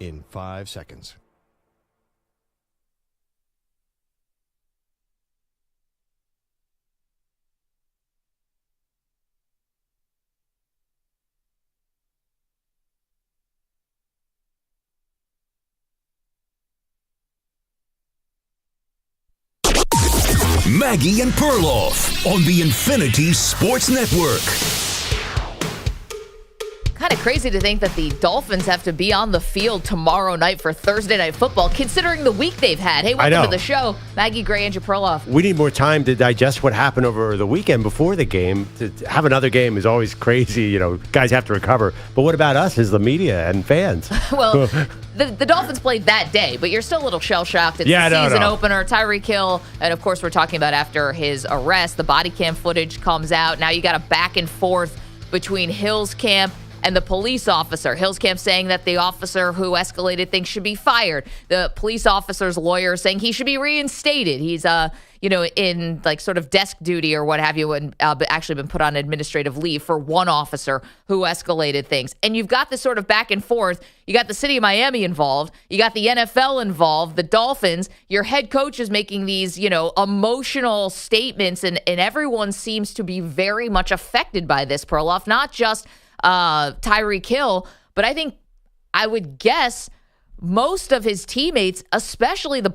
in 5 seconds. Maggie and Perloff on the Infinity Sports Network. Kind of crazy to think that the Dolphins have to be on the field tomorrow night for Thursday Night Football, considering the week they've had. Hey, welcome to the show. Maggie Gray, Andrew Perloff. We need more time to digest what happened over the weekend before the game. To have another game is always crazy. You know, guys have to recover. But what about us as the media and fans? Well, the Dolphins played that day, but you're still a little shell-shocked. It's the season opener. Tyreek Hill, and of course we're talking about after his arrest. The body cam footage comes out. Now you got a back and forth between Hill's camp and the police officer. Hill's camp saying that the officer who escalated things should be fired. The police officer's lawyer saying he should be reinstated. He's in like sort of desk duty or what have you, and actually been put on administrative leave for one officer who escalated things. And you've got this sort of back and forth. You got the city of Miami involved. You got the NFL involved, the Dolphins. Your head coach is making these, emotional statements, and everyone seems to be very much affected by this, Perloff. Not just Tyreek Hill, but I would guess most of his teammates, especially the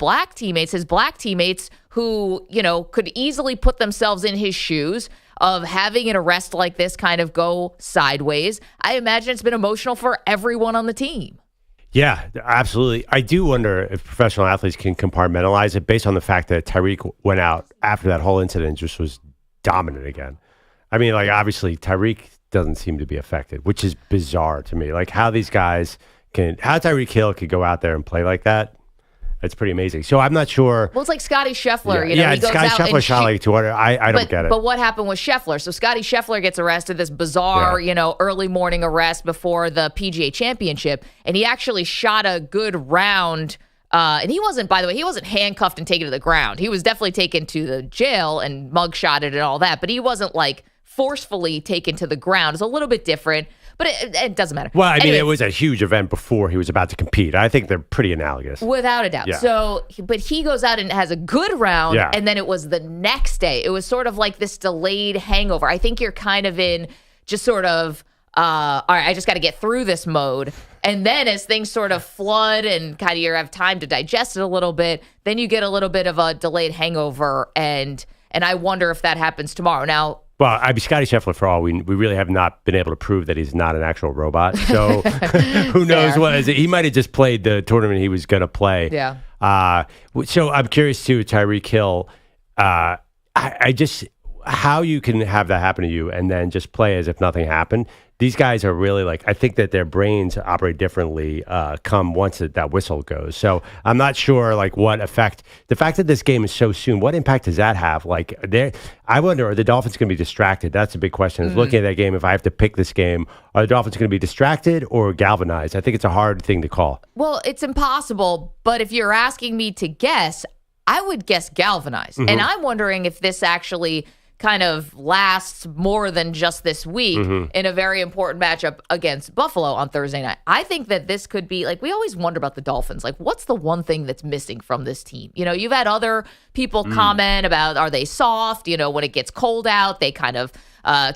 his black teammates who, could easily put themselves in his shoes of having an arrest like this kind of go sideways. I imagine it's been emotional for everyone on the team. Yeah, absolutely. I do wonder if professional athletes can compartmentalize it based on the fact that Tyreek went out after that whole incident and just was dominant again. I mean, obviously Tyreek doesn't seem to be affected, which is bizarre to me. How these guys how Tyreek Hill could go out there and play like that, it's pretty amazing. So I'm not sure. Well, it's like Scotty Scheffler. He goes Scotty Scheffler shot like 200. I don't get it. But what happened with Scheffler? So Scotty Scheffler gets arrested, this bizarre, early morning arrest before the PGA Championship, and he actually shot a good round. And he wasn't, by the way, he wasn't handcuffed and taken to the ground. He was definitely taken to the jail and mugshotted and all that, but he wasn't forcefully taken to the ground. It's a little bit different, but it doesn't matter. Well, I mean, it was a huge event before he was about to compete. I think they're pretty analogous. Without a doubt. Yeah. So, but he goes out and has a good round, and then it was the next day. It was sort of like this delayed hangover. I think you're kind of in just sort of, all right, I just got to get through this mode. And then as things sort of flood and kind of you have time to digest it a little bit, then you get a little bit of a delayed hangover, and I wonder if that happens tomorrow. Now, well, I mean, Scotty Scheffler, for all we really have not been able to prove that he's not an actual robot. So who knows what is it? He might have just played the tournament he was going to play. Yeah. So I'm curious too, Tyreek Hill. I just how you can have that happen to you and then just play as if nothing happened. These guys are really I think that their brains operate differently come once that whistle goes. So I'm not sure what effect, the fact that this game is so soon, what impact does that have? I wonder, are the Dolphins going to be distracted? That's a big question. Is looking at that game, if I have to pick this game, are the Dolphins going to be distracted or galvanized? I think it's a hard thing to call. Well, it's impossible, but if you're asking me to guess, I would guess galvanized. Mm-hmm. And I'm wondering if this actually kind of lasts more than just this week in a very important matchup against Buffalo on Thursday night. I think that this could be, we always wonder about the Dolphins. What's the one thing that's missing from this team? You've had other people comment about, are they soft? When it gets cold out, they kind of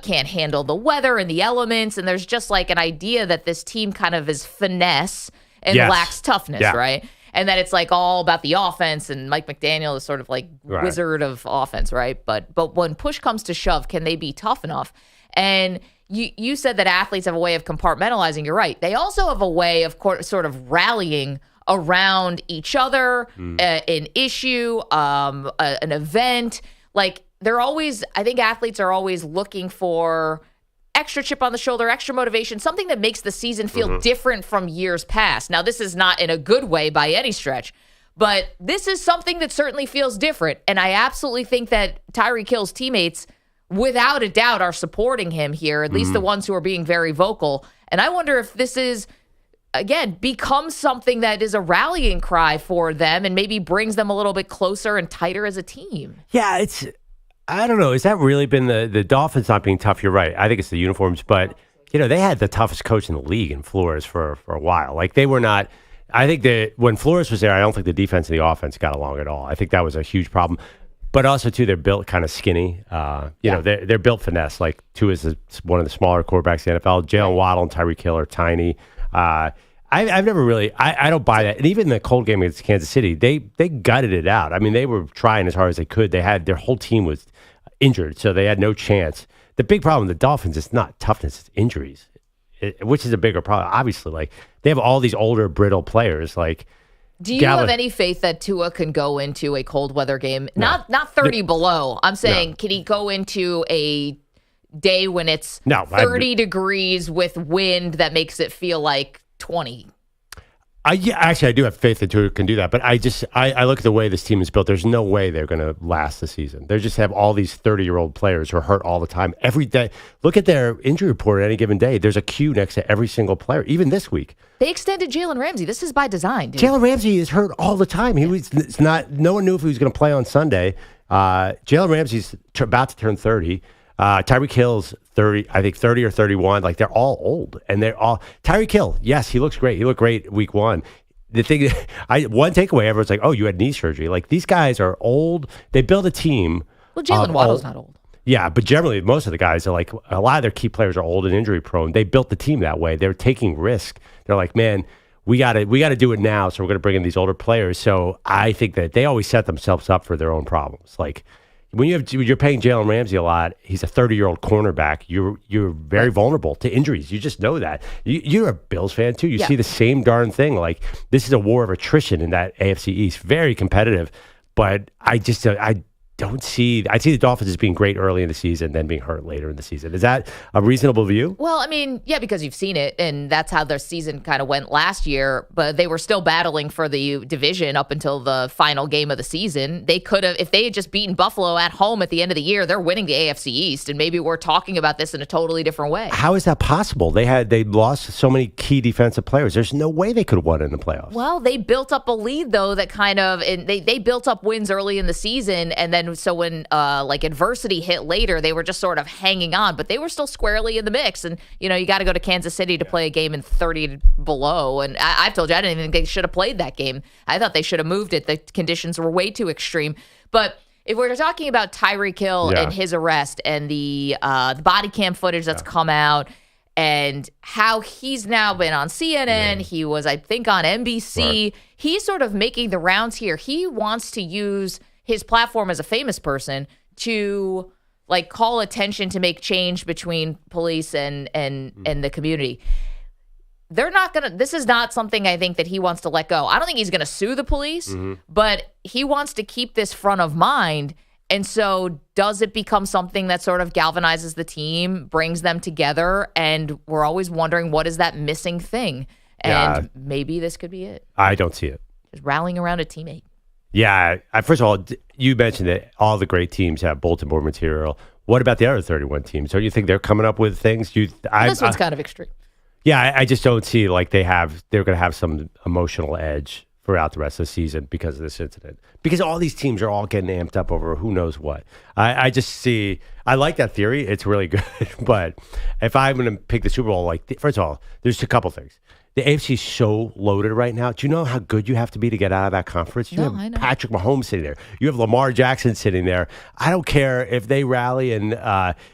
can't handle the weather and the elements. And there's just an idea that this team kind of is finesse and lacks toughness, right? And that it's all about the offense, and Mike McDaniel is sort of wizard of offense, right? But when push comes to shove, can they be tough enough? And you said that athletes have a way of compartmentalizing. You're right. They also have a way of sort of rallying around each other, an issue, an event. They're always, I think athletes are always looking for extra chip on the shoulder, extra motivation, something that makes the season feel different from years past. Now, this is not in a good way by any stretch, but this is something that certainly feels different. And I absolutely think that Tyreek Hill's teammates, without a doubt, are supporting him here, at least the ones who are being very vocal. And I wonder if this is, again, becomes something that is a rallying cry for them and maybe brings them a little bit closer and tighter as a team. Yeah, I don't know. Has that really been the Dolphins not being tough? You're right. I think it's the uniforms, but they had the toughest coach in the league in Flores for a while. They were not. I think that when Flores was there, I don't think the defense and the offense got along at all. I think that was a huge problem. But also, too, they're built kind of skinny. You know, they're built finesse. Like, Tua is one of the smaller quarterbacks in the NFL. Jalen Waddle and Tyreek Hill are tiny. I've never really, I don't buy that. And even the cold game against Kansas City, they gutted it out. I mean, they were trying as hard as they could. Their whole team was injured, so they had no chance. The big problem with the Dolphins is not toughness, it's injuries. Which is a bigger problem. Obviously, like they have all these older, brittle players. Like, do you have any faith that Tua can go into a cold weather game? No. Not 30 below. I'm saying, can he go into a day when it's 30 degrees with wind that makes it feel like 20? Actually, I do have faith that Tua can do that, but I look at the way this team is built. There's no way they're going to last the season. They just have all these 30-year-old players who are hurt all the time. Every day, look at their injury report at any given day. There's a queue next to every single player, even this week. They extended Jalen Ramsey. This is by design, dude. Jalen Ramsey is hurt all the time. No one knew if he was going to play on Sunday. Jalen Ramsey's about to turn 30. Tyreek Hill's 30, I think 30 or 31. Like, they're all old, and they're all Tyreek Hill. Yes, he looks great. He looked great week one. The thing, one takeaway, everyone's like, "Oh, you had knee surgery." Like, these guys are old. They build a team. Well, Jalen Waddle's not old. Yeah, but generally, most of the guys are like, a lot of their key players are old and injury prone. They built the team that way. They're taking risk. They're like, man, we got to do it now. So we're going to bring in these older players. So I think that they always set themselves up for their own problems. Like, when you're paying Jalen Ramsey a lot, he's a 30-year-old cornerback. You're very vulnerable to injuries. You just know that. You're a Bills fan too. You see the same darn thing. Like, this is a war of attrition in that AFC East. Very competitive, but I don't see. I see the Dolphins as being great early in the season, then being hurt later in the season. Is that a reasonable view? Well, I mean, yeah, because you've seen it, and that's how their season kind of went last year. But they were still battling for the division up until the final game of the season. They could have, if they had just beaten Buffalo at home at the end of the year, they're winning the AFC East, and maybe we're talking about this in a totally different way. How is that possible? They lost so many key defensive players. There's no way they could have won in the playoffs. Well, they built up a lead though that kind of, and they built up wins early in the season, and then so when like adversity hit later, they were just sort of hanging on, but they were still squarely in the mix. And you got to go to Kansas City to play a game in 30 below. And I've told you, I didn't even think they should have played that game. I thought they should have moved it. The conditions were way too extreme. But if we're talking about Tyreek Hill and his arrest and the body cam footage that's come out, and how he's now been on CNN. He was, I think, on NBC. Right. He's sort of making the rounds here. He wants to use his platform as a famous person to like call attention to make change between police and the community. They're not going to, this is not something I think that he wants to let go. I don't think he's going to sue the police, but he wants to keep this front of mind. And so does it become something that sort of galvanizes the team, brings them together? And we're always wondering, what is that missing thing? And maybe this could be it. I don't see it. Just rallying around a teammate. Yeah. First of all, you mentioned that all the great teams have bulletin board material. What about the other 31 teams? Don't you think they're coming up with things? This one's kind of extreme. Yeah, I just don't see like they're going to have some emotional edge throughout the rest of the season because of this incident. Because all these teams are all getting amped up over who knows what. I just see, I like that theory. It's really good. But if I'm going to pick the Super Bowl, like, first of all, there's a couple things. The AFC is so loaded right now. Do you know how good you have to be to get out of that conference? You have Patrick Mahomes sitting there. You have Lamar Jackson sitting there. I don't care if they rally, and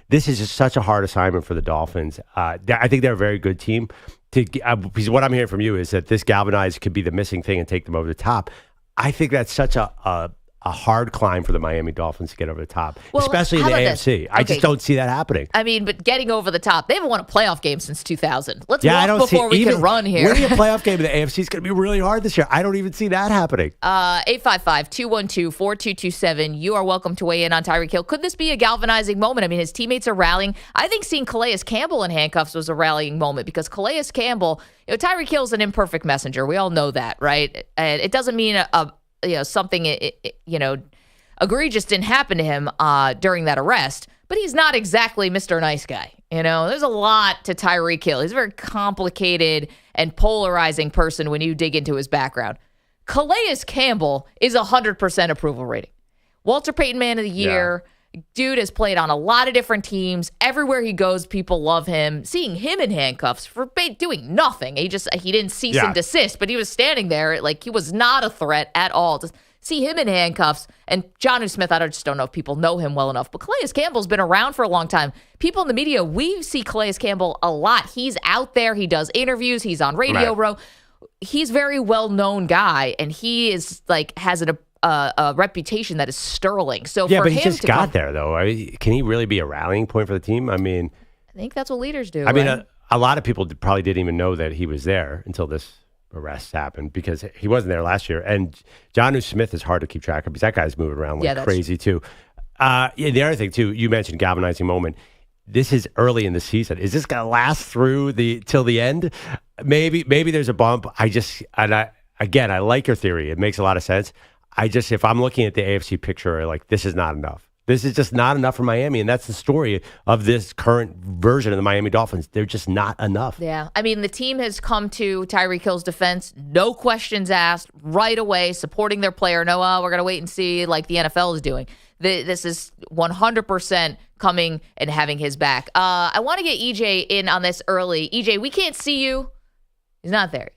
this is just such a hard assignment for the Dolphins. I think they're a very good team. Because what I'm hearing from you is that this galvanized could be the missing thing and take them over the top. I think that's such a hard climb for the Miami Dolphins to get over the top, especially in the AFC. I just don't see that happening. I mean, but getting over the top, they haven't won a playoff game since 2000. Let's walk before we can run here. Winning a playoff game in the AFC is going to be really hard this year. I don't even see that happening. 855-212-4227. You are welcome to weigh in on Tyreek Hill. Could this be a galvanizing moment? I mean, his teammates are rallying. I think seeing Calais Campbell in handcuffs was a rallying moment because Calais Campbell, Tyreek Hill's an imperfect messenger. We all know that, right? And it doesn't mean something egregious didn't happen to him during that arrest, but he's not exactly Mr. Nice Guy. There's a lot to Tyreek Hill. He's a very complicated and polarizing person when you dig into his background. Calais Campbell is 100% approval rating. Walter Payton Man of the Year, Dude has played on a lot of different teams. Everywhere he goes, people love him. Seeing him in handcuffs for doing nothing. He didn't cease and desist, but he was standing there like he was not a threat at all. To see him in handcuffs, and Jonnu Smith, I just don't know if people know him well enough, but Calais Campbell's been around for a long time. People in the media, we see Calais Campbell a lot. He's out there. He does interviews. He's on Radio Row. He's a very well-known guy, and he is has a reputation that is sterling. So yeah, for but him he just to got there, though. Can he really be a rallying point for the team? I mean, I think that's what leaders do. I mean, right? a lot of people probably didn't even know that he was there until this arrest happened, because he wasn't there last year. And Jonnu Smith is hard to keep track of because that guy's moving around like crazy too. The other thing too, you mentioned galvanizing moment. This is early in the season. Is this going to last through till the end? Maybe there's a bump. I like your theory. It makes a lot of sense. If I'm looking at the AFC picture, this is not enough. This is just not enough for Miami, and that's the story of this current version of the Miami Dolphins. They're just not enough. Yeah. I mean, the team has come to Tyreek Hill's defense, no questions asked, right away, supporting their player. No, we're going to wait and see like the NFL is doing. This is 100% coming and having his back. I want to get EJ in on this early. EJ, we can't see you. He's not there.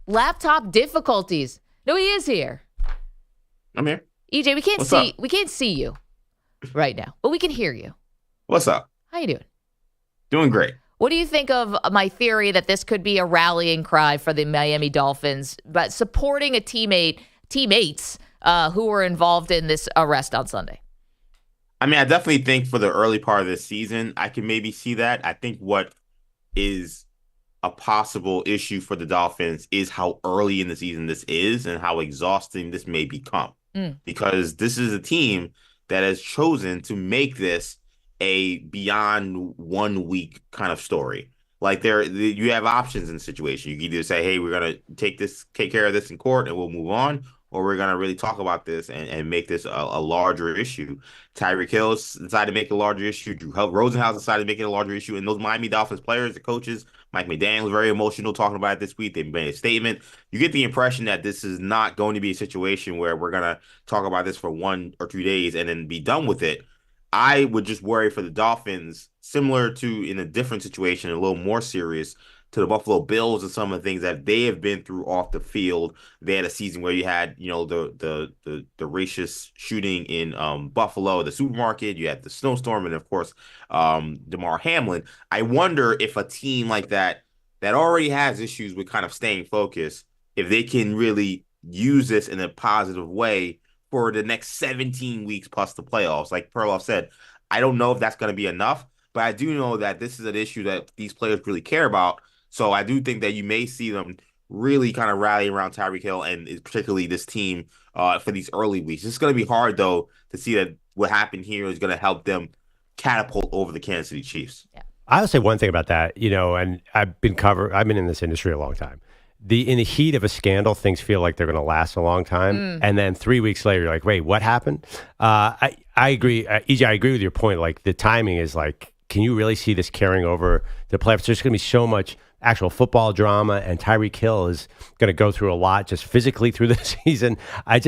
Laptop difficulties. No, he is here. I'm here. EJ, we can't see you right now, but we can hear you. What's up? How you doing? Doing great. What do you think of my theory that this could be a rallying cry for the Miami Dolphins, but supporting a teammates who were involved in this arrest on Sunday? I mean, I definitely think for the early part of this season, I can maybe see that. I think what is a possible issue for the Dolphins is how early in the season this is and how exhausting this may become. Because this is a team that has chosen to make this a beyond 1 week kind of story. Like you have options in the situation. You can either say, hey, we're going to take care of this in court and we'll move on, or we're going to really talk about this and make this a larger issue. Tyreek Hill decided to make it a larger issue. Drew Rosenhaus decided to make it a larger issue. And those Miami Dolphins players, the coaches, Mike McDaniel was very emotional talking about it this week. They made a statement. You get the impression that this is not going to be a situation where we're going to talk about this for 1 or 2 days and then be done with it. I would just worry for the Dolphins, similar to in a different situation, a little more serious, to the Buffalo Bills and some of the things that they have been through off the field. They had a season where you had, the racist shooting in Buffalo, the supermarket. You had the snowstorm, and of course, Damar Hamlin. I wonder if a team like that already has issues with kind of staying focused, if they can really use this in a positive way for the next 17 weeks plus the playoffs. Like Perloff said, I don't know if that's going to be enough, but I do know that this is an issue that these players really care about. So I do think that you may see them really kind of rally around Tyreek Hill and particularly this team for these early weeks. It's going to be hard, though, to see that what happened here is going to help them catapult over the Kansas City Chiefs. Yeah. I'll say one thing about that, and I've been in this industry a long time. In the heat of a scandal, things feel like they're going to last a long time. And then 3 weeks later, you're like, wait, what happened? I agree. EJ, I agree with your point. Like, the timing is like, can you really see this carrying over the playoffs? There's going to be so much actual football drama, and Tyreek Hill is going to go through a lot just physically through the season. I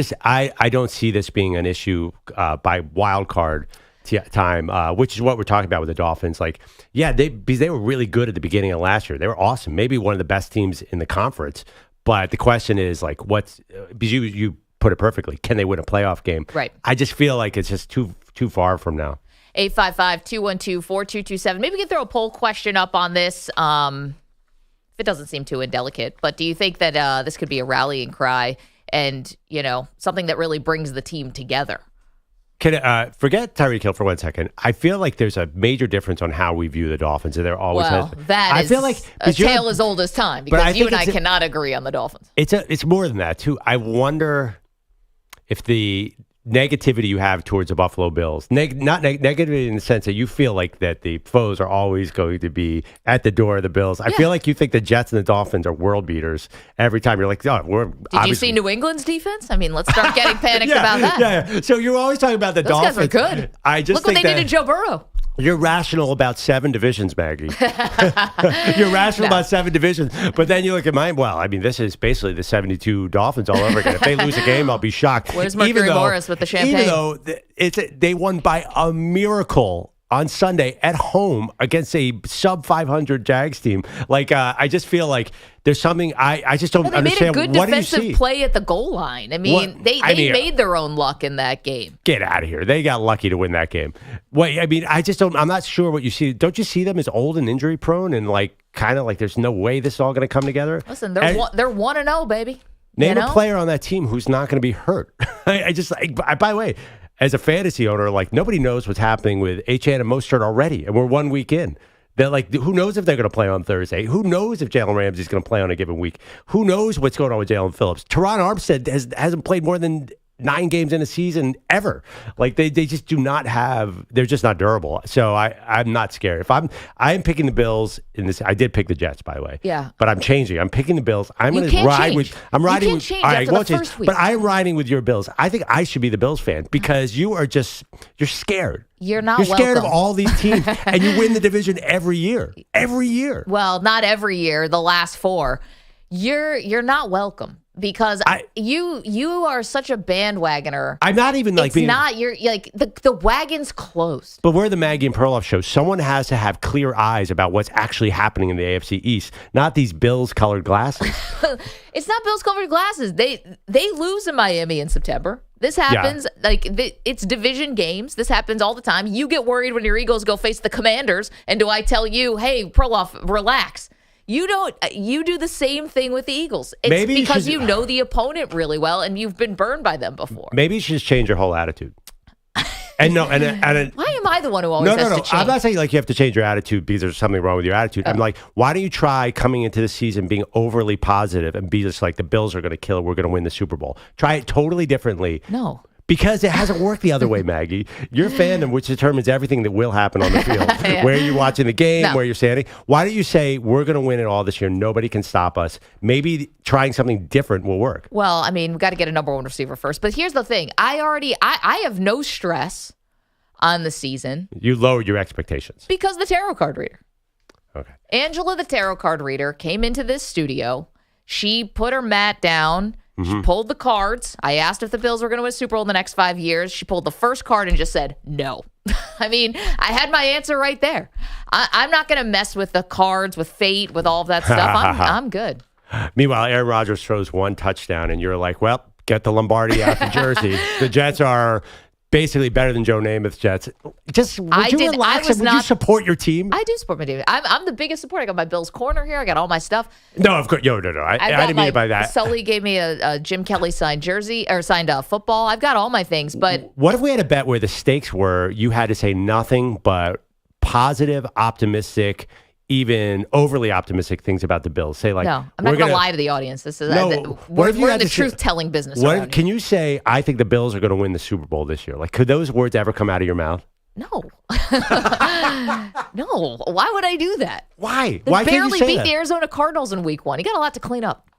don't see this being an issue by wild card time, which is what we're talking about with the Dolphins. Like, yeah, because they were really good at the beginning of last year. They were awesome, maybe one of the best teams in the conference. But the question is, like, because you put it perfectly, can they win a playoff game? Right. I just feel like it's just too far from now. 855-212-4227. Maybe we can throw a poll question up on this. If it doesn't seem too indelicate, but do you think that this could be a rallying cry and, something that really brings the team together? Forget Tyreek Hill for 1 second. I feel like there's a major difference on how we view the Dolphins. And they're always I feel like a tale as old as time, because you and I cannot agree on the Dolphins. It's more than that too. I wonder if the negativity you have towards the Buffalo Bills, not negativity in the sense that you feel like that the foes are always going to be at the door of the Bills. I feel like you think the Jets and the Dolphins are world beaters every time. You're like, Did you see New England's defense? I mean, let's start getting panicked about that. Yeah. So you're always talking about the Dolphins. Those guys are good. I just Look what they did to Joe Burrow. You're rational about 7 divisions, Maggie. You're rational about 7 divisions. But then you look at mine. Well, I mean, this is basically the 72 Dolphins all over again. If they lose a game, I'll be shocked. Where's Mercury Morris with the champagne? Even though they won by a miracle on Sunday at home against a sub-500 Jags team. Like, I just feel like there's something I just don't understand. They made a good what defensive play at the goal line. I mean, they made their own luck in that game. Get out of here. They got lucky to win that game. Wait, I mean, I'm not sure what you see. Don't you see them as old and injury prone and like kind of like there's no way this is all going to come together? Listen, they're 1-0, baby. Name a player on that team who's not going to be hurt. By the way, as a fantasy owner, like nobody knows what's happening with H.A. and Mostert already, and we're 1 week in. They're like, who knows if they're going to play on Thursday? Who knows if Jalen Ramsey's going to play on a given week? Who knows what's going on with Jalen Phillips? Teron Armstead hasn't played more than 9 games in a season ever. Like they just do not have. They're just not durable. So I'm not scared. I am picking the Bills in this. I did pick the Jets, by the way. Yeah. But I'm changing. I'm picking the Bills. I'm going to ride with. I'm riding you with. Change all right, after won't the change. first week. But I'm riding with your Bills. I think I should be the Bills fan because you're scared. You're not. You're scared welcome. of all these teams, and you win the division every year. Every year. Well, not every year. The last 4, you're not welcome because you are such a bandwagoner. I'm not even like it's not. You're like the wagon's closed. But we're the Maggie and Perloff show. Someone has to have clear eyes about what's actually happening in the AFC East, not these Bills-colored glasses. It's not Bills-colored glasses. They lose in Miami in September. This happens, it's division games. This happens all the time. You get worried when your Eagles go face the Commanders, and do I tell you, hey, Perloff, relax? You don't. You do the same thing with the Eagles. It's because you know the opponent really well, and you've been burned by them before. Maybe you should just change your whole attitude. And why am I the one who always has to change? I'm not saying like you have to change your attitude because there's something wrong with your attitude. I'm like, why don't you try coming into the season being overly positive and be just like the Bills are going to kill it, we're going to win the Super Bowl. Try it totally differently. No. Because it hasn't worked the other way, Maggie. Your fandom, which determines everything that will happen on the field, where you're watching the game, where you're standing. Why don't you say, we're going to win it all this year. Nobody can stop us. Maybe trying something different will work. Well, I mean, we've got to get a number 1 receiver first. But here's the thing. I have no stress on the season. You lowered your expectations. Because the tarot card reader. Okay. Angela, the tarot card reader, came into this studio. She put her mat down. She pulled the cards. I asked if the Bills were going to win a Super Bowl in the next 5 years. She pulled the first card and just said, no. I mean, I had my answer right there. I'm not going to mess with the cards, with fate, with all of that stuff. I'm good. Meanwhile, Aaron Rodgers throws 1 touchdown, and you're like, well, get the Lombardi out the jersey. The Jets are basically better than Joe Namath's Jets. Just would you relax and would you support your team? I do support my team. I'm the biggest supporter. I got my Bills corner here. I got all my stuff. No, of course. No. I didn't mean it by that. Sully gave me a Jim Kelly signed jersey or signed football. I've got all my things. But what if we had a bet where the stakes were you had to say nothing but positive, optimistic, even overly optimistic things about the Bills? Say like, no, I'm not going to lie to the audience. This is we're in the truth-telling business. Can you say, I think the Bills are going to win the Super Bowl this year? Like, could those words ever come out of your mouth? No. No. Why would I do that? Why? They Why can't you barely say beat that? the Arizona Cardinals in week 1. You got a lot to clean up.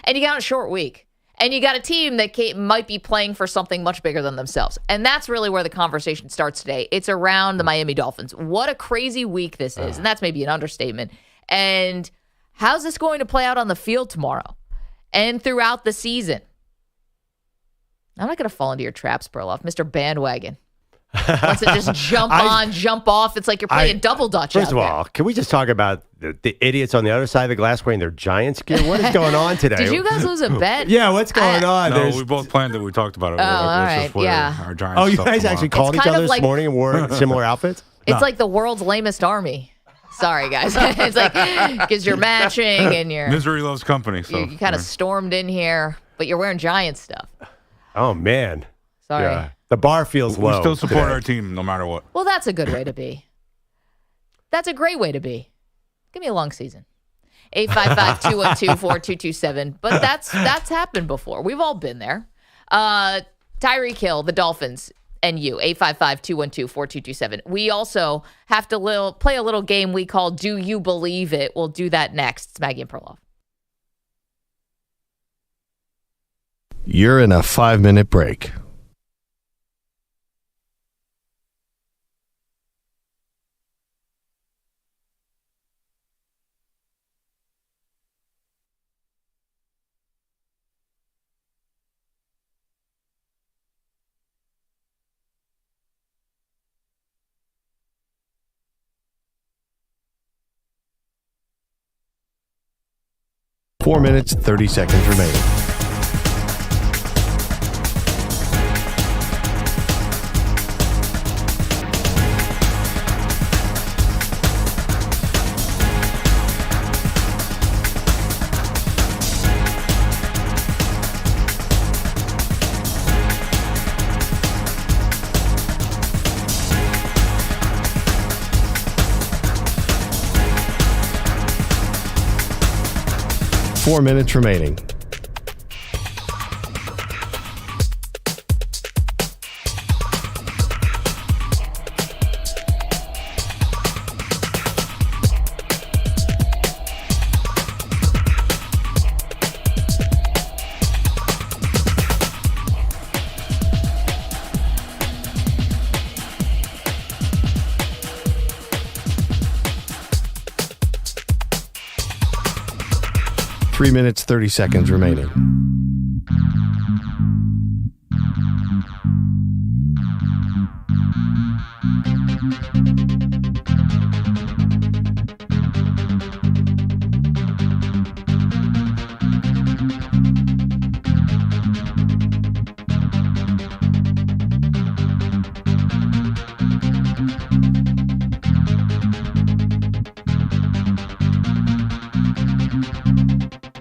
And you got a short week. And you got a team that might be playing for something much bigger than themselves. And that's really where the conversation starts today. It's around the Miami Dolphins. What a crazy week this is. And that's maybe an understatement. And how's this going to play out on the field tomorrow and throughout the season? I'm not going to fall into your traps, Perloff. Mr. Bandwagon. Wants to just jump on, jump off. It's like you're playing double dutch. First of all, can we just talk about the idiots on the other side of the glass wearing their Giants gear? What is going on today? Did you guys lose a bet? Yeah, what's going on? No, we both planned it. We talked about it. Oh, all right, yeah. Our Giants oh, you guys actually called each other this morning and wore similar outfits? It's like the world's lamest army. Sorry, guys. It's like because you're matching and you're misery loves company. So you kind of stormed in here, but you're wearing Giants stuff. Oh man, sorry. Yeah. The bar feels low. We still support our team no matter what. Well, that's a good way to be. That's a great way to be. Give me a long season. 855-212-4227. But that's happened before. We've all been there. Tyreek Hill, the Dolphins, and you. 855-212-4227. We also have to play a little game we call Do You Believe It? We'll do that next. It's Maggie and Perloff. You're in a 5 minute break. 5 minute break. 4 minutes, 30 seconds remaining. Four minutes remaining. Three minutes, 30 seconds remaining.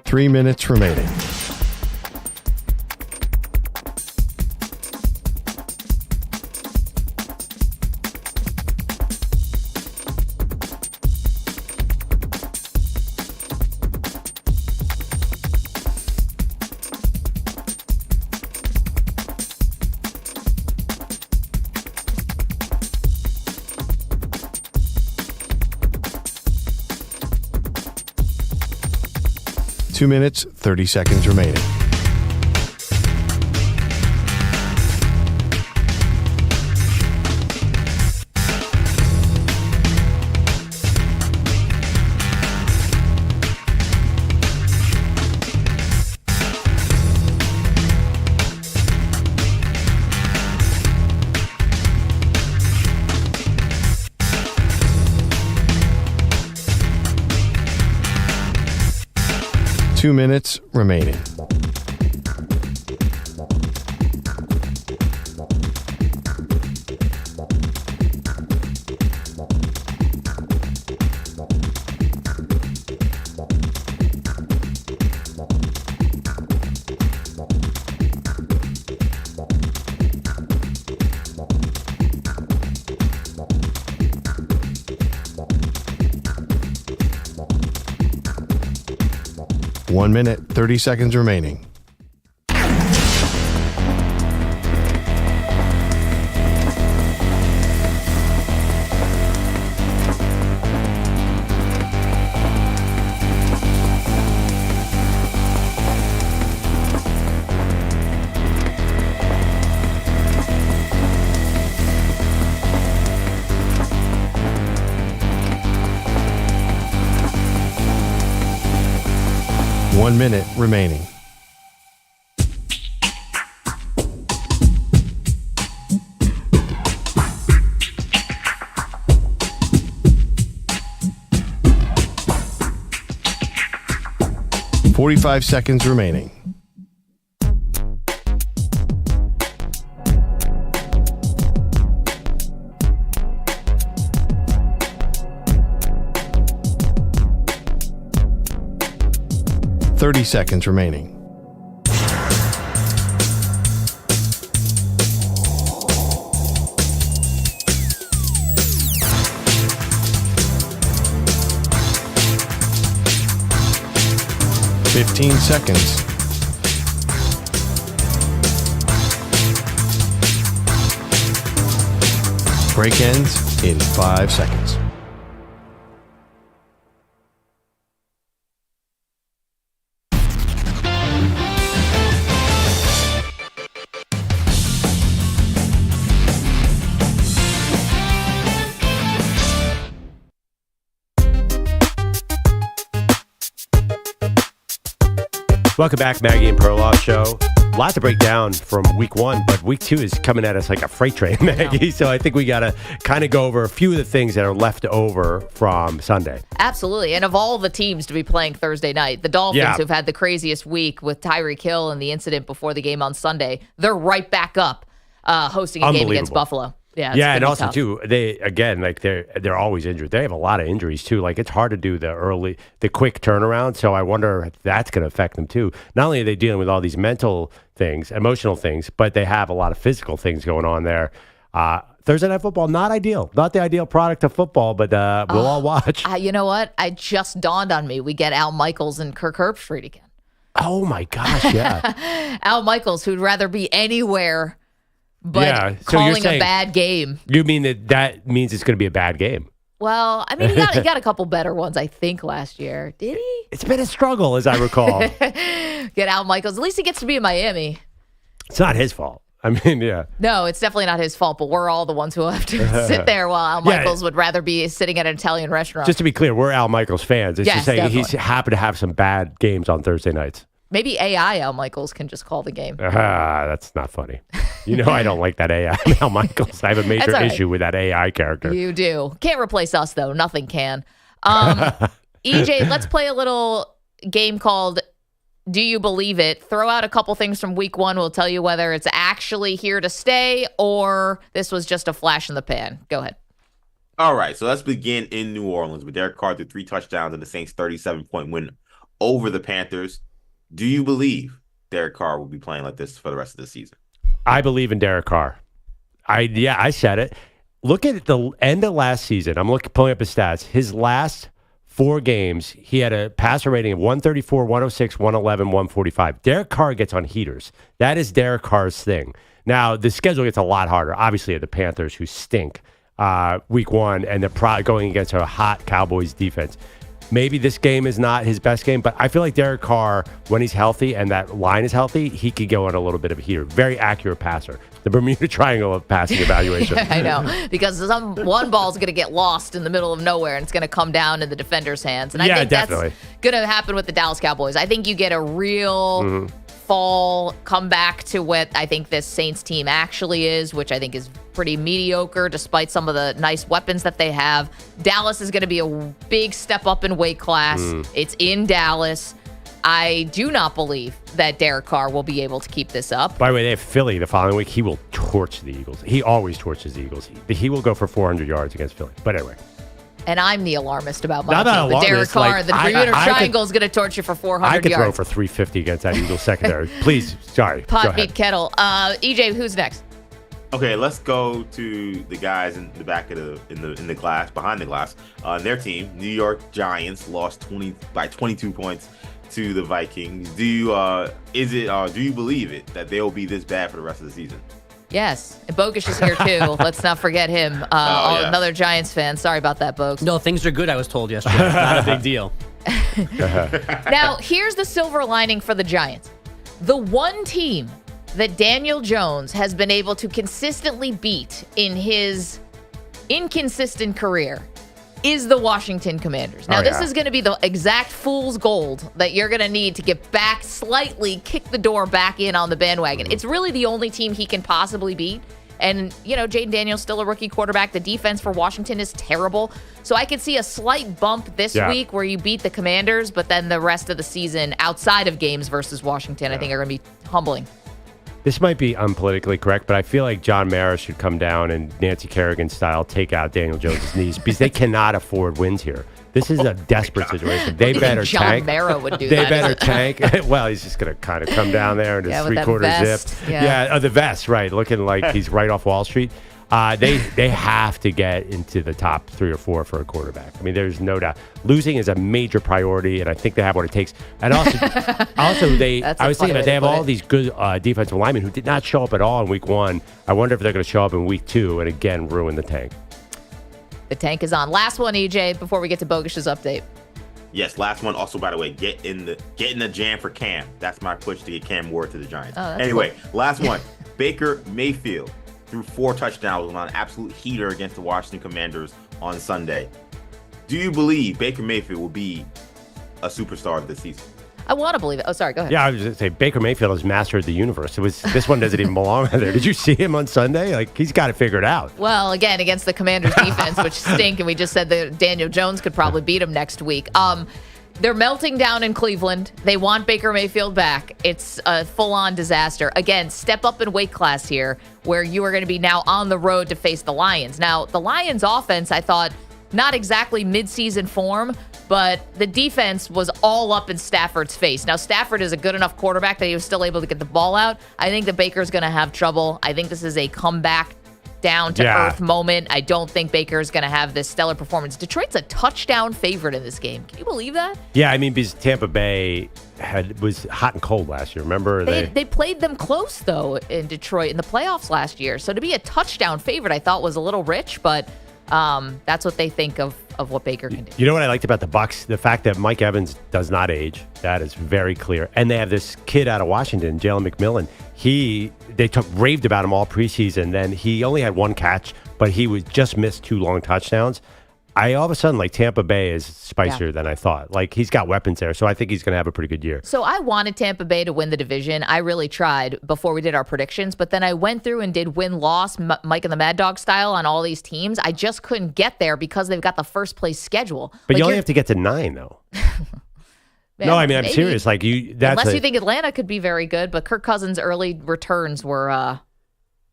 Three minutes remaining. Two minutes, 30 seconds remaining. Two minutes remaining. One minute, 30 seconds remaining. One minute remaining. Forty-five seconds remaining. Thirty seconds remaining. Fifteen seconds. Break ends in 5 seconds. Welcome back, Maggie and Perloff Show. A lot to break down from week 1, but week 2 is coming at us like a freight train, Maggie. So I think we got to kind of go over a few of the things that are left over from Sunday. Absolutely. And of all the teams to be playing Thursday night, the Dolphins, who've had the craziest week with Tyreek Hill and the incident before the game on Sunday, they're right back up hosting a game against Buffalo. Yeah, and also tough. too, they're always injured. They have a lot of injuries too. Like it's hard to do the quick turnaround. So I wonder if that's going to affect them too. Not only are they dealing with all these mental things, emotional things, but they have a lot of physical things going on there. Thursday Night Football, not ideal, not the ideal product of football, but we'll all watch. You know what? It just dawned on me. We get Al Michaels and Kirk Herbstreit again. Oh my gosh, yeah. Al Michaels, who'd rather be anywhere. But so calling you're saying, a bad game. You mean that means it's going to be a bad game? Well, I mean, he got a couple better ones, I think, last year. Did he? It's been a struggle, as I recall. Get Al Michaels. At least he gets to be in Miami. It's not his fault. I mean, yeah. No, it's definitely not his fault, but we're all the ones who have to sit there while Al Michaels would rather be sitting at an Italian restaurant. Just to be clear, we're Al Michaels fans. It's just saying definitely. he's happened to have some bad games on Thursday nights. Maybe AI Al Michaels can just call the game. That's not funny. You know I don't like that AI Al Michaels. I have a major issue with that AI character. You do. Can't replace us, though. Nothing can. EJ, let's play a little game called Do You Believe It? Throw out a couple things from week 1. We'll tell you whether it's actually here to stay or this was just a flash in the pan. Go ahead. All right, so let's begin in New Orleans with Derek Carr threw 3 touchdowns and the Saints' 37-point win over the Panthers. Do you believe Derek Carr will be playing like this for the rest of the season? I believe in Derek Carr. I said it. Look at the end of last season. I'm pulling up his stats. His last 4 games, he had a passer rating of 134, 106, 111, 145. Derek Carr gets on heaters. That is Derek Carr's thing. Now, the schedule gets a lot harder. Obviously, the Panthers, who stink week 1, and they're going against a hot Cowboys defense. Maybe this game is not his best game, but I feel like Derek Carr, when he's healthy and that line is healthy, he could go on a little bit of a heater. Very accurate passer. The Bermuda Triangle of passing evaluation. I know, because one ball is going to get lost in the middle of nowhere, and it's going to come down in the defender's hands. And I think definitely. That's going to happen with the Dallas Cowboys. I think you get a real fall comeback to what I think this Saints team actually is, which I think is pretty mediocre despite some of the nice weapons that they have. Dallas is going to be a big step up in weight class. It's in Dallas. I do not believe that Derek Carr will be able to keep this up. By the way, they have Philly the following week. He will torch the Eagles. He always torches the Eagles. He will go for 400 yards against Philly. But anyway. And I'm the alarmist about my Not team. alarmist, Derek Carr, the Bermuda Triangle is going to torch you for 400 yards. I could throw for 350 against that Eagles secondary. Please, sorry. Pot beat kettle. EJ, who's next? Okay, let's go to the guys in the back of in the glass, behind the glass. Their team, New York Giants, lost by 22 points to the Vikings. Do you believe it that they'll be this bad for the rest of the season? Yes. And Bogusch is here too. Let's not forget him. Another Giants fan. Sorry about that, Bogusch. No, things are good, I was told yesterday. Not a big deal. Now, here's the silver lining for the Giants. The one team that Daniel Jones has been able to consistently beat in his inconsistent career is the Washington Commanders. Now, this is going to be the exact fool's gold that you're going to need to get back slightly, kick the door back in on the bandwagon. It's really the only team he can possibly beat. And, you know, Jaden Daniels still a rookie quarterback. The defense for Washington is terrible. So I could see a slight bump this week where you beat the Commanders, but then the rest of the season outside of games versus Washington, I think are going to be humbling. This might be unpolitically correct, but I feel like John Mara should come down and Nancy Kerrigan style take out Daniel Jones' knees because they cannot afford wins here. This is a desperate situation. They better John tank. Mara would do they that. They better tank. Well, he's just going to kind of come down there in his three-quarter zip. The vest, right, looking like he's right off Wall Street. They have to get into the top 3 or 4 for a quarterback. I mean, there's no doubt. Losing is a major priority, and I think they have what it takes. And also I was thinking that they have all these good defensive linemen who did not show up at all in week 1. I wonder if they're going to show up in week 2 and again ruin the tank. The tank is on. Last one, EJ, before we get to Bogusch's update. Yes, last one. Also, by the way, get in the jam for Cam. That's my push to get Cam Ward to the Giants. Anyway, last one. Baker Mayfield threw 4 touchdowns on an absolute heater against the Washington Commanders on Sunday. Do you believe Baker Mayfield will be a superstar this season? I want to believe it. Oh, sorry. Go ahead. Yeah, I was going to say Baker Mayfield has mastered the universe. This one doesn't even belong there. Did you see him on Sunday? Like, he's got it figured out. Well, again, against the Commanders' defense, which stink, and we just said that Daniel Jones could probably beat him next week. They're melting down in Cleveland. They want Baker Mayfield back. It's a full-on disaster. Again, step up in weight class here, where you are going to be now on the road to face the Lions. Now, the Lions' offense, I thought, not exactly midseason form, but the defense was all up in Stafford's face. Now, Stafford is a good enough quarterback that he was still able to get the ball out. I think that Baker's going to have trouble. I think this is a comeback down to earth moment. I don't think Baker's going to have this stellar performance. Detroit's a touchdown favorite in this game. Can you believe that? Yeah, I mean, because Tampa Bay was hot and cold last year. Remember? They played them close, though, in Detroit in the playoffs last year. So to be a touchdown favorite, I thought was a little rich, but that's what they think of what Baker can do. You know what I liked about the Bucs? The fact that Mike Evans does not age. That is very clear. And they have this kid out of Washington, Jalen McMillan. They raved about him all preseason. Then he only had one catch, but he just missed 2 long touchdowns. All of a sudden, like, Tampa Bay is spicier than I thought. Like, he's got weapons there, so I think he's going to have a pretty good year. So I wanted Tampa Bay to win the division. I really tried before we did our predictions, but then I went through and did win-loss, Mike and the Mad Dog style on all these teams. I just couldn't get there because they've got the first-place schedule. But you only have to get to 9, though. No, I mean, I'm serious. Like, unless you think Atlanta could be very good, but Kirk Cousins' early returns were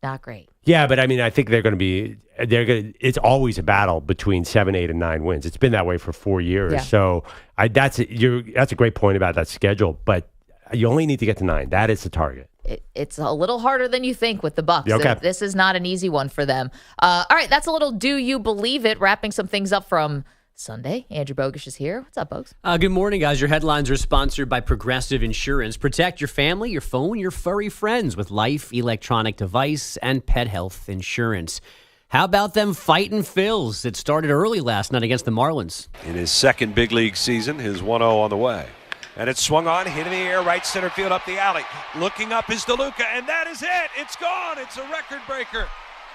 not great. Yeah, but I mean, I think it's always a battle between 7, 8, and 9 wins. It's been that way for 4 years. Yeah. So that's a great point about that schedule, but you only need to get to 9. That is the target. It's a little harder than you think with the Bucs. Okay. This is not an easy one for them. All right, that's a little Do You Believe It, wrapping some things up from Sunday. Andrew Bogusch is here. What's up, Bogusch? Good morning, guys. Your headlines are sponsored by Progressive Insurance. Protect your family, your phone, your furry friends with life, electronic device, and pet health insurance. How about them fighting Phils? It started early last night against the Marlins. In his second big league season, his 1-0 on the way. And it's swung on, hit in the air, right center field up the alley. Looking up is DeLuca, and that is it. It's gone. It's a record breaker.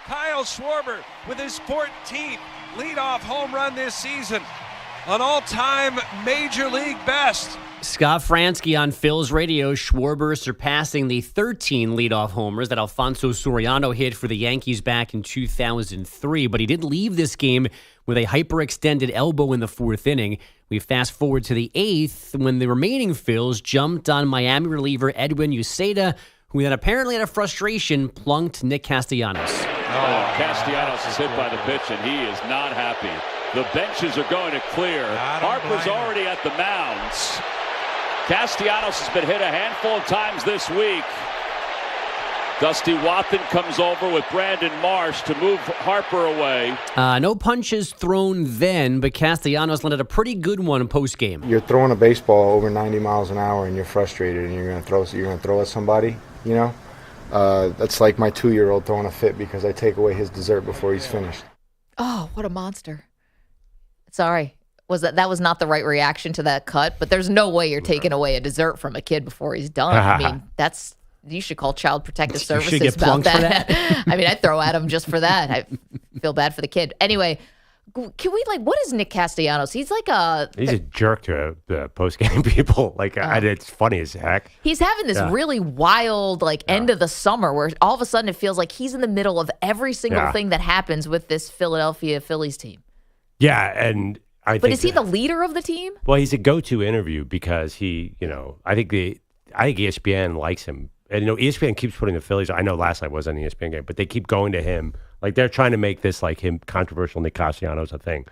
Kyle Schwarber with his 14th leadoff home run this season. An all-time Major League best. Scott Fransky on Phil's radio, Schwarber surpassing the 13 leadoff homers that Alfonso Soriano hit for the Yankees back in 2003, but he did leave this game with a hyperextended elbow in the 4th inning. We fast forward to the 8th when the remaining Phils jumped on Miami reliever Edwin Uceda, who then apparently out of frustration plunked Nick Castellanos. Castellanos is hit by the pitch, and he is not happy. The benches are going to clear. Harper's already at the mounds. Castellanos has been hit a handful of times this week. Dusty Watson comes over with Brandon Marsh to move Harper away. No punches thrown then, but Castellanos landed a pretty good one post-game. You're throwing a baseball over 90 miles an hour and you're frustrated and you're going to throw at somebody, you know? That's like my 2-year-old throwing a fit because I take away his dessert before he's finished. Oh, what a monster. Sorry. That was not the right reaction to that cut, but there's no way you're taking away a dessert from a kid before he's done. I mean, you should call Child Protective Services about that. I mean, I'd throw at him just for that. I feel bad for the kid. Anyway, can we, what is Nick Castellanos? He's he's a jerk to the post-game people. It's funny as heck. He's having this really wild, end of the summer where all of a sudden it feels like he's in the middle of every single thing that happens with this Philadelphia Phillies team. Yeah, and But is he the leader of the team? Well, he's a go-to interview because I think ESPN likes him. And, ESPN keeps putting the Phillies. I know last night wasn't an ESPN game, but they keep going to him. They're trying to make this, him controversial Nick Castellanos a thing.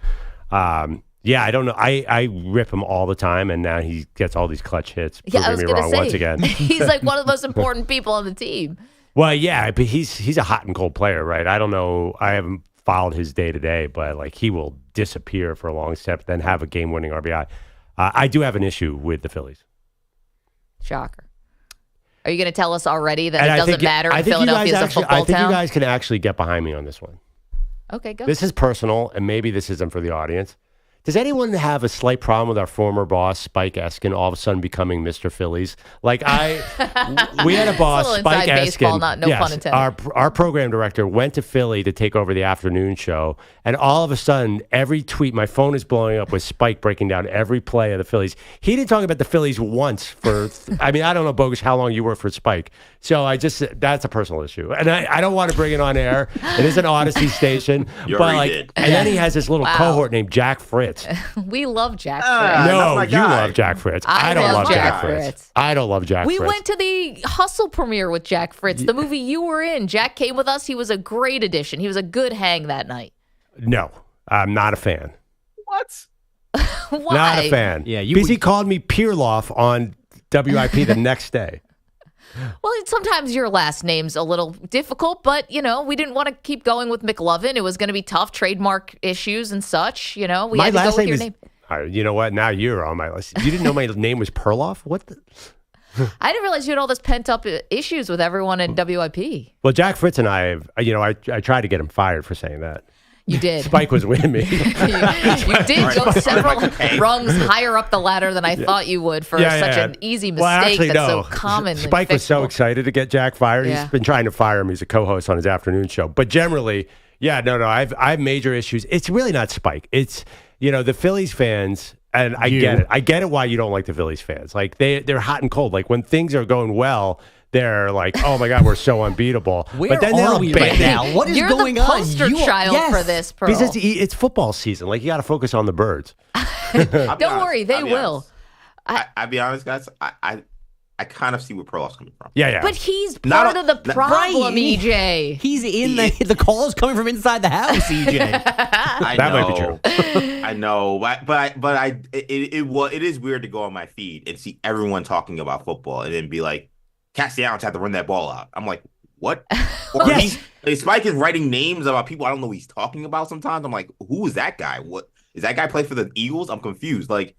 I don't know. I rip him all the time, and now he gets all these clutch hits. Yeah, I was going to say. Once again. He's one of the most important people on the team. Well, yeah, but he's a hot and cold player, right? I don't know. I haven't followed his day-to-day, but, he will disappear for a long step, then have a game-winning RBI. I do have an issue with the Phillies. Shocker. Are you going to tell us already that it doesn't matter if Philadelphia is a football town? I think you guys can actually get behind me on this one. Okay, go. This is personal, and maybe this isn't for the audience. Does anyone have a slight problem with our former boss, Spike Eskin, all of a sudden becoming Mr. Phillies? Like we had a boss, a Spike baseball, Eskin. no pun intended. Our program director went to Philly to take over the afternoon show, and all of a sudden, every tweet, my phone is blowing up with Spike breaking down every play of the Phillies. He didn't talk about the Phillies once for, I mean, I don't know, Bogus, how long you worked for Spike. So that's a personal issue. And I don't want to bring it on air. It is an Odyssey station. You but already did. And then he has this little cohort named Jack Fritz. We love Jack Fritz. No, my you guy. love Jack Fritz. I I don't love love Jack Jack Fritz. Fritz. I don't love Jack We Fritz. went to the Hustle premiere with Jack Fritz, the movie you were in. Jack came with us. He was a great addition. He was a good hang that night. No, I'm not a fan. What? Why? Not a fan. Yeah, because he called me Perloff on WIP the next day. Well, sometimes your last name's a little difficult, but, we didn't want to keep going with McLovin. It was going to be tough, trademark issues and such. We had to go with your name. You know what? Now you're on my list. You didn't know my name was Perloff? What the? I didn't realize you had all this pent-up issues with everyone in WIP. Well, Jack Fritz and I have, I tried to get him fired for saying that. You did. Spike was with me. you did go several rungs higher up the ladder than I thought you would for such an easy mistake that's so common. Spike was so excited to get Jack fired. Yeah. He's been trying to fire him. He's a co-host on his afternoon show. But generally, I have major issues. It's really not Spike. It's, the Phillies fans, and I get it. I get it why you don't like the Phillies fans. Like, they're hot and cold. Like, when things are going well, they're like, oh my God, we're so unbeatable. Where are we right now? What is going on? You're the poster child for this, Pearl. Because it's football season. Like, you got to focus on the birds. Don't worry, they will. I'll be honest, guys. I kind of see where Perloff's coming from. Yeah. But he's part of the problem, EJ. He's in the calls coming from inside the house, EJ. That might be true. I know, but it is weird to go on my feed and see everyone talking about football and then be like, Castellanos had to run that ball out. I'm like, what? Or Spike is writing names about people I don't know what he's talking about sometimes. I'm like, who is that guy? What is that guy play for the Eagles? I'm confused. Like,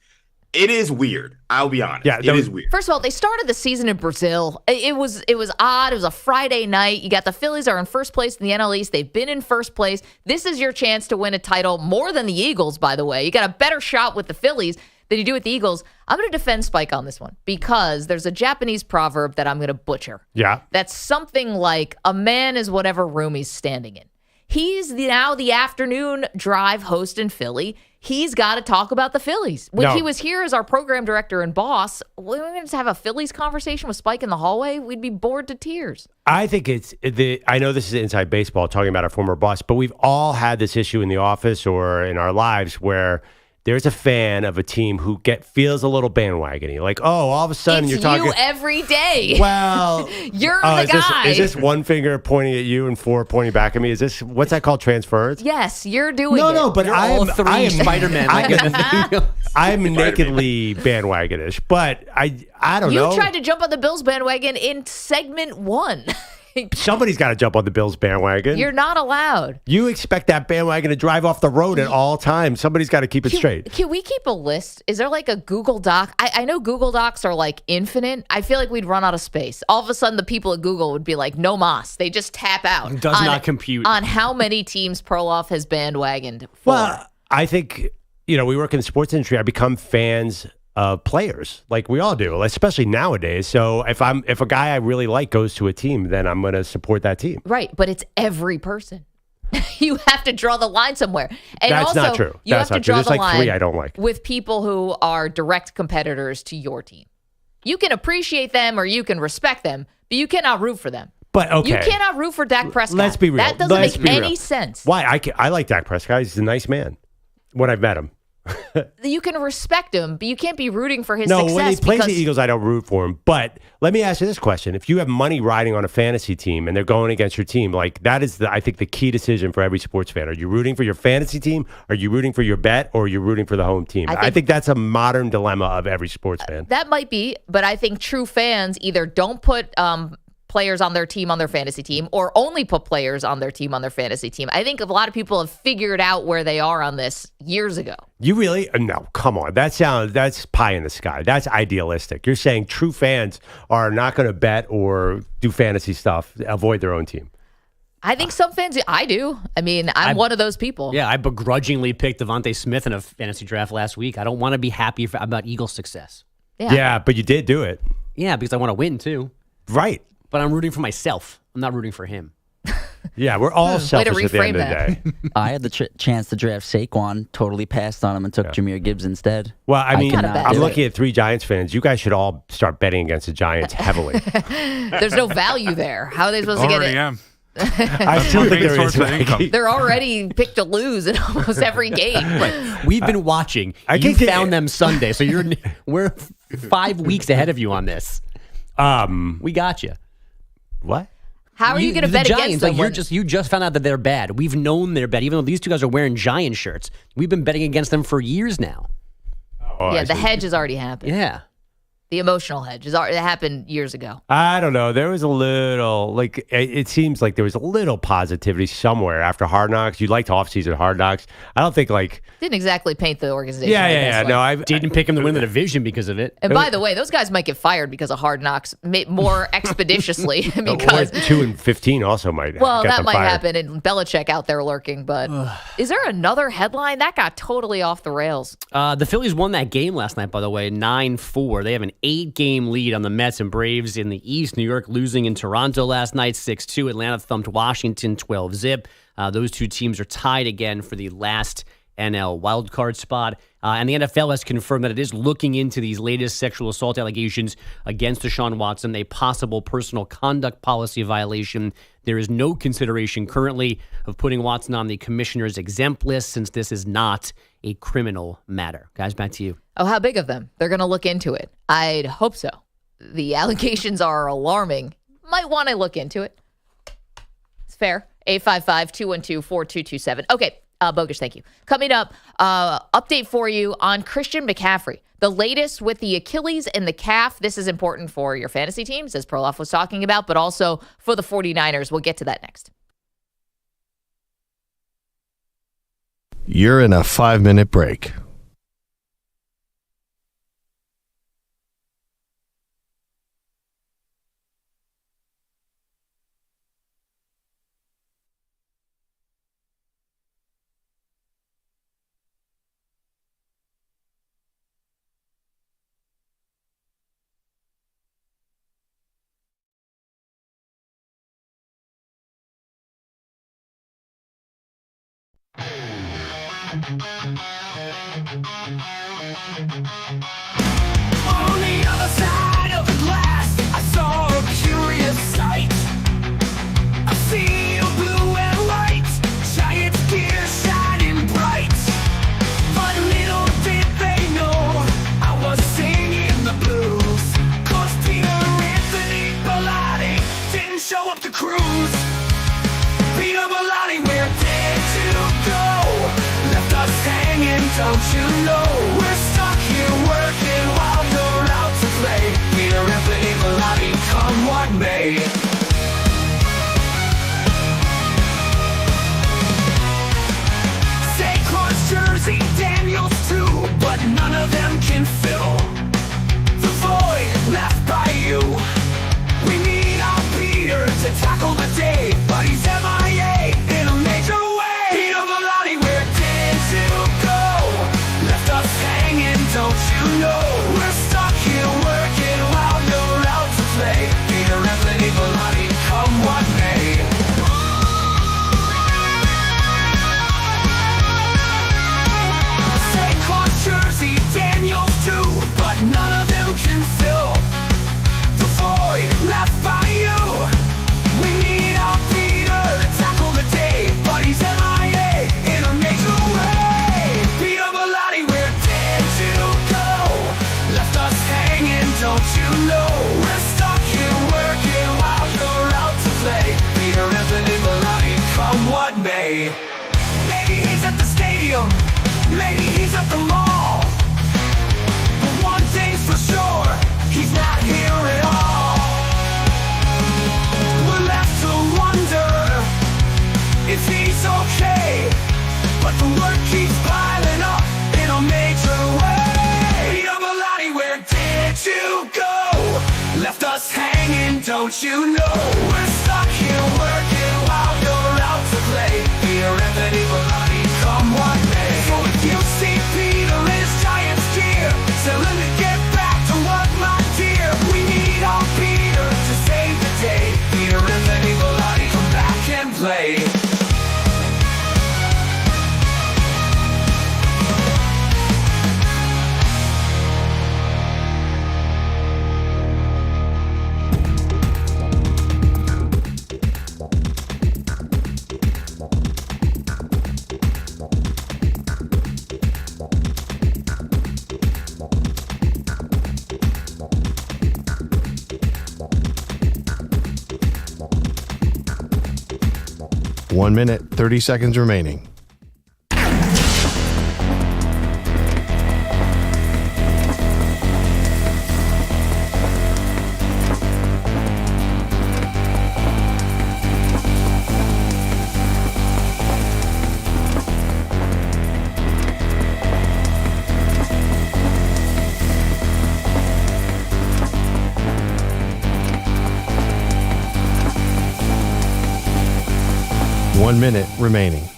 it is weird. I'll be honest. Yeah, it is weird. First of all, they started the season in Brazil. It was odd. It was a Friday night. You got the Phillies are in first place in the NL East. They've been in first place. This is your chance to win a title more than the Eagles, by the way. You got a better shot with the Phillies than you do with the Eagles. I'm going to defend Spike on this one because there's a Japanese proverb that I'm going to butcher. Yeah. That's something like a man is whatever room he's standing in. He's now the afternoon drive host in Philly. He's got to talk about the Phillies. When he was here as our program director and boss, we were going to have a Phillies conversation with Spike in the hallway. We'd be bored to tears. I think I know this is inside baseball talking about our former boss, but we've all had this issue in the office or in our lives where there's a fan of a team who feels a little bandwagony. Like, all of a sudden you're talking. It's you every day. Well, you're the guy. Is this one finger pointing at you and four pointing back at me? Is this, what's that called, transference? Yes, you're doing it. No, but I am Spider-Man. I'm nakedly bandwagonish, but I don't know. You tried to jump on the Bills bandwagon in segment 1. Somebody's got to jump on the Bills bandwagon. You're not allowed. You expect that bandwagon to drive off the road at all times. Somebody's got to keep it straight. Can we keep a list? Is there like a Google Doc? I know Google Docs are like infinite. I feel like we'd run out of space. All of a sudden, the people at Google would be like, no mas. They just tap out. It does not compute. On how many teams Perloff has bandwagoned for. Well, I think, we work in the sports industry. I become fans players like we all do, especially nowadays. So if a guy I really like goes to a team, then I'm going to support that team. Right, but it's every person. You have to draw the line somewhere. And that's also, not true. You That's have not to draw true. the There's line 3 I don't like. with people who are direct competitors to your team. You can appreciate them or you can respect them, but you cannot root for them. But okay, you cannot root for Dak Prescott. Let's be real. That doesn't make any sense. Why? I like Dak Prescott. He's a nice man when I've met him. You can respect him, but you can't be rooting for his success. No, when he plays the Eagles, I don't root for him. But let me ask you this question. If you have money riding on a fantasy team and they're going against your team, like that is, I think, the key decision for every sports fan. Are you rooting for your fantasy team? Are you rooting for your bet? Or are you rooting for the home team? I think that's a modern dilemma of every sports fan. That might be, but I think true fans either don't put players on their team on their fantasy team or only put players on their team on their fantasy team. I think a lot of people have figured out where they are on this years ago. You really? No, come on. That's pie in the sky. That's idealistic. You're saying true fans are not going to bet or do fantasy stuff, avoid their own team. I think some fans, I do. I mean, I'm one of those people. Yeah, I begrudgingly picked Devontae Smith in a fantasy draft last week. I don't want to be happy about Eagles' success. Yeah, but you did do it. Yeah, because I want to win too. Right. But I'm rooting for myself. I'm not rooting for him. Yeah, we're all selfish at the end of the day. I had the chance to draft Saquon, totally passed on him and took Jahmyr Gibbs instead. Well, I mean, cannot I'm do looking it. at 3 Giants fans. You guys should all start betting against the Giants heavily. There's no value there. How are they supposed to get Already it? am. I still think there is. Source of income. They're already picked to lose in almost every game. We've been watching. I You can't get- found them Sunday, so we're 5 weeks ahead of you on this. We got you. What? How are you going to the bet Giants, against them? like, when- you just found out that they're bad. We've known they're bad, even though these two guys are wearing Giant shirts. We've been betting against them for years now. yeah, the hedge has already happened. Yeah. The emotional hedge has already happened years ago. I don't know. There was a little, it seems like there was a little positivity somewhere after Hard Knocks. You liked off-season Hard Knocks. I don't think Didn't exactly paint the organization. Yeah. No, I Didn't pick him to win the division because of it. And by the way, those guys might get fired because of Hard Knocks more expeditiously. because 2-15 also might. well, get that them might fired. happen, and Belichick out there lurking. But is there another headline that got totally off the rails? The Phillies won that game last night, by the way, 9-4. They have an 8-game lead on the Mets and Braves in the East. New York losing in Toronto last night, 6-2. Atlanta thumped Washington, 12-zip. Those two teams are tied again for the last NL wildcard spot. And the NFL has confirmed that it is looking into these latest sexual assault allegations against Deshaun Watson, a possible personal conduct policy violation. There is no consideration currently of putting Watson on the commissioner's exempt list since this is not a criminal matter. Guys, back to you. Oh, how big of them? They're going to look into it. I'd hope so. The allegations are alarming. Might want to look into it. It's fair. 855-212-4227. Okay, Bogus, thank you. Coming up, update for you on Christian McCaffrey. The latest with the Achilles and the calf. This is important for your fantasy teams, as Perloff was talking about, but also for the 49ers. We'll get to that next. You're in a 5-minute break. On the other side of the glass, I saw a curious sight. A sea of blue and white, giant gear shining bright. But little did they know I was singing the blues. 'Cause Peter Anthony Bellotti didn't show up to cruise. Peter Bellotti, where did you go? Left us hanging, don't you know? We're stuck here working while you're out to play. Peter Anthony Bellotti, come what may. Saquon's jersey, Daniels too, but none of them can fill the void left by you. We need our Peter to tackle the day, but he's MIA in a major way. Peter Bellotti, where did you go? Left us hanging, don't you know? We're stuck here working while you're out to play. Peter Anthony Bellotti, come what may. Saquon's jersey, Daniels too, but none of them can fill the void left by you. We need our Peter to tackle the day, but he's MIA in a major way. Peter Bellotti, where did you go? Left us hanging, don't you know? We're stuck here working while you're out to play. Peter Anthony Bellotti, come what may. Maybe he's at the stadium, maybe he's at the mall. But one thing's for sure, he's not here at all. We're left to wonder if he's okay, but the work keeps piling up in a major way. Peter Bellotti, where did you go? Left us hanging, don't you know? We're stuck here working while you're 1 minute, 30 seconds remaining. One minute remaining.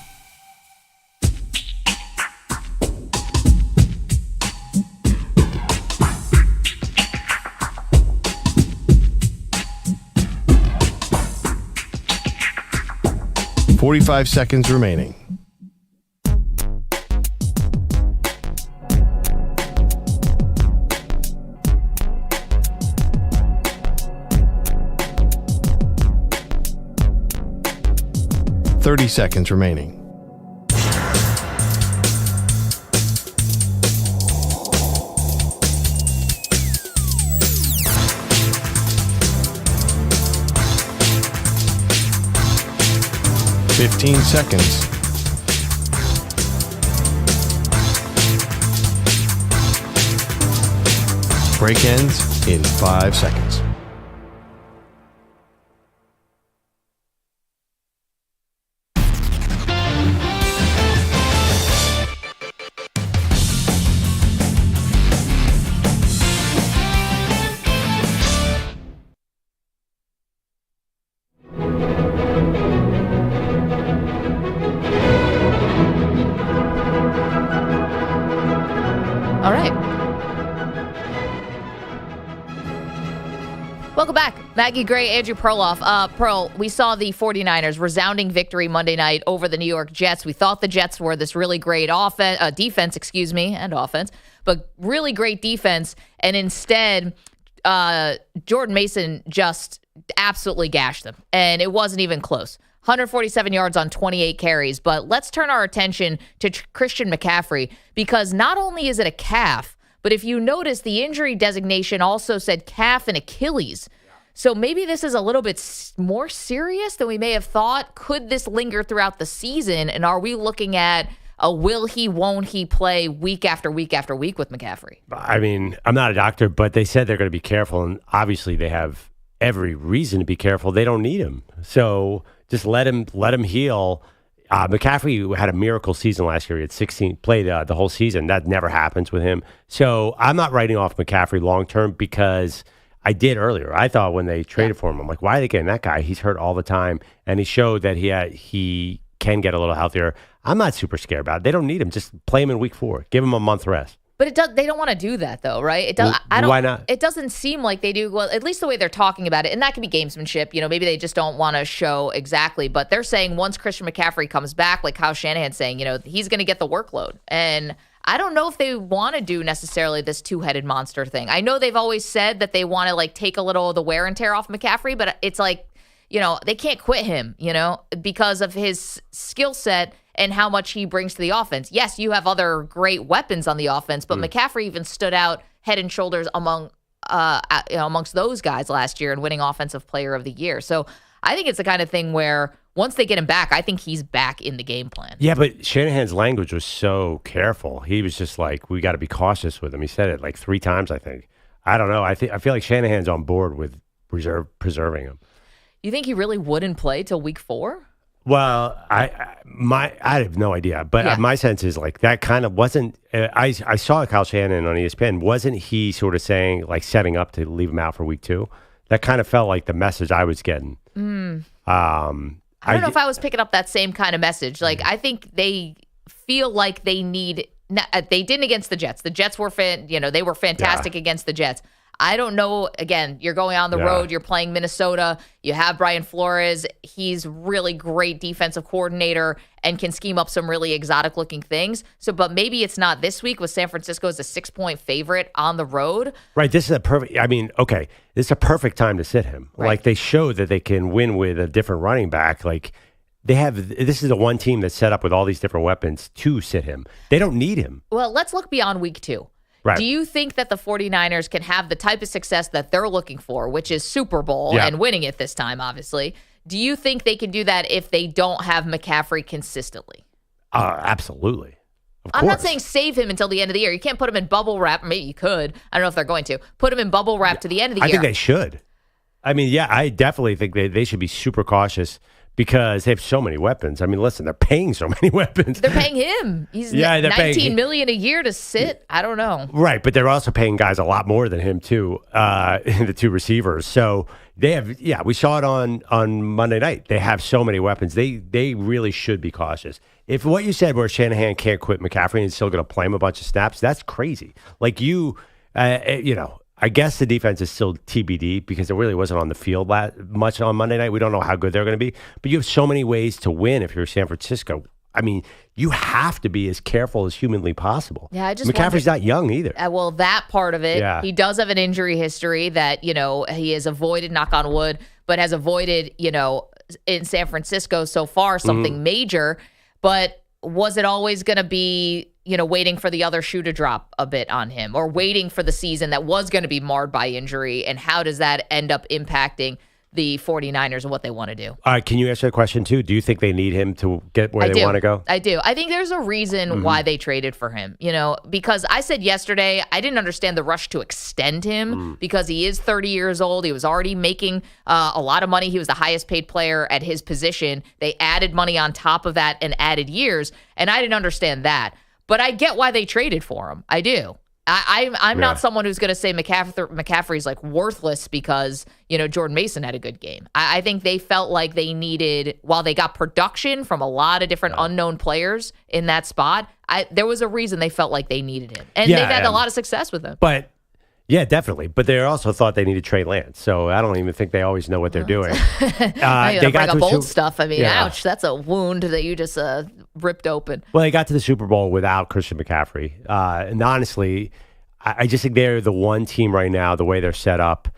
"45 seconds remaining. "30 seconds remaining. "15 seconds. Break ends in 5 seconds. All right. Welcome back. Maggie Gray, Andrew Perloff. Pearl, we saw the 49ers resounding victory Monday night over the New York Jets. We thought the Jets were this really great defense, and offense, but really great defense. And instead, Jordan Mason just absolutely gashed them. And it wasn't even close. 147 yards on 28 carries. But let's turn our attention to Christian McCaffrey, because not only is it a calf, but if you notice, the injury designation also said calf and Achilles. So maybe this is a little bit more serious than we may have thought. Could this linger throughout the season? And are we looking at a will he, won't he play week after week after week with McCaffrey? I mean, I'm not a doctor, but they said they're going to be careful. And obviously they have every reason to be careful. They don't need him. So just let him heal. McCaffrey had a miracle season last year. He had 16, played the whole season. That never happens with him. So I'm not writing off McCaffrey long-term, because I did earlier. I thought when they traded for him, I'm like, why are they getting that guy? He's hurt all the time. And he showed that he can get a little healthier. I'm not super scared about it. They don't need him. Just play him in week 4. Give him a month rest. But they don't want to do that, though, right? Why not? It doesn't seem like they do. Well, at least the way they're talking about it, and that can be gamesmanship. Maybe they just don't want to show exactly. But they're saying once Christian McCaffrey comes back, like Kyle Shanahan's saying, he's going to get the workload. And I don't know if they want to do necessarily this two-headed monster thing. I know they've always said that they want to take a little of the wear and tear off McCaffrey, but it's like, they can't quit him, because of his skill set and how much he brings to the offense. Yes, you have other great weapons on the offense, but McCaffrey even stood out head and shoulders amongst those guys last year in winning Offensive Player of the Year. So I think it's the kind of thing where once they get him back, I think he's back in the game plan. Yeah, but Shanahan's language was so careful. He was just like, we got to be cautious with him. He said it like 3 times, I think. I don't know. I feel like Shanahan's on board with preserving him. You think he really wouldn't play till week 4? Well, I have no idea, but my sense is like that kind of wasn't. I saw Kyle Shanahan on ESPN. Wasn't he sort of saying like setting up to leave him out for week 2? That kind of felt like the message I was getting. I don't know if I was picking up that same kind of message. Like I think they feel like they need. They didn't against the Jets. The Jets were they were fantastic against the Jets. I don't know. Again, you're going on the road. You're playing Minnesota. You have Brian Flores. He's really great defensive coordinator and can scheme up some really exotic-looking things. So, but maybe it's not this week with San Francisco as a 6-point favorite on the road. Right. This is a perfect. I mean, okay, this is a perfect time to sit him. Right. Like they showed that they can win with a different running back. Like they have. This is the one team that's set up with all these different weapons to sit him. They don't need him. Well, let's look beyond week 2. Right. Do you think that the 49ers can have the type of success that they're looking for, which is Super Bowl and winning it this time, obviously? Do you think they can do that if they don't have McCaffrey consistently? Absolutely. I'm not saying save him until the end of the year. You can't put him in bubble wrap. Maybe you could. I don't know if they're going to. Put him in bubble wrap to the end of the year. I think they should. I mean, yeah, I definitely think they should be super cautious because they have so many weapons. I mean, listen, they're paying so many weapons. They're paying him. He's $19 million a year to sit. I don't know. Right, but they're also paying guys a lot more than him too, the two receivers. So they have, we saw it on Monday night. They have so many weapons. They really should be cautious. If what you said where Shanahan can't quit McCaffrey and he's still going to play him a bunch of snaps, that's crazy. Like I guess the defense is still TBD because it really wasn't on the field much on Monday night. We don't know how good they're going to be. But you have so many ways to win if you're San Francisco. I mean, you have to be as careful as humanly possible. Yeah, McCaffrey's not young either. Well, that part of it, he does have an injury history that, he has avoided, knock on wood, but has avoided, in San Francisco so far, something major. But was it always going to be, waiting for the other shoe to drop a bit on him or waiting for the season that was going to be marred by injury? And how does that end up impacting the 49ers and what they want to do? All right, can you answer the question too? Do you think they need him to get where they want to go? I do. I think there's a reason why they traded for him, because I said yesterday, I didn't understand the rush to extend him because he is 30 years old. He was already making a lot of money. He was the highest paid player at his position. They added money on top of that and added years, and I didn't understand that. But I get why they traded for him. I do. I'm not someone who's going to say McCaffrey's like worthless because, Jordan Mason had a good game. I think they felt like they needed, while they got production from a lot of different unknown players in that spot, there was a reason they felt like they needed him. And they've had a lot of success with him. But yeah, definitely. But they also thought they needed Trey Lance. So I don't even think they always know what they're doing. They got up old stuff. I mean, ouch, that's a wound that you just ripped open. Well, they got to the Super Bowl without Christian McCaffrey. And honestly, I just think they're the one team right now, the way they're set up.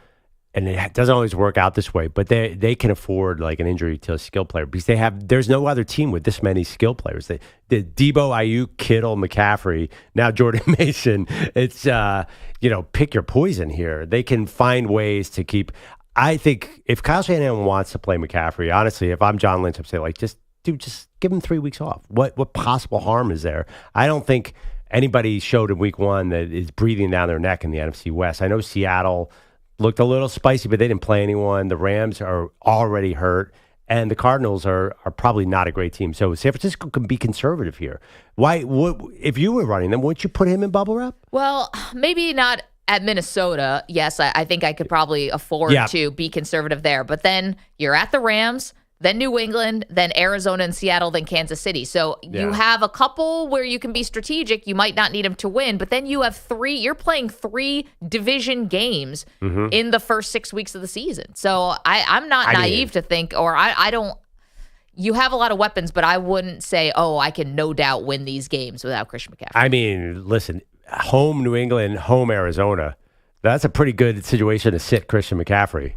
And it doesn't always work out this way, but they can afford like an injury to a skill player because there's no other team with this many skill players. The Debo, Ayuk, Kittle, McCaffrey, now Jordan Mason. It's pick your poison here. They can find ways to keep. I think if Kyle Shanahan wants to play McCaffrey, honestly, if I'm John Lynch, I'm saying like just give him 3 weeks off. What possible harm is there? I don't think anybody showed in week one that is breathing down their neck in the NFC West. I know Seattle looked a little spicy, but they didn't play anyone. The Rams are already hurt, and the Cardinals are probably not a great team. So San Francisco can be conservative here. If you were running them, wouldn't you put him in bubble wrap? Well, maybe not at Minnesota. Yes, I think I could probably afford to be conservative there. But then you're at the Rams, then New England, then Arizona and Seattle, then Kansas City. So you have a couple where you can be strategic. You might not need them to win, but then you have you're playing 3 division games in the first 6 weeks of the season. So I'm not naive to think, or I don't, you have a lot of weapons, but I wouldn't say, I can no doubt win these games without Christian McCaffrey. I mean, listen, home New England, home Arizona. That's a pretty good situation to sit Christian McCaffrey.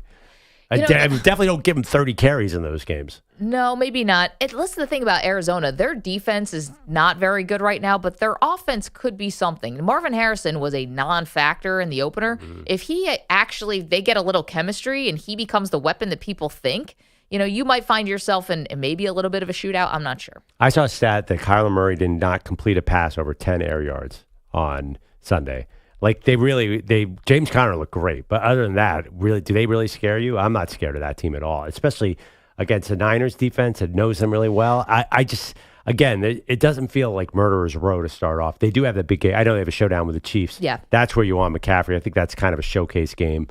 I definitely don't give him 30 carries in those games. No, maybe not. Listen to the thing about Arizona. Their defense is not very good right now, but their offense could be something. Marvin Harrison was a non-factor in the opener. If they get a little chemistry and he becomes the weapon that people think, you might find yourself in maybe a little bit of a shootout. I'm not sure. I saw a stat that Kyler Murray did not complete a pass over 10 air yards on Sunday. Like James Conner looked great, but other than that, really, do they really scare you? I'm not scared of that team at all, especially against the Niners defense that knows them really well. It doesn't feel like murderer's row to start off. They do have that big game. I know they have a showdown with the Chiefs. Yeah, that's where you want McCaffrey. I think that's kind of a showcase game.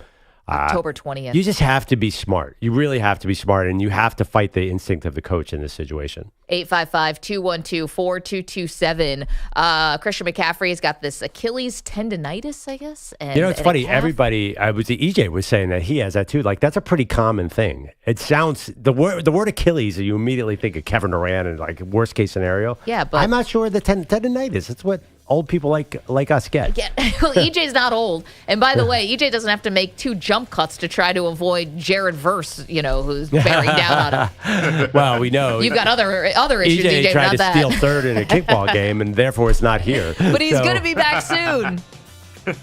October 20th. You just have to be smart. You really have to be smart, and you have to fight the instinct of the coach in this situation. 855-212-4227. Christian McCaffrey has got this Achilles tendonitis, I guess. And, it's funny. Everybody, EJ was saying that he has that too. Like that's a pretty common thing. It sounds the word Achilles, you immediately think of Kevin Durant and like worst case scenario. Yeah, but I'm not sure the tendonitis. It's what old people like us get. Well, EJ's not old. And by the way, EJ doesn't have to make 2 jump cuts to try to avoid Jared Verse, who's bearing down on him. Well, we know. You've got other issues, EJ, tried not to that. steal third in a kickball game, and therefore it's not here. But he's going to be back soon.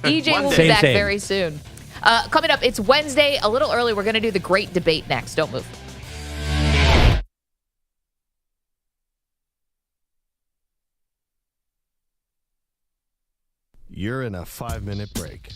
EJ will be back very soon. Coming up, it's Wednesday, a little early. We're going to do the great debate next. Don't move. You're in a 5-minute break.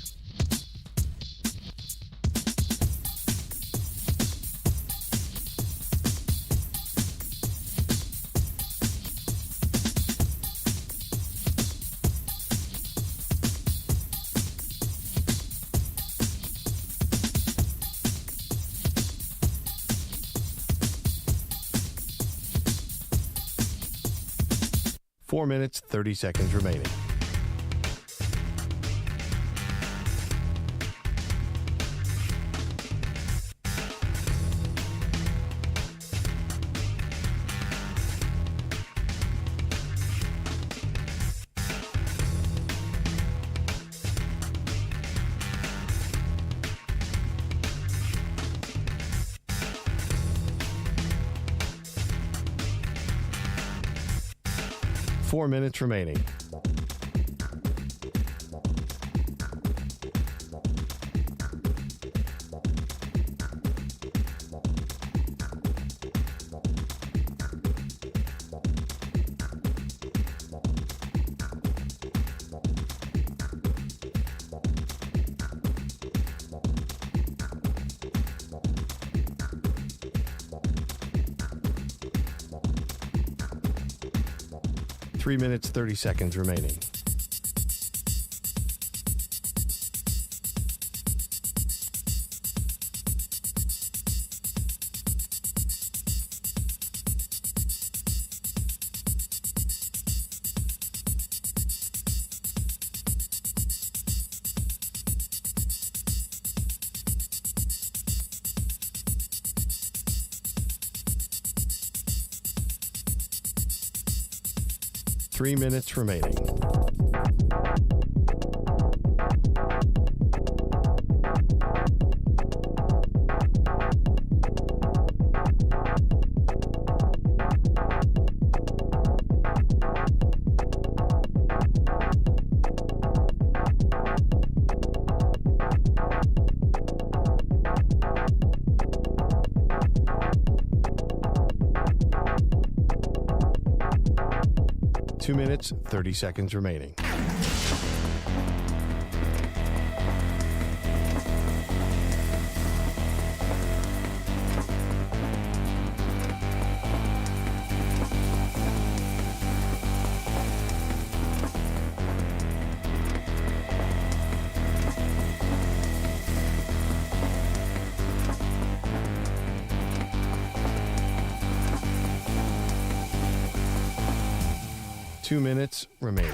Four minutes, 30 seconds remaining. Four minutes remaining. Three minutes, 30 seconds remaining. Three minutes remaining. Two minutes, 30 seconds remaining. Two minutes remaining.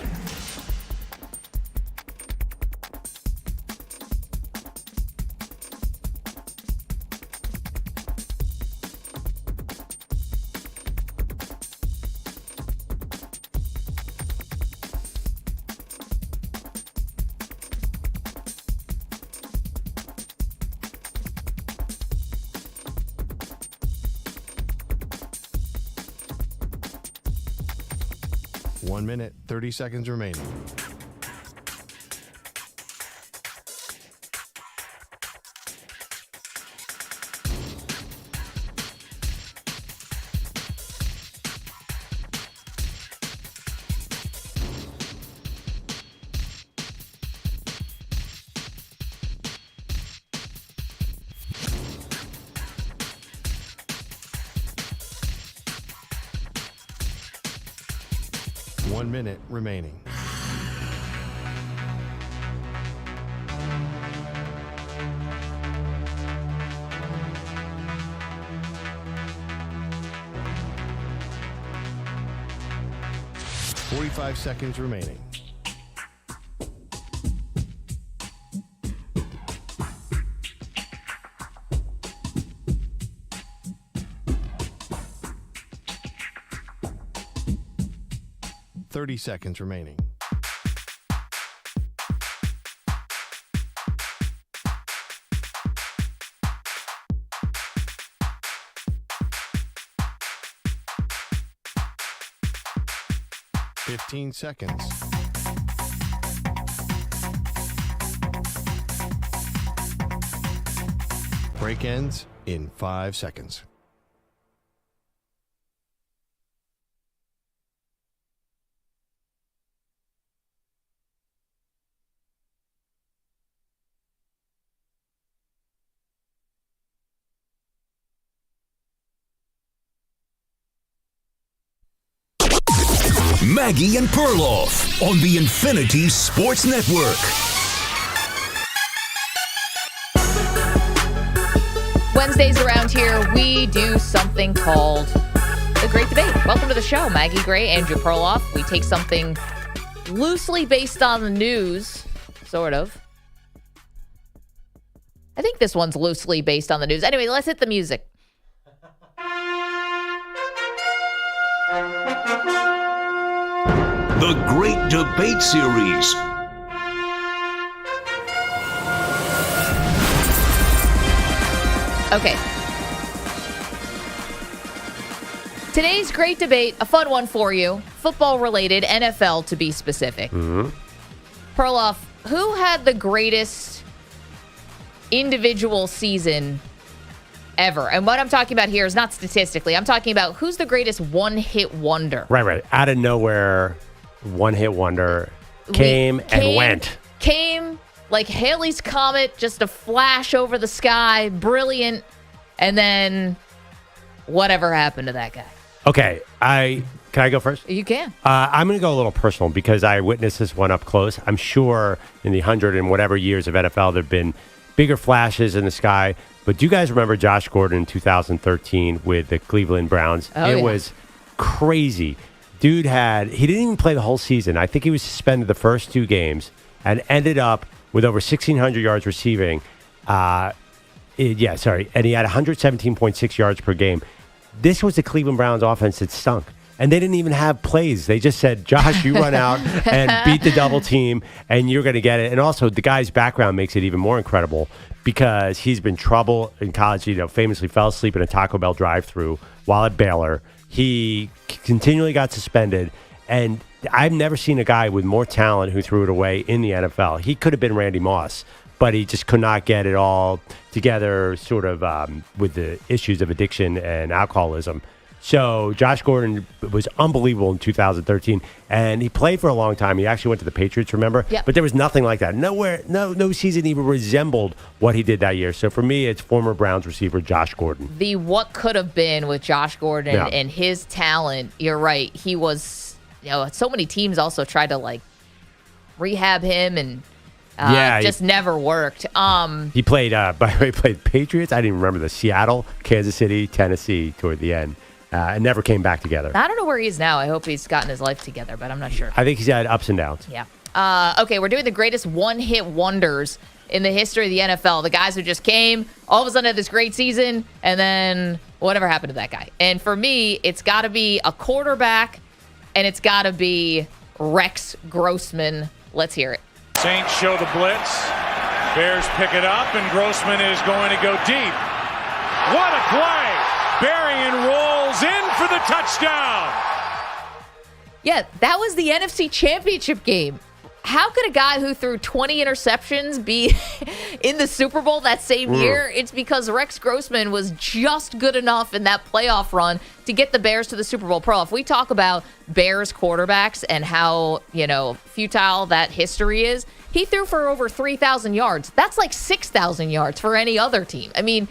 One minute, 30 seconds remaining. One minute remaining. Forty-five seconds remaining. Thirty seconds remaining. Fifteen seconds. Break ends in 5 seconds. Maggie and Perloff on the Infinity Sports Network. Wednesdays around here, we do something called The Great Debate. Welcome to the show. Maggie Gray, Andrew Perloff. We take something loosely based on the news, sort of. I think this one's loosely based on the news. Anyway, let's hit the music. The Great Debate Series. Okay. Today's great debate, a fun one for you. Football related, NFL to be specific. Perloff, who had the greatest individual season ever? And what I'm talking about here is not statistically. I'm talking about who's the greatest one-hit wonder. Right. Out of nowhere, one-hit wonder came and went. Came like Halley's Comet, just a flash over the sky, brilliant, and then whatever happened to that guy. Okay, can I go first? You can. I'm going to go a little personal because I witnessed this one up close. I'm sure in the 100 and whatever years of NFL, there have been bigger flashes in the sky. But do you guys remember Josh Gordon in 2013 with the Cleveland Browns? It was crazy. Dude he didn't even play the whole season. I think he was suspended the first 2 games and ended up with over 1,600 yards receiving. And he had 117.6 yards per game. This was the Cleveland Browns offense that stunk. And they didn't even have plays. They just said, Josh, you run out and beat the double team, and you're going to get it. And also, the guy's background makes it even more incredible because he's been trouble in college. Famously fell asleep in a Taco Bell drive-thru while at Baylor. He continually got suspended. And I've never seen a guy with more talent who threw it away in the NFL. He could have been Randy Moss, but he just could not get it all together sort of with the issues of addiction and alcoholism. So Josh Gordon was unbelievable in 2013, and he played for a long time. He actually went to the Patriots, remember? Yep. But there was nothing like that. No season even resembled what he did that year. So for me, it's former Browns receiver Josh Gordon. The what could have been with Josh Gordon and his talent, you're right. He was, so many teams also tried to, rehab him and just never worked. He played, by the way, he played Patriots. I didn't even remember Seattle, Kansas City, Tennessee toward the end. And never came back together. I don't know where he is now. I hope he's gotten his life together, but I'm not sure. I think he's had ups and downs. Yeah. Okay, we're doing the greatest one-hit wonders in the history of the NFL. The guys who just came, all of a sudden had this great season, and then whatever happened to that guy. And for me, it's got to be a quarterback, and it's got to be Rex Grossman. Let's hear it. Saints show the blitz. Bears pick it up, and Grossman is going to go deep. What a play! Berrien rolls in for the touchdown. Yeah, that was the NFC Championship game. How could a guy who threw 20 interceptions be in the Super Bowl that same year? It's because Rex Grossman was just good enough in that playoff run to get the Bears to the Super Bowl. If we talk about Bears quarterbacks and how, futile that history is, he threw for over 3,000 yards. That's like 6,000 yards for any other team. I mean,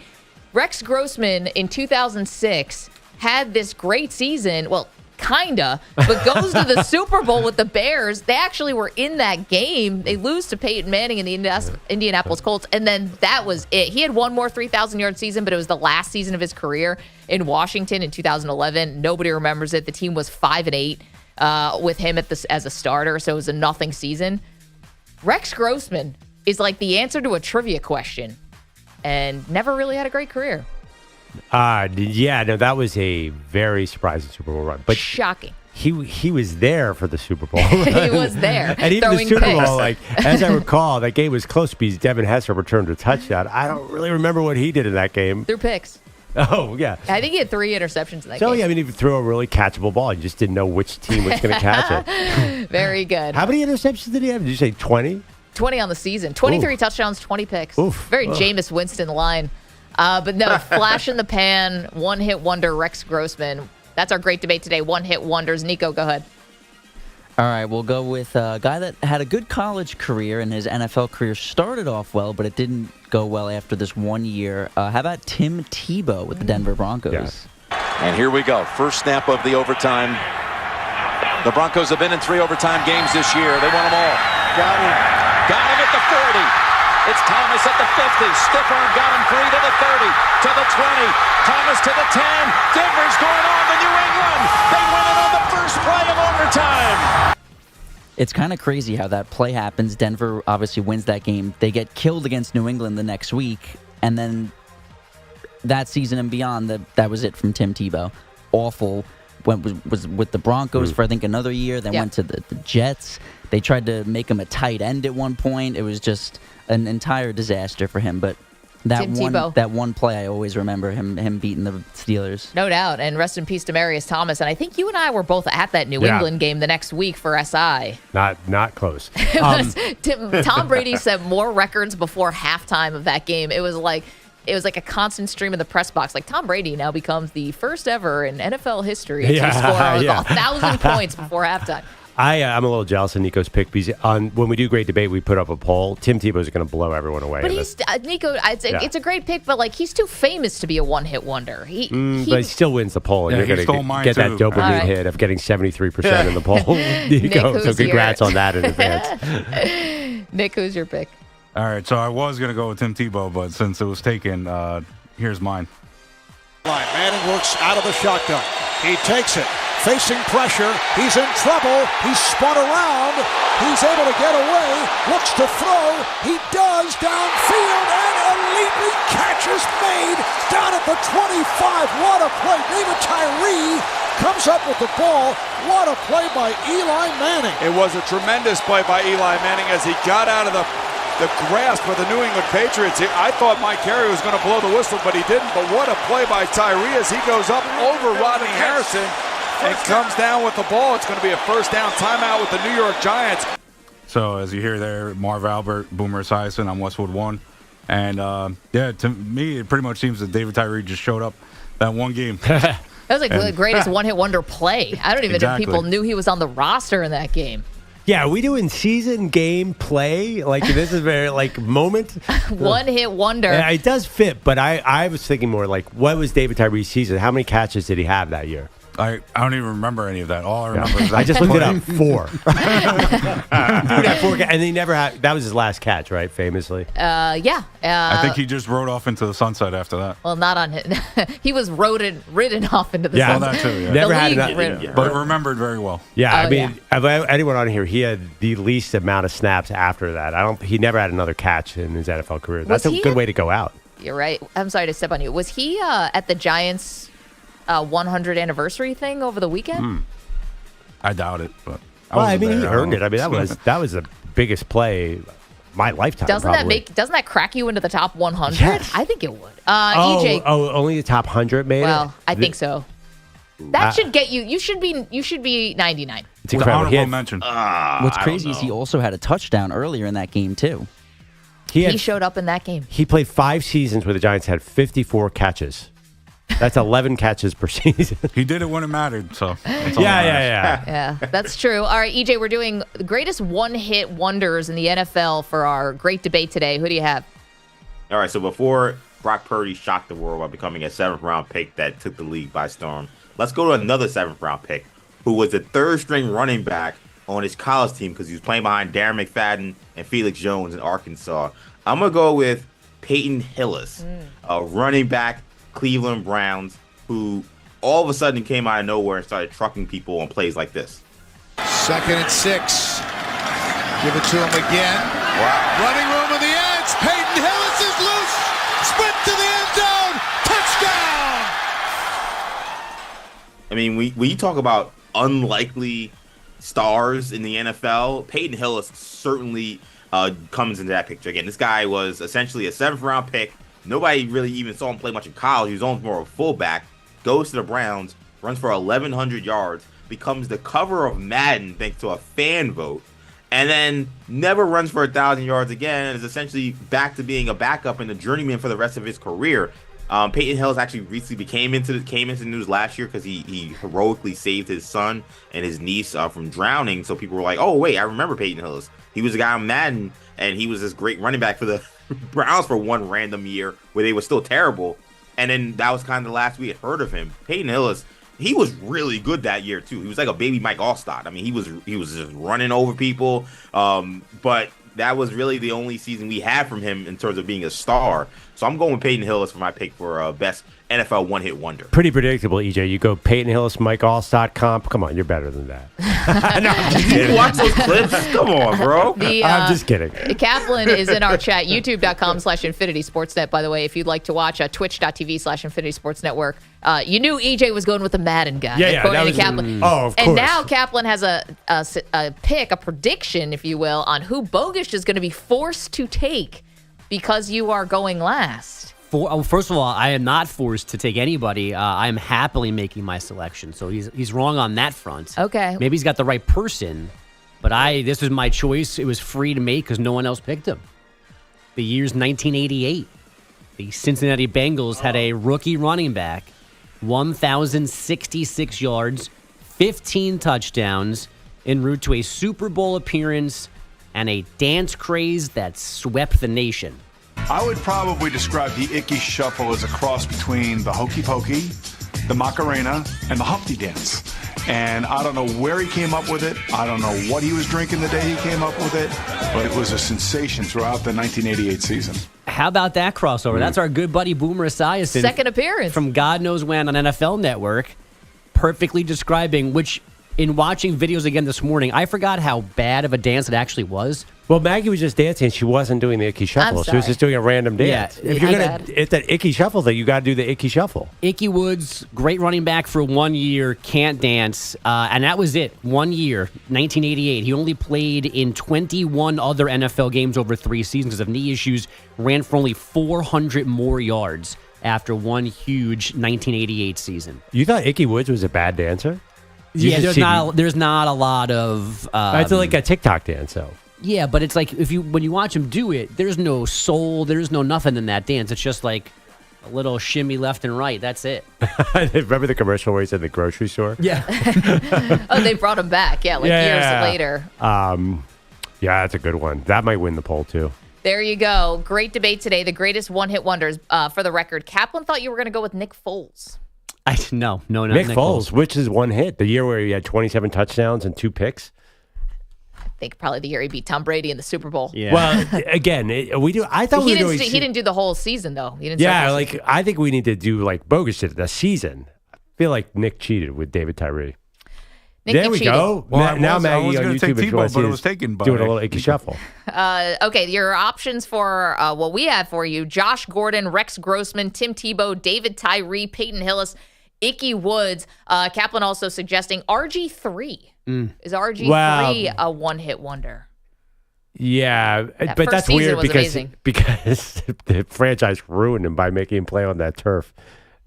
Rex Grossman in 2006 had this great season. Well, kinda, but goes to the Super Bowl with the Bears. They actually were in that game. They lose to Peyton Manning in the Indianapolis Colts, and then that was it. He had one more 3,000-yard season, but it was the last season of his career in Washington in 2011. Nobody remembers it. The team was 5-8 with him as a starter, so it was a nothing season. Rex Grossman is like the answer to a trivia question, and never really had a great career. That was a very surprising Super Bowl run. But shocking. He was there for the Super Bowl. He was there. And even the Super picks. Bowl, as I recall, that game was close because Devin Hester returned a touchdown. I don't really remember what he did in that game. Threw picks. Oh, yeah. I think he had 3 interceptions in that game. So, he threw a really catchable ball. You just didn't know which team was going to catch it. Very good. How many interceptions did he have? Did you say 20? 20 on the season. 23 touchdowns, 20 picks. Very Jameis Winston line. But no, flash in the pan, one-hit wonder, Rex Grossman. That's our great debate today, one-hit wonders. Nico, go ahead. All right, we'll go with a guy that had a good college career, and his NFL career started off well, but it didn't go well after this 1 year. How about Tim Tebow with the Denver Broncos? And here we go. First snap of the overtime The Broncos have been in 3 overtime games this year. They won them all. Got him at the 40. It's Thomas at the 50. Stiff arm got him 3 to the 30, to the 20. Thomas to the 10. Denver's going on to New England. They win it on the first play of overtime. It's kind of crazy how that play happens. Denver obviously wins that game. They get killed against New England the next week, and then that season and beyond, that was it from Tim Tebow. Awful. Was with the Broncos for I think another year. Then went to the Jets. They tried to make him a tight end at one point. It was just an entire disaster for him. But that one play, I always remember him beating the Steelers. No doubt. And rest in peace to Demarius Thomas. And I think you and I were both at that New England game the next week for SI. Not close. Tom Brady set more records before halftime of that game. It was like a constant stream in the press box. Like, Tom Brady now becomes the first ever in NFL history to score 1,000 points before halftime. I'm a little jealous of Nico's pick because when we do Great Debate, we put up a poll. Tim Tebow is going to blow everyone away. But Nico, it's a great pick, but like he's too famous to be a one-hit wonder. But he still wins the poll, and you're going to get that dopamine hit of getting 73% in the poll. Nico, so congrats on that in advance. Nick, who's your pick? All right, so I was going to go with Tim Tebow, but since it was taken, here's mine. Manning works out of the shotgun. He takes it. Facing pressure. He's in trouble. He's spun around. He's able to get away. Looks to throw. He does downfield, and a leaping catch is made down at the 25. What a play. David Tyree comes up with the ball. What a play by Eli Manning. It was a tremendous play by Eli Manning as he got out of the grasp of the New England Patriots. I thought Mike Carey was going to blow the whistle, but he didn't. But what a play by Tyree as he goes up over Rodney Harrison and comes down with the ball. It's going to be a first down timeout with the New York Giants. So as you hear there, Marv Albert, Boomer Esiason, I'm Westwood 1. And to me, it pretty much seems that David Tyree just showed up that one game. That was like the greatest one-hit wonder play. I don't even think people knew he was on the roster in that game. Yeah, are we doing season game play? Like, this is very, moment? One-hit wonder. Yeah, it does fit, but I was thinking more like, what was David Tyree's season? How many catches did he have that year? I don't even remember any of that. All I remember is that I just looked it up. 4. Dude had 4 and he never had. That was his last catch, right? Famously. Yeah. I think he just rode off into the sunset after that. Well, not on his. He was ridden off into the sunset. Well, that too. Yeah. Never had that, but remembered very well. Yeah, of anyone on here, he had the least amount of snaps after that. He never had another catch in his NFL career. That's a good way to go out. You're right. I'm sorry to step on you. Was he at the Giants' 100th anniversary thing over the weekend? I doubt it, but he earned it. I mean, that was the biggest play my lifetime. Doesn't that crack you into the top 100? Yes. I think it would. EJ. Only the top 100 made it. Well, I think so. That should get you. You should be 99. It's incredible. Honorable mention. What's crazy is he also had a touchdown earlier in that game too. He showed up in that game. He played 5 seasons where the Giants had 54 catches. That's 11 catches per season. He did it when it mattered, so. Yeah, that's true. All right, EJ, we're doing the greatest one-hit wonders in the NFL for our great debate today. Who do you have? All right, so before Brock Purdy shocked the world by becoming a 7th-round pick that took the league by storm, let's go to another 7th-round pick who was the 3rd-string running back on his college team because he was playing behind Darren McFadden and Felix Jones in Arkansas. I'm going to go with Peyton Hillis, a running back, Cleveland Browns, who all of a sudden came out of nowhere and started trucking people on plays like this. 2nd and 6. Give it to him again. Wow. Running room in the edge. Peyton Hillis is loose. Sprint to the end zone. Touchdown. I mean, when you talk about unlikely stars in the NFL, Peyton Hillis certainly comes into that picture. Again, this guy was essentially a 7th-round pick. Nobody really even saw him play much in college. He was almost more of a fullback. Goes to the Browns, runs for 1,100 yards, becomes the cover of Madden thanks to a fan vote, and then never runs for 1,000 yards again and is essentially back to being a backup and a journeyman for the rest of his career. Peyton Hillis actually recently came into the news last year because he heroically saved his son and his niece from drowning. So people were like, oh, wait, I remember Peyton Hillis. He was a guy on Madden, and he was this great running back for the Browns for one random year where they were still terrible. And then that was kind of the last we had heard of him. Peyton Hillis he was really good that year too. He was like a baby Mike Allstott. I mean, he was just running over people. But that was really the only season we had from him in terms of being a star. So I'm going with Peyton Hillis for my pick for best NFL one-hit wonder. Pretty predictable, EJ. You go Peyton Hillis, Mike Allstott comp. Come on, you're better than that. No, I'm just kidding. You watch those clips? Come on, bro. I'm just kidding. Kaplan is in our chat, youtube.com/Infinity Sportsnet, by the way, if you'd like to watch, twitch.tv/Infinity Sports Network. You knew EJ was going with the Madden guy. Yeah, that was, Kaplan. of course. And now Kaplan has a pick, a prediction, if you will, on who Bogusch is going to be forced to take because you are going last. First of all, I am not forced to take anybody. I am happily making my selection. So he's wrong on that front. Okay. Maybe he's got the right person, but this was my choice. It was free to make because no one else picked him. The year's 1988. The Cincinnati Bengals had a rookie running back, 1,066 yards, 15 touchdowns, en route to a Super Bowl appearance and a dance craze that swept the nation. I would probably describe the Icky Shuffle as a cross between the Hokey Pokey, the Macarena, and the Humpty Dance. And I don't know where he came up with it. I don't know what he was drinking the day he came up with it, but it was a sensation throughout the 1988 season. How about that crossover? That's our good buddy Boomer Esiason. Second appearance. From God knows when on NFL Network, perfectly describing, which in watching videos again this morning, I forgot how bad of a dance it actually was. Well, Maggie was just dancing. She wasn't doing the Icky Shuffle. She was just doing a random dance. Yeah, if you're going to hit that Icky Shuffle thing, you got to do the Icky Shuffle. Icky Woods, great running back for 1 year, can't dance. And that was it. 1 year, 1988. He only played in 21 other NFL games over 3 seasons because of knee issues, ran for only 400 more yards after one huge 1988 season. You thought Icky Woods was a bad dancer? Yeah, there's not a lot of... it's like a TikTok dance, though. Yeah, but it's like when you watch him do it, there's no soul, there's no nothing in that dance. It's just like a little shimmy left and right. That's it. Remember the commercial where he's at the grocery store? Yeah. Oh, they brought him back. Yeah, years later. Yeah, that's a good one. That might win the poll, too. There you go. Great debate today. The greatest one-hit wonders. For the record, Kaplan thought you were going to go with Nick Foles. No, not Nick Foles, which is one hit. The year where he had 27 touchdowns and 2 picks. I think probably the year he beat Tom Brady in the Super Bowl. Yeah. Well, again, we do. I thought he didn't do the whole season though. He didn't. I think we need to do like Bogusch did the season. I feel like Nick cheated with David Tyree. There we go. Well, now Maggie on YouTube Tebow, but it was taken by doing a little Icky Shuffle. Okay, your options for what we have for you: Josh Gordon, Rex Grossman, Tim Tebow, David Tyree, Peyton Hillis, Icky Woods. Kaplan also suggesting RG3. Is RG3 a one-hit wonder? Yeah, but that's weird because the franchise ruined him by making him play on that turf.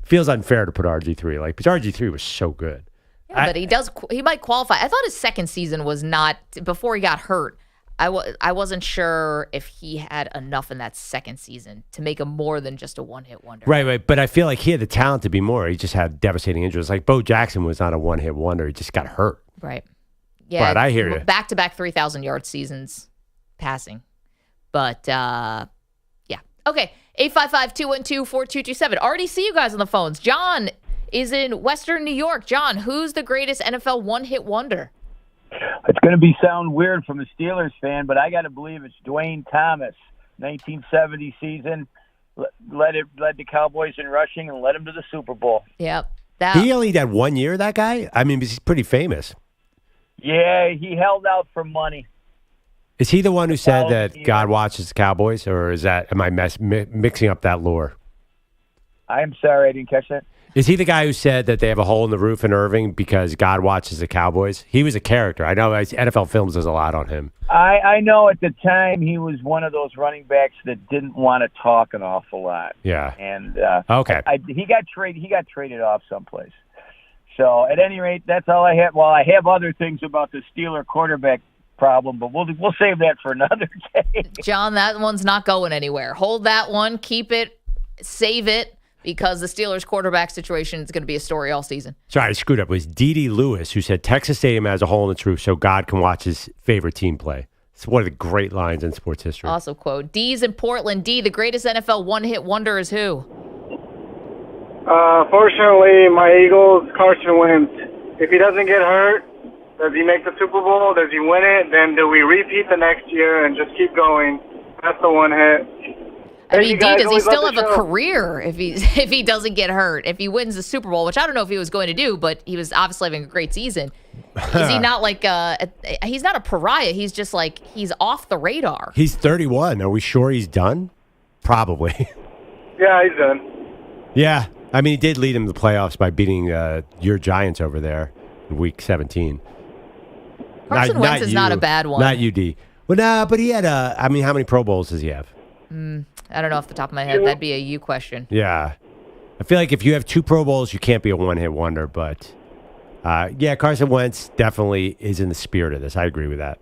Feels unfair to put RG3 because RG3 was so good. Yeah, but he might qualify. I thought his second season was not before he got hurt. I wasn't sure if he had enough in that second season to make him more than just a one-hit wonder. Right. But I feel like he had the talent to be more. He just had devastating injuries. Like Bo Jackson was not a one-hit wonder. He just got hurt. Right. Yeah. But I hear you. Back-to-back 3,000-yard seasons passing. But, yeah. Okay. 855-212-4227. Already see you guys on the phones. John is in Western New York. John, who's the greatest NFL one-hit wonder? It's going to sound weird from a Steelers fan, but I got to believe it's Dwayne Thomas. 1970 season, led the Cowboys in rushing and led them to the Super Bowl. Yep. He only had 1 year, that guy? I mean, he's pretty famous. Yeah, he held out for money. Is he the one who said that God watches the Cowboys, or am I mixing up that lore? I'm sorry, I didn't catch that. Is he the guy who said that they have a hole in the roof in Irving because God watches the Cowboys? He was a character. I know NFL Films does a lot on him. I know at the time he was one of those running backs that didn't want to talk an awful lot. Yeah. And okay, he got traded off someplace. So at any rate, that's all I have. Well, I have other things about the Steeler quarterback problem, but we'll save that for another day. John, that one's not going anywhere. Hold that one. Keep it. Save it. Because the Steelers' quarterback situation is going to be a story all season. Sorry, I screwed up. It was D.D. Lewis who said Texas Stadium has a hole in its roof so God can watch his favorite team play. It's one of the great lines in sports history. Also quote, D's in Portland. D, the greatest NFL one-hit wonder is who? Fortunately, my Eagles, Carson Wentz. If he doesn't get hurt, does he make the Super Bowl? Does he win it? Then do we repeat the next year and just keep going? That's the one hit. I mean, D, does he still have a career if he doesn't get hurt? If he wins the Super Bowl, which I don't know if he was going to do, but he was obviously having a great season. Is he not like he's not a pariah? He's just like he's off the radar. He's 31. Are we sure he's done? Probably. Yeah, he's done. Yeah. I mean, he did lead him to the playoffs by beating your Giants over there in Week 17. Carson Wentz is not a bad one. Not UD. Well, nah, but he had I mean, how many Pro Bowls does he have? I don't know off the top of my head. That'd be a you question. Yeah. I feel like if you have 2 Pro Bowls, you can't be a one-hit wonder. But, yeah, Carson Wentz definitely is in the spirit of this. I agree with that.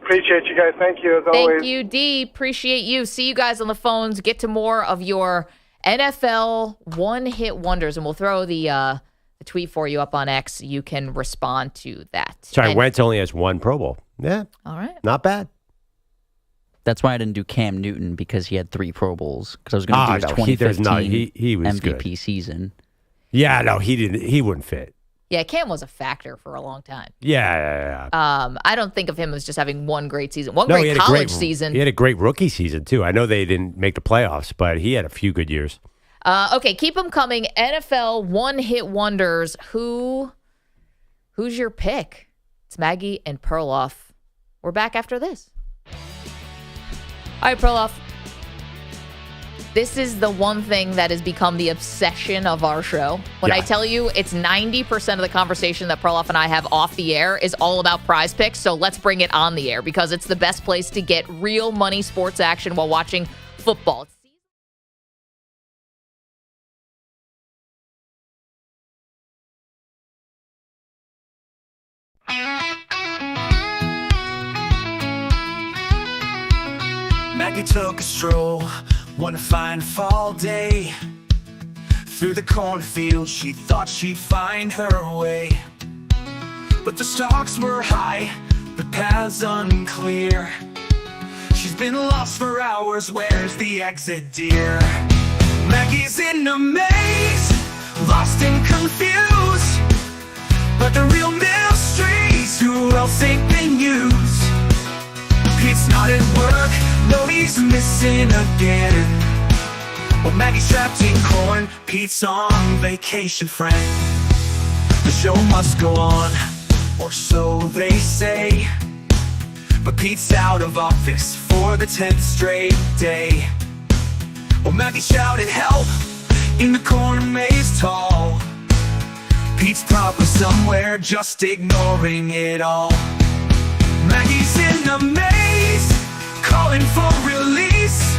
Appreciate you guys. Thank you, as always. Thank you, D. Appreciate you. See you guys on the phones. Get to more of your NFL one-hit wonders, and we'll throw the tweet for you up on X. You can respond to that. Sorry, Wentz only has 1 Pro Bowl. Yeah. All right. Not bad. That's why I didn't do Cam Newton, because he had 3 Pro Bowls. Because I was going to do his 2015 he was MVP good. season. Yeah, no, he didn't. He wouldn't fit. Yeah, Cam was a factor for a long time. Yeah. I don't think of him as just having one great season, great college season. He had a great rookie season, too. I know they didn't make the playoffs, but he had a few good years. Okay, keep them coming. NFL one-hit wonders. Who's your pick? It's Maggie and Perloff. We're back after this. All right, Perloff. This is the one thing that has become the obsession of our show. When I tell you it's 90% of the conversation that Perloff and I have off the air is all about Prize Picks, so let's bring it on the air because it's the best place to get real money sports action while watching football. Maggie took a stroll one fine fall day. Through the cornfield she thought she'd find her way. But the stalks were high, the paths unclear. She's been lost for hours, where's the exit, dear? Maggie's in a maze, lost and confused. But the real mystery's who else ain't been used. Pete's not at work, no, he's missing again. Well, Maggie's trapped in corn, Pete's on vacation, friend. The show must go on, or so they say. But Pete's out of office for the 10th straight day. Well, Maggie shouted help in the corn maze tall. Pete's probably somewhere just ignoring it all. Maggie's in a maze, calling for release.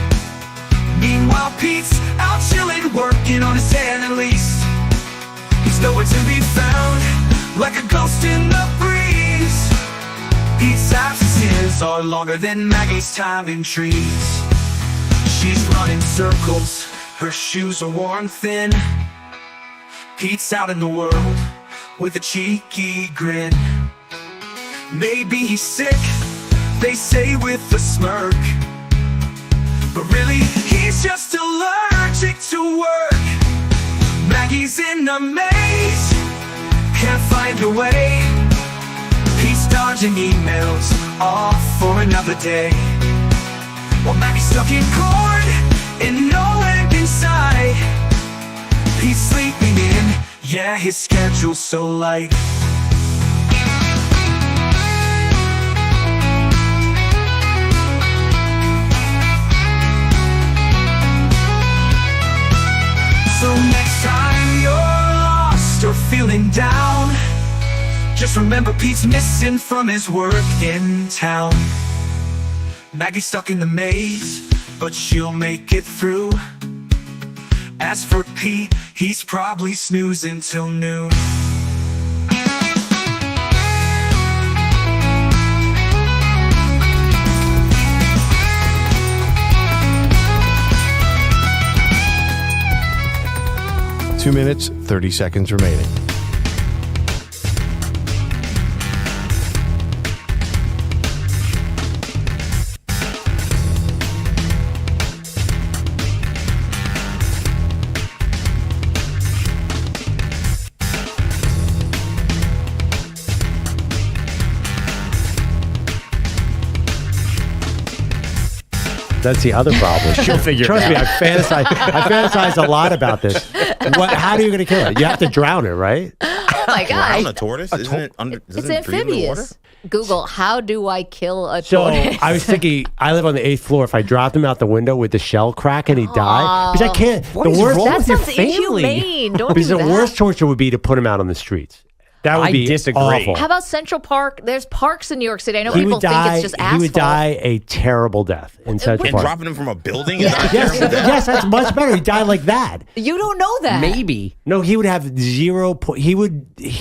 Meanwhile, Pete's out chilling, working on his Annalise. He's nowhere to be found, like a ghost in the breeze. Pete's absences are longer than Maggie's time in trees. She's running circles, her shoes are worn thin. Pete's out in the world with a cheeky grin. Maybe he's sick, they say with a smirk. But really, he's just allergic to work. Maggie's in a maze, can't find a way. He's dodging emails, off for another day. Well, Maggie's stuck in corn, and no end in sight. He's sleeping in, yeah, his schedule's so light. So next time you're lost or feeling down, just remember Pete's missing from his work in town. Maggie's stuck in the maze, but she'll make it through. As for Pete, he's probably snoozing till noon. Two minutes, 30 seconds remaining. That's the other problem. She'll figure Trust it me, out. I fantasize a lot about this. How are you going to kill it? You have to drown it, right? Oh my Drown God. a tortoise? Isn't it under? It's Doesn't it breathe in the water? amphibious. Google, how do I kill a So tortoise? I was thinking, I live on the 8th floor. If I dropped him out the window, would the shell crack and he die? Because I can't. What is wrong that with your sounds family? inhumane. Don't Because do the that. worst torture would be to put him out on the streets. That would I be disagree. awful. How about Central Park? There's parks in New York City. I know He people would think die. it's just He asphalt. would die a terrible death in Central And Park. dropping him from a building? Is that Yes, yes, that's much better. He died like that. You don't know that. Maybe. No, he would have 0.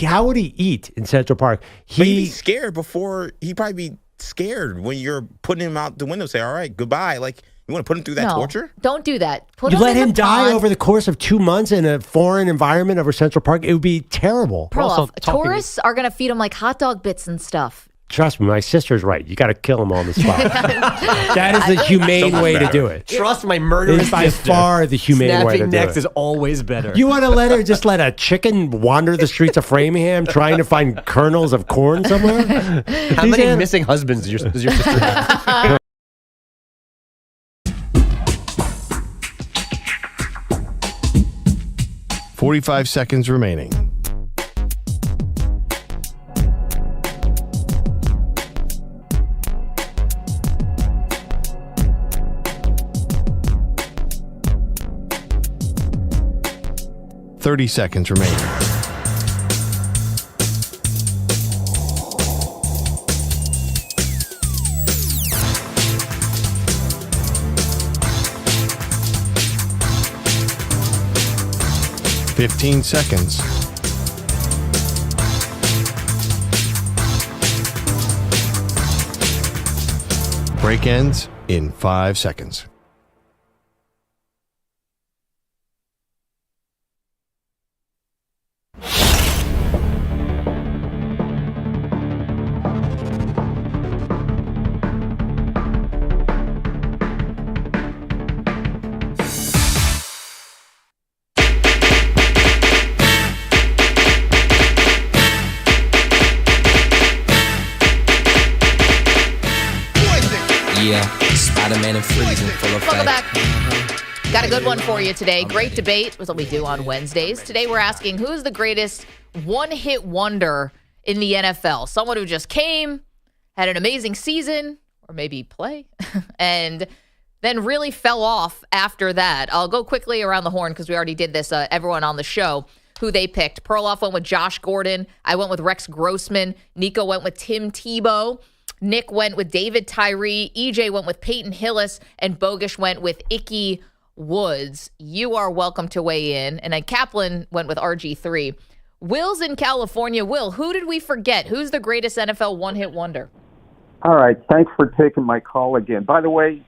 How would he eat in Central Park? But he'd be scared before. He'd probably be scared when you're putting him out the window. Say, all right, goodbye. Like, you want to put him through that No, torture? don't do that. Put You him let in him the die pond. over the course of 2 months in a foreign environment over Central Park. It would be terrible. Perloff, tourists are going to feed him like hot dog bits and stuff. Trust me, my sister's right. You got to kill him on the spot. That is the humane way to do it. Trust my It murderous is by sister. far the humane way to Snapping do necks it. is always better. You want to let a chicken wander the streets of Framingham trying to find kernels of corn somewhere? How many missing husbands does your sister have? 45 seconds remaining. $30 remaining. $15 seconds. Break ends in 5 seconds. Yeah, Spider-Man and freezing full of Welcome fact. back. Got a good one for you today. Great debate was what we do on Wednesdays. Today we're asking who is the greatest one-hit wonder in the NFL? Someone who just came, had an amazing season, or maybe play, and then really fell off after that. I'll go quickly around the horn because we already did this. Everyone on the show, who they picked. Perloff went with Josh Gordon. I went with Rex Grossman. Nico went with Tim Tebow. Nick went with David Tyree. EJ went with Peyton Hillis. And Bogish went with Icky Woods. You are welcome to weigh in. And then Kaplan went with RG3. Will's in California. Will, who did we forget? Who's the greatest NFL one-hit wonder? All right. Thanks for taking my call again. By the way,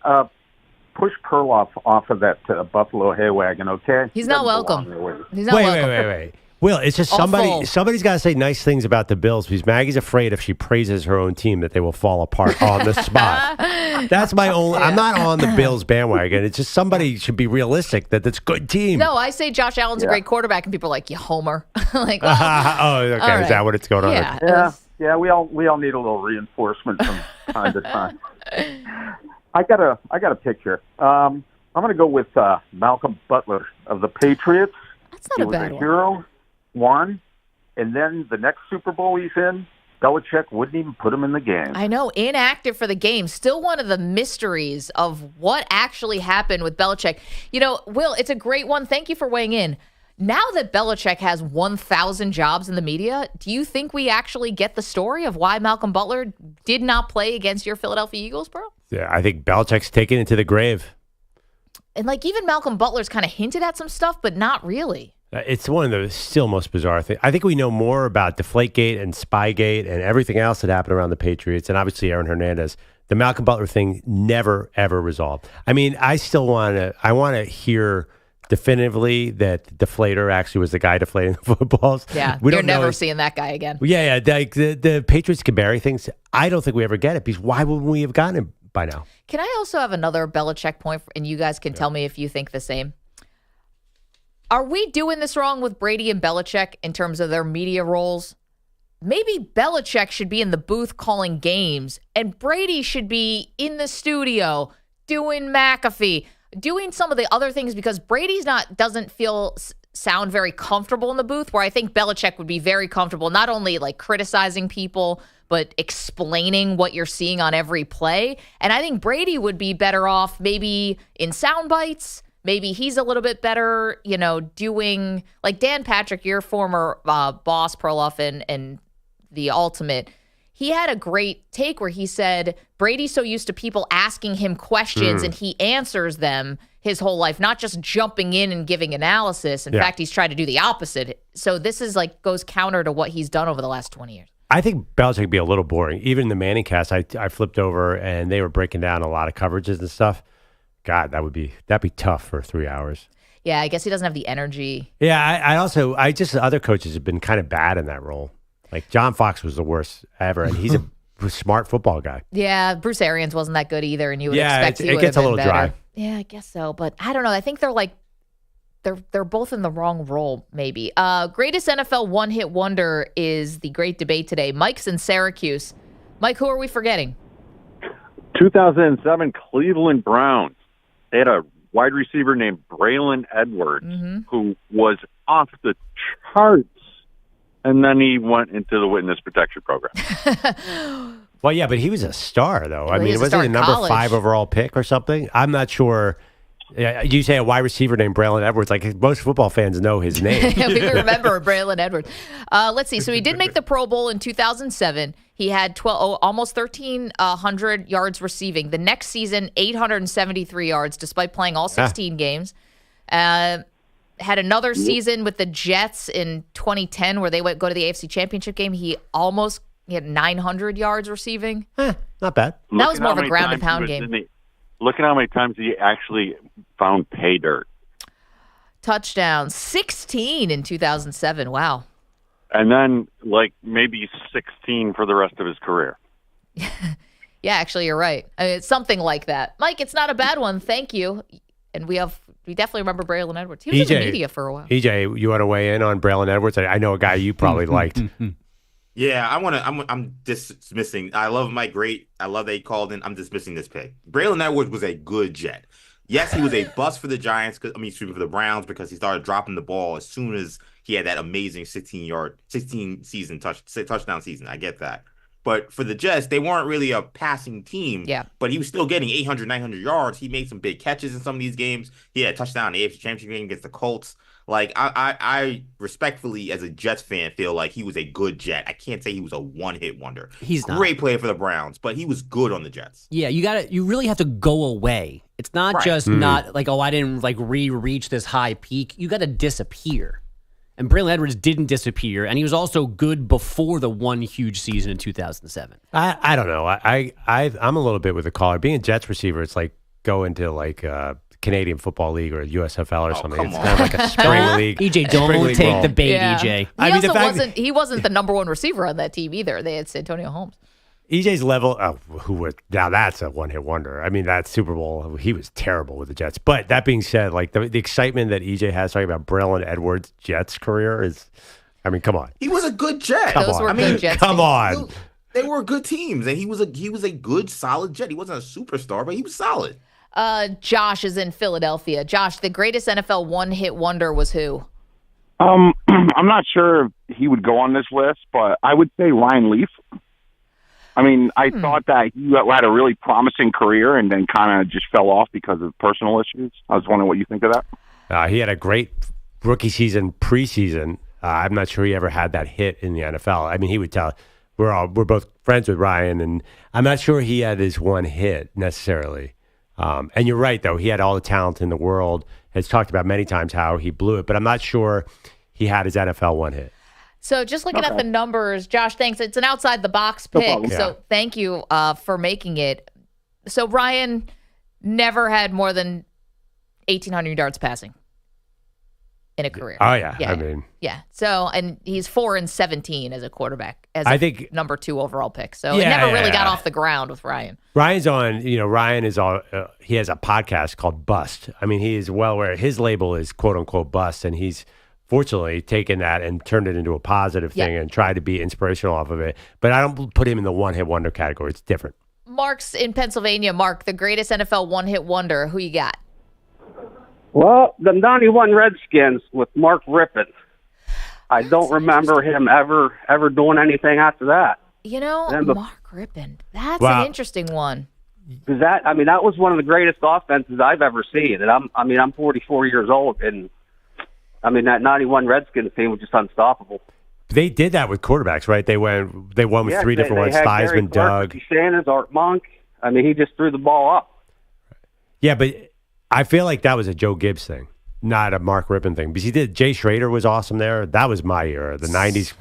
push Perloff off of that Buffalo hay wagon, okay? He's not welcome. He's not welcome. Wait. Will, it's just Awful. somebody's got to say nice things about the Bills because Maggie's afraid if she praises her own team that they will fall apart on the spot. That's my only. I'm not on the Bills bandwagon. It's just somebody should be realistic that it's a good team. No, I say Josh Allen's a great quarterback, and people are like, you homer. Like, well, oh, okay. all right. Is that what it's going on? Yeah. Yeah, we all need a little reinforcement from time to time. I got a picture. I'm going to go with Malcolm Butler of the Patriots. That's not a bad He was a one. hero, won, and then the next Super Bowl he's in, Belichick wouldn't even put him in the game. I know, inactive for the game. Still one of the mysteries of what actually happened with Belichick. You know, Will, it's a great one. Thank you for weighing in. Now that Belichick has 1,000 jobs in the media, do you think we actually get the story of why Malcolm Butler did not play against your Philadelphia Eagles, bro? Yeah, I think Belichick's taking it to the grave. And like even Malcolm Butler's kind of hinted at some stuff, but not really. It's one of the still most bizarre things. I think we know more about Deflategate and Spygate and everything else that happened around the Patriots, and obviously Aaron Hernandez. The Malcolm Butler thing never, ever resolved. I mean, I still want to hear definitively that Deflator actually was the guy deflating the footballs. Yeah, we you're don't know never seeing that guy again. Yeah. The Patriots can bury things. I don't think we ever get it because why wouldn't we have gotten it by now? Can I also have another Belichick point, and you guys can tell me if you think the same? Are we doing this wrong with Brady and Belichick in terms of their media roles? Maybe Belichick should be in the booth calling games, and Brady should be in the studio doing McAfee, doing some of the other things, because Brady's doesn't sound very comfortable in the booth, where I think Belichick would be very comfortable, not only like criticizing people, but explaining what you're seeing on every play. And I think Brady would be better off maybe in sound bites. Maybe he's a little bit better, doing like Dan Patrick, your former boss, Perloff, and the Ultimate. He had a great take where he said Brady's so used to people asking him questions and he answers them his whole life, not just jumping in and giving analysis. In fact, he's tried to do the opposite. So this is goes counter to what he's done over the last 20 years. I think Belichick would be a little boring. Even the Manning cast, I flipped over and they were breaking down a lot of coverages and stuff. God, that'd be tough for 3 hours. Yeah, I guess he doesn't have the energy. Yeah, I just other coaches have been kind of bad in that role. Like John Fox was the worst ever, and he's a smart football guy. Yeah, Bruce Arians wasn't that good either, and you would expect he would have been better. It gets a little dry. Yeah, I guess so, but I don't know. I think they're both in the wrong role, maybe. Greatest NFL one-hit wonder is the great debate today. Mike's in Syracuse. Mike, who are we forgetting? 2007 Cleveland Browns. They had a wide receiver named Braylon Edwards who was off the charts, and then he went into the witness protection program. Well, yeah, but he was a star, though. I mean, wasn't he a number 5 overall pick or something? I'm not sure. You say a wide receiver named Braylon Edwards. Like, most football fans know his name. We remember Braylon Edwards. Let's see. So he did make the Pro Bowl in 2007. He had almost 1,300 yards receiving. The next season, 873 yards, despite playing all 16 games. Had another season with the Jets in 2010 where they go to the AFC Championship game. He had 900 yards receiving. Not bad. That was more of a ground and pound game. Look at how many times he actually found pay dirt. Touchdowns, 16 in 2007. Wow. And then, maybe 16 for the rest of his career. Yeah, actually, you're right. I mean, it's something like that. Mike, it's not a bad one. Thank you. And we definitely remember Braylon Edwards. He was in the media for a while. EJ, you want to weigh in on Braylon Edwards? I know a guy you probably liked. Yeah, I'm dismissing. I love Mike great. I love that he called in. I'm dismissing this pick. Braylon Edwards was a good Jet. Yes, he was a bust for the Giants. For the Browns, because he started dropping the ball as soon as he had that amazing 16 touchdown season. I get that. But for the Jets, they weren't really a passing team. Yeah. But he was still getting 800, 900 yards. He made some big catches in some of these games. He had a touchdown in the AFC Championship game against the Colts. I respectfully, as a Jets fan, feel like he was a good Jet. I can't say he was a one-hit wonder. He's not. Great player for the Browns, but he was good on the Jets. Yeah, you really have to go away. It's not just not like, I didn't reach this high peak. You got to disappear. And Braylon Edwards didn't disappear, and he was also good before the one huge season in 2007. I don't know. I'm a little bit with the caller. Being a Jets receiver, it's like going to Canadian Football League or USFL or something. It's kind of like a spring league. EJ, don't take the bait, EJ. He wasn't the number one receiver on that team either. They had Santonio Holmes. EJ's level, now that's a one-hit wonder. I mean, that Super Bowl, he was terrible with the Jets. But that being said, the excitement that EJ has talking about Braylon Edwards' Jets career is, come on. He was a good Jet. Those were good Jets. Come on. They were good teams, and he was a good, solid Jet. He wasn't a superstar, but he was solid. Josh is in Philadelphia. Josh, the greatest NFL one-hit wonder was who? I'm not sure if he would go on this list, but I would say Ryan Leaf. I thought that he had a really promising career and then kind of just fell off because of personal issues. I was wondering what you think of that. He had a great rookie season, preseason. I'm not sure he ever had that hit in the NFL. He would tell. We're both friends with Ryan, and I'm not sure he had his one hit necessarily. And you're right, though. He had all the talent in the world. Has talked about many times how he blew it, but I'm not sure he had his NFL one hit. So just looking at the numbers, Josh, thanks. It's an outside-the-box pick, so thank you for making it. So Ryan never had more than 1,800 yards passing in a career. Oh, yeah. Yeah. So, and he's 4-17 as a quarterback, I think number 2 overall pick. So it never really got off the ground with Ryan. Ryan's on, Ryan is on, he has a podcast called Bust. He is well aware. His label is quote-unquote bust, and he's fortunately taken that and turned it into a positive thing and tried to be inspirational off of it. But I don't put him in the one-hit wonder category. It's different. Mark's in Pennsylvania. Mark, the greatest NFL one-hit wonder. Who you got? Well, the 91 Redskins with Mark Rippon. I don't remember him ever doing anything after that. You know, Mark Rippon. That's an interesting one. Because that was one of the greatest offenses I've ever seen. And I'm 44 years old, and that 91 Redskins team was just unstoppable. They did that with quarterbacks, right? They won with three different ones: Theismann, Doug, Sanders, Art Monk. He just threw the ball up. Yeah, but I feel like that was a Joe Gibbs thing, not a Mark Rippon thing. Because he did. Jay Schrader was awesome there. That was my era, the '90s.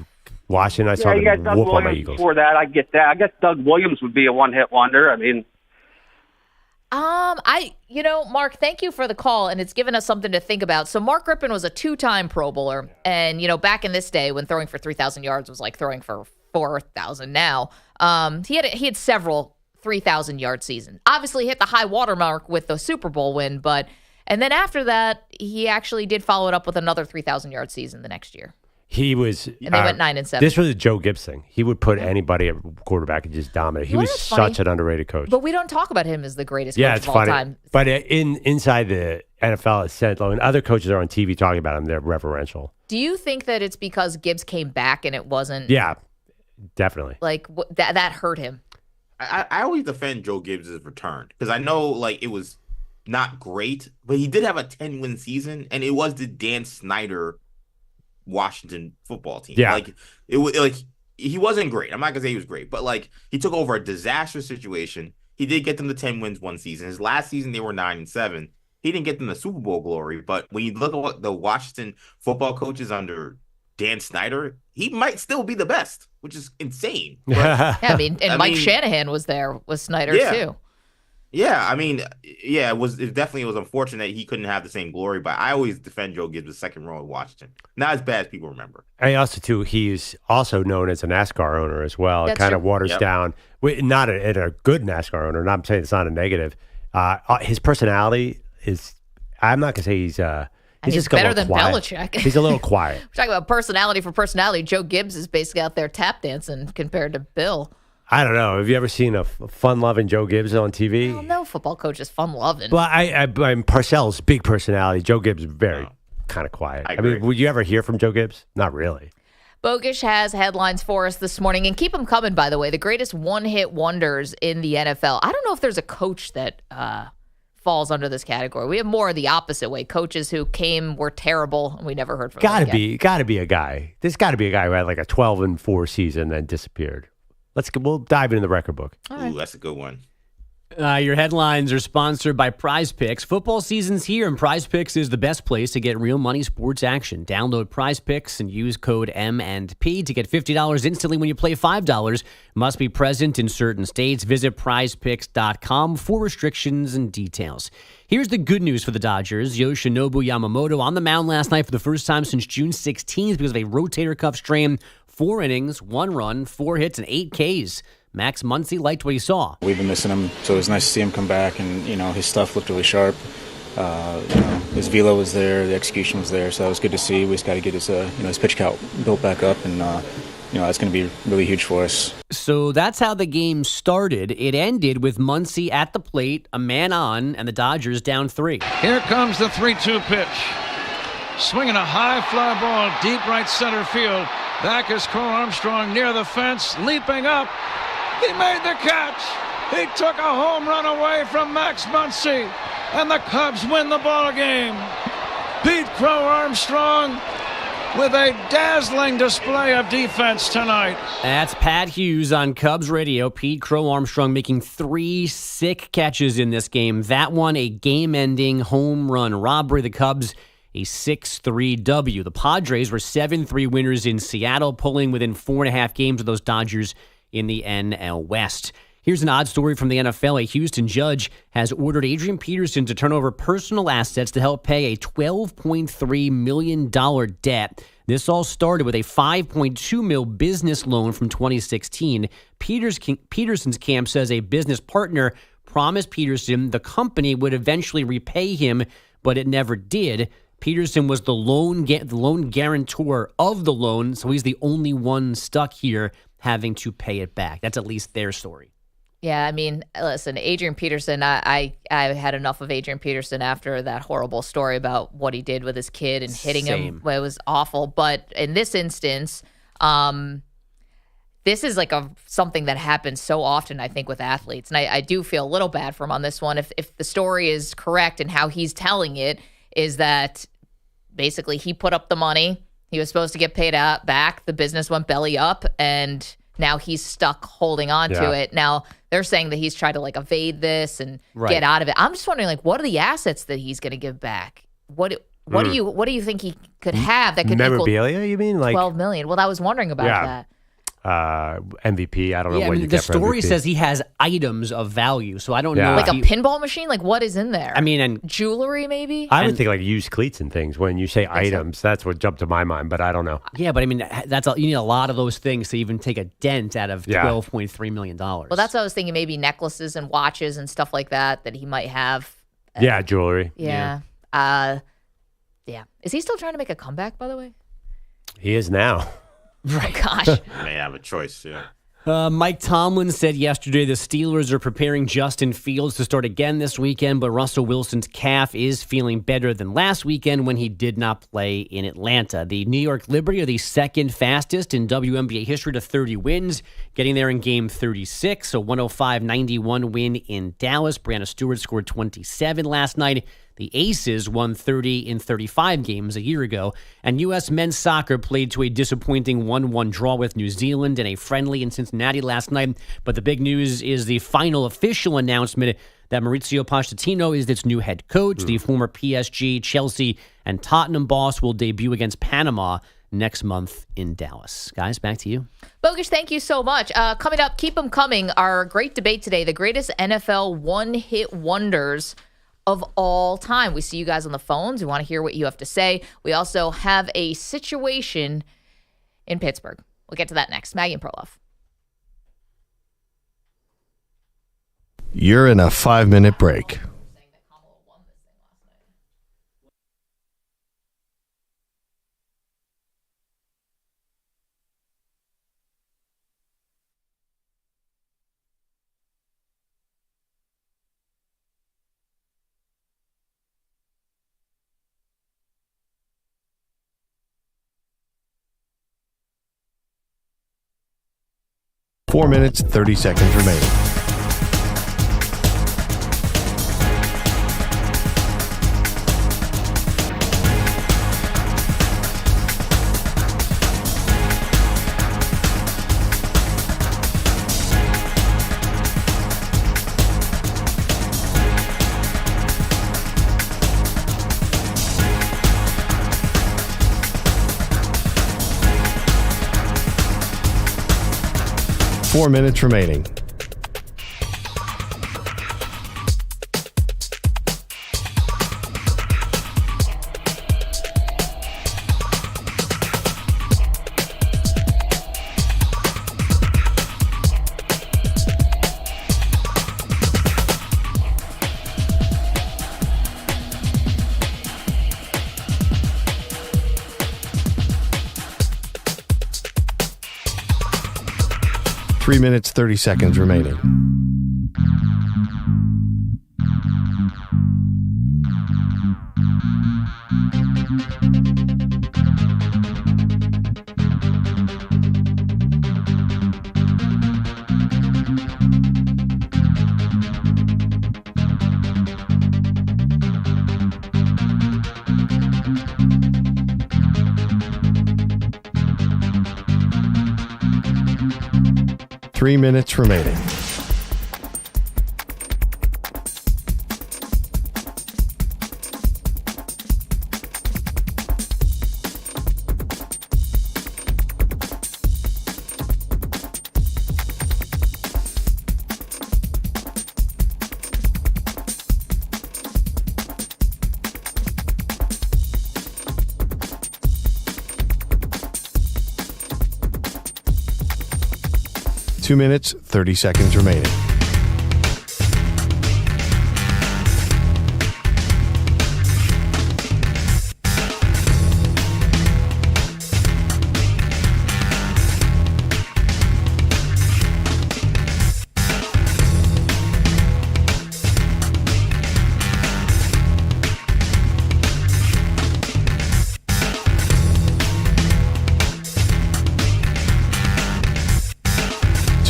Washington, I saw them Doug whoop on my Williams Eagles. Before that, I get that. I guess Doug Williams would be a one-hit wonder. Mark, thank you for the call, and it's given us something to think about. So Mark Rippon was a 2-time Pro Bowler, and, back in this day when throwing for 3,000 yards was like throwing for 4,000 now, he had several 3,000-yard seasons. Obviously hit the high water mark with the Super Bowl win, and then after that, he actually did follow it up with another 3,000-yard season the next year. He was, and they went 9-7. This was a Joe Gibbs thing. He would put anybody at quarterback and just dominate. He was such an underrated coach. But we don't talk about him as the greatest coach of all time. But inside the NFL, it's said, when other coaches are on TV talking about him, they're reverential. Do you think that it's because Gibbs came back and it wasn't? Yeah, definitely. Like that hurt him. I always defend Joe Gibbs' return because I know it was not great, but he did have a 10-win season, and it was the Dan Snyder Washington football team. Yeah. He wasn't great. I'm not gonna say he was great, but he took over a disastrous situation. He did get them to 10 wins one season. His last season they were 9-7. He didn't get them the Super Bowl glory, but when you look at what the Washington football coaches under Dan Snyder, he might still be the best, which is insane. But, Mike Shanahan was there with Snyder too. Yeah, it definitely was unfortunate he couldn't have the same glory, but I always defend Joe Gibbs' second row in Washington. Not as bad as people remember. And also, too, he's also known as a NASCAR owner as well. That's it kind true. of waters down, not a good NASCAR owner, and I'm saying it's not a negative. His personality is, I'm not going to say he's just better than quiet. Belichick. He's a little quiet. We're talking about personality for personality. Joe Gibbs is basically out there tap dancing compared to Bill. I don't know. Have you ever seen a fun-loving Joe Gibbs on TV? Well, no football coach is fun-loving. Well, I'm Parcells, big personality. Joe Gibbs, very kind of quiet. I mean, would you ever hear from Joe Gibbs? Not really. Bogish has headlines for us this morning, and keep them coming, by the way. The greatest one-hit wonders in the NFL. I don't know if there's a coach that falls under this category. We have more of the opposite way. Coaches who were terrible, and we never heard from them again. Gotta be a guy. There's got to be a guy who had a 12-4 season and then disappeared. We'll dive into the record book. Ooh, that's a good one. Your headlines are sponsored by Prize Picks. Football season's here, and Prize Picks is the best place to get real money sports action. Download Prize Picks and use code M&P to get $50 instantly when you play $5. Must be present in certain states. Visit prizepicks.com for restrictions and details. Here's the good news for the Dodgers. Yoshinobu Yamamoto on the mound last night for the first time since June 16th because of a rotator cuff strain. 4 innings, 1 run, 4 hits, and 8 Ks. Max Muncy liked what he saw. We've been missing him, so it was nice to see him come back, and his stuff looked really sharp. His velo was there, the execution was there, so that was good to see. We just got to get his pitch count built back up, and that's going to be really huge for us. So that's how the game started. It ended with Muncy at the plate, a man on, and the Dodgers down 3. Here comes the 3-2 pitch. Swinging a high fly ball deep right center field. Back is Cole Armstrong near the fence, leaping up. He made the catch. He took a home run away from Max Muncy, and the Cubs win the ball game. Pete Crow Armstrong with a dazzling display of defense tonight. That's Pat Hughes on Cubs radio. Pete Crow Armstrong making 3 sick catches in this game. That one, a game-ending home run robbery. The Cubs, a 6-3 W. The Padres were 7-3 winners in Seattle, pulling within 4.5 games of those Dodgers in the NL West. Here's an odd story from the NFL. A Houston judge has ordered Adrian Peterson to turn over personal assets to help pay a $12.3 million debt. This all started with a $5.2 million business loan from 2016. Peterson's camp says a business partner promised Peterson the company would eventually repay him, but it never did. Peterson was the loan guarantor of the loan, so he's the only one stuck here having to pay it back. That's at least their story. Yeah, I mean, listen, Adrian Peterson, I had enough of Adrian Peterson after that horrible story about what he did with his kid and hitting him. Well, it was awful. But in this instance, this is like something that happens so often, I think, with athletes. And I do feel a little bad for him on this one. If the story is correct and how he's telling it is that basically he put up the money. He was supposed to get paid out back. The business went belly up, and now he's stuck holding on to it. Now, they're saying that he's tried to like evade this and get out of it. I'm just wondering, like, what are the assets that he's going to give back? What do you think he could have that could memorabilia? You mean like $12 million? Well, I was wondering about that. MVP. I don't know what you the get for story MVP. says he has items of value, so I don't know. Like a pinball machine? Like, what is in there? I mean, and jewelry, maybe? I would think like used cleats and things. When you say items, that's what jumped to my mind, but I don't know. Yeah, but I mean, you need a lot of those things to even take a dent out of $12.3 million. Well, that's what I was thinking. Maybe necklaces and watches and stuff like that he might have. Yeah, jewelry. Yeah. Is he still trying to make a comeback, by the way? He is now. Right. Oh, gosh. May have a choice, yeah. Mike Tomlin said yesterday the Steelers are preparing Justin Fields to start again this weekend, but Russell Wilson's calf is feeling better than last weekend when he did not play in Atlanta. The New York Liberty are the second fastest in WNBA history to 30 wins, getting there in game 36, a 105-91 win in Dallas. Brianna Stewart scored 27 last night. The Aces won 30 in 35 games a year ago, and U.S. men's soccer played to a disappointing 1-1 draw with New Zealand in a friendly in Cincinnati last night. But the big news is the final official announcement that Mauricio Pochettino is its new head coach. The former PSG, Chelsea, and Tottenham boss will debut against Panama next month in Dallas. Guys, back to you. Bogusch, thank you so much. Coming up, keep them coming. Our great debate today, the greatest NFL one-hit wonders of all time. We see you guys on the phones. We want to hear what you have to say. We also have a situation in Pittsburgh. We'll get to that next. Maggie and Perloff. You're in a 5-minute break. Four minutes, 30 seconds remaining. Four minutes remaining. Three minutes, 30 seconds remaining. Three minutes remaining. Two minutes, 30 seconds remaining.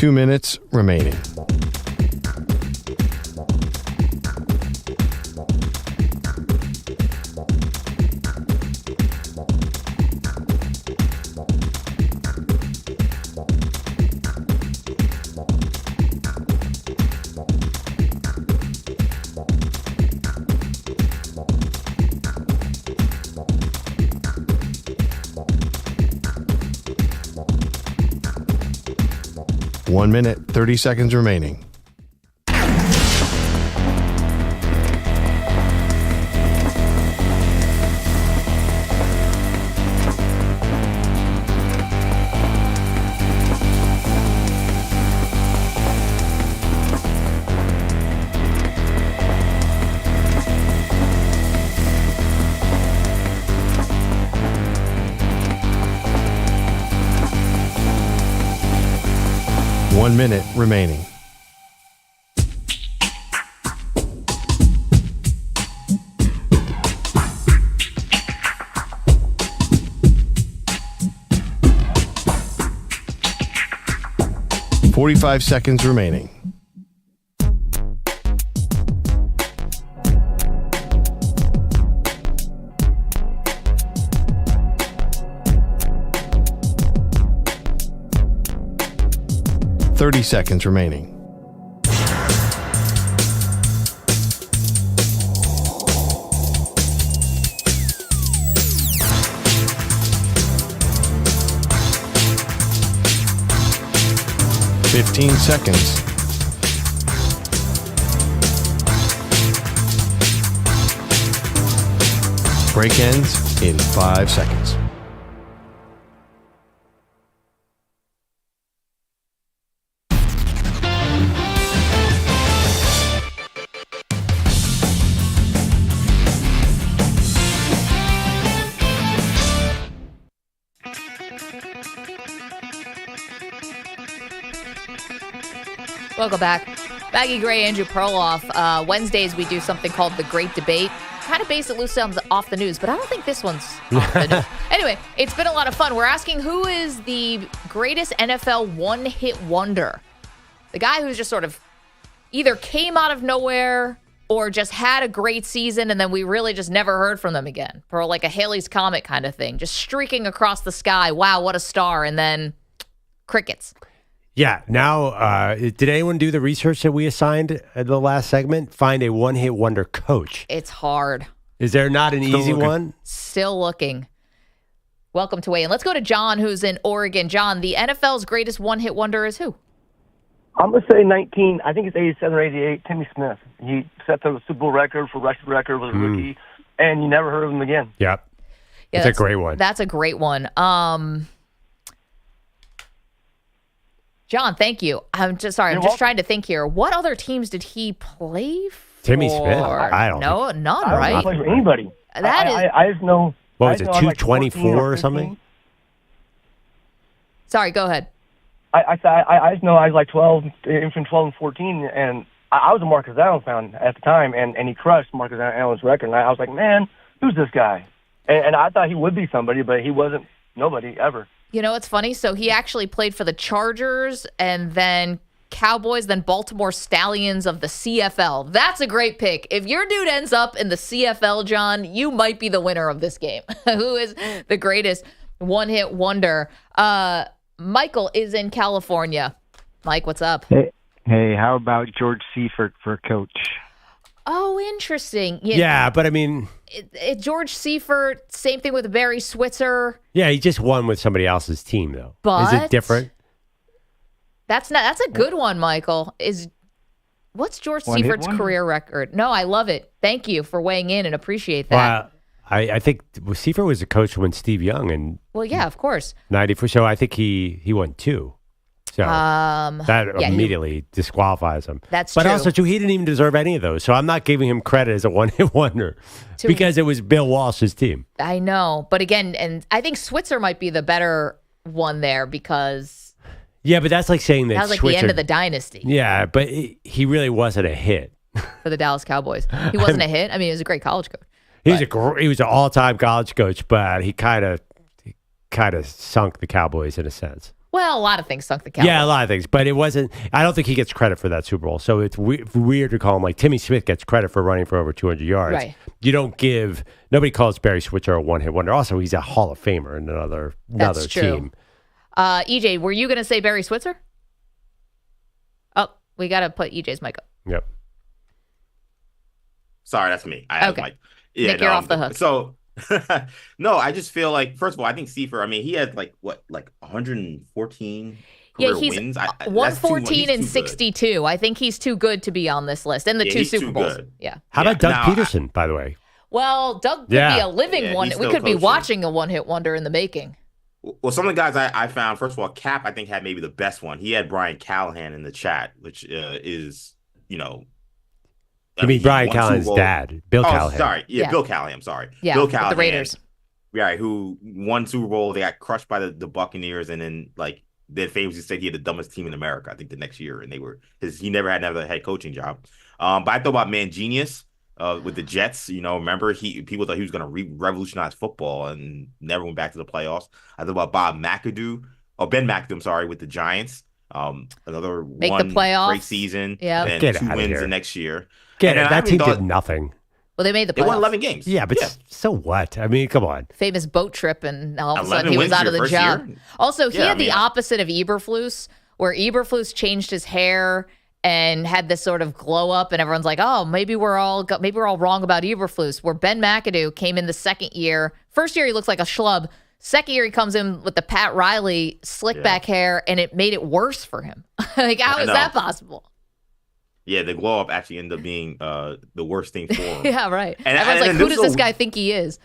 2 minutes remaining. One minute, 30 seconds remaining. One minute remaining. .45 seconds remaining. .30 seconds remaining. .15 seconds. Break ends in 5 seconds. Welcome back. Maggie Gray, Andrew Perloff. Wednesdays, we do something called The Great Debate. Kind of base it loosely off the news, but I don't think this one's off the news. Anyway, it's been a lot of fun. We're asking who is the greatest NFL one-hit wonder? The guy who's just sort of either came out of nowhere or just had a great season and then we really just never heard from them again. Or like a Halley's Comet kind of thing. Just streaking across the sky. Wow, what a star. And then crickets. Yeah. Now, did anyone do the research that we assigned at the last segment? Find a one-hit wonder coach. It's hard. Is there not an easy one? Still looking. Welcome to Weigh In. Let's go to John, who's in Oregon. John, the NFL's greatest one-hit wonder is who? I'm going to say 19. I think it's 87 or 88. Timmy Smith. He set the Super Bowl record for rushing record with a rookie, and you never heard of him again. Yep. Yeah, that's a great one. That's a great one. John, thank you. I'm just sorry. I'm just trying to think here. What other teams did he play for? Timmy Smith? I don't know. None, I don't right? play for anybody. That I just know. What was it, 224 or something? Sorry, go ahead. I just know I was like 12, between 12 and 14, and I was a Marcus Allen fan at the time, and he crushed Marcus Allen's record. And I was like, man, who's this guy? And I thought he would be somebody, but he wasn't nobody ever. You know, it's funny. So he actually played for the Chargers and then Cowboys, then Baltimore Stallions of the CFL. That's a great pick. If your dude ends up in the CFL, John, you might be the winner of this game. Who is the greatest one-hit wonder? Michael is in California. Mike, what's up? Hey, how about George Seifert for coach? Oh, interesting. Yeah, but I mean... George Seifert, same thing with Barry Switzer. Yeah, he just won with somebody else's team, though. But is it different? That's a good one, Michael. What's George Seifert's career record? No, I love it. Thank you for weighing in and appreciate that. Well, I think Seifert was a coach when Steve Young and well, yeah, of course. 94. So I think he won 2. So that immediately disqualifies him. That's but true. But also, too, he didn't even deserve any of those. So I'm not giving him credit as a one-hit wonder because it was Bill Walsh's team. I know. But again, and I think Switzer might be the better one there because... Yeah, but that's like saying that was like the end of the dynasty. Yeah, but he really wasn't a hit. For the Dallas Cowboys. He wasn't a hit. I mean, he was a great college coach. He was an all-time college coach, but he kind of sunk the Cowboys in a sense. Well, a lot of things sunk the Cowboys. Yeah, a lot of things, but it wasn't. I don't think he gets credit for that Super Bowl. So it's weird to call him like Timmy Smith gets credit for running for over 200 yards. Right. You don't give. Nobody calls Barry Switzer a one-hit wonder. Also, he's a Hall of Famer in another That's true. team. EJ, were you going to say Barry Switzer? Oh, we got to put EJ's mic up. Yep. Sorry, that's me. I have Okay. like, yeah, Nick, you're off the hook. So, no, I just feel like, first of all, I think Seifert, I mean, he had like 114 career He's wins. 114 and 62. I think he's too good to be on this list. And the two he's Super too Bowls. good. Yeah. How about Doug Peterson, by the way? Well, Doug could be a living one. he's We still could be coaching. watching a one-hit wonder in the making. Well, some of the guys I found, first of all, Cap, I think, had maybe the best one. He had Brian Callahan in the chat, which is, You mean Brian Callahan's dad, Bill Callahan? Sorry. Yeah, Bill Callahan. Sorry. Yeah, Bill with the Callahan. Raiders. Yeah, who won Super Bowl. They got crushed by the Buccaneers, and then, they famously said he had the dumbest team in America, I think, the next year, and he never had another head coaching job. But I thought about Mangenius with the Jets. Remember, people thought he was going to revolutionize football and never went back to the playoffs. I thought about Ben McAdoo, I'm sorry, with the Giants. Another Make one the playoffs. great season. Yeah. And Get 2 outta wins here. the next year. That team did nothing. Well, they made the playoffs. They won 11 games. Yeah, but so what? I mean, come on. Famous boat trip, and all of a 11 sudden he was wins out of your the first job. year? Also, he Yeah, had the opposite of Eberflus, where Eberflus changed his hair and had this sort of glow up, and everyone's like, "Oh, maybe we're all wrong about Eberflus." Where Ben McAdoo came in the second year. First year he looks like a schlub. Second year he comes in with the Pat Riley slick back hair, and it made it worse for him. Like, how is that possible? Yeah, the glow up actually ended up being the worst thing for him. Yeah, right. And Everyone's like, who does this guy think he is?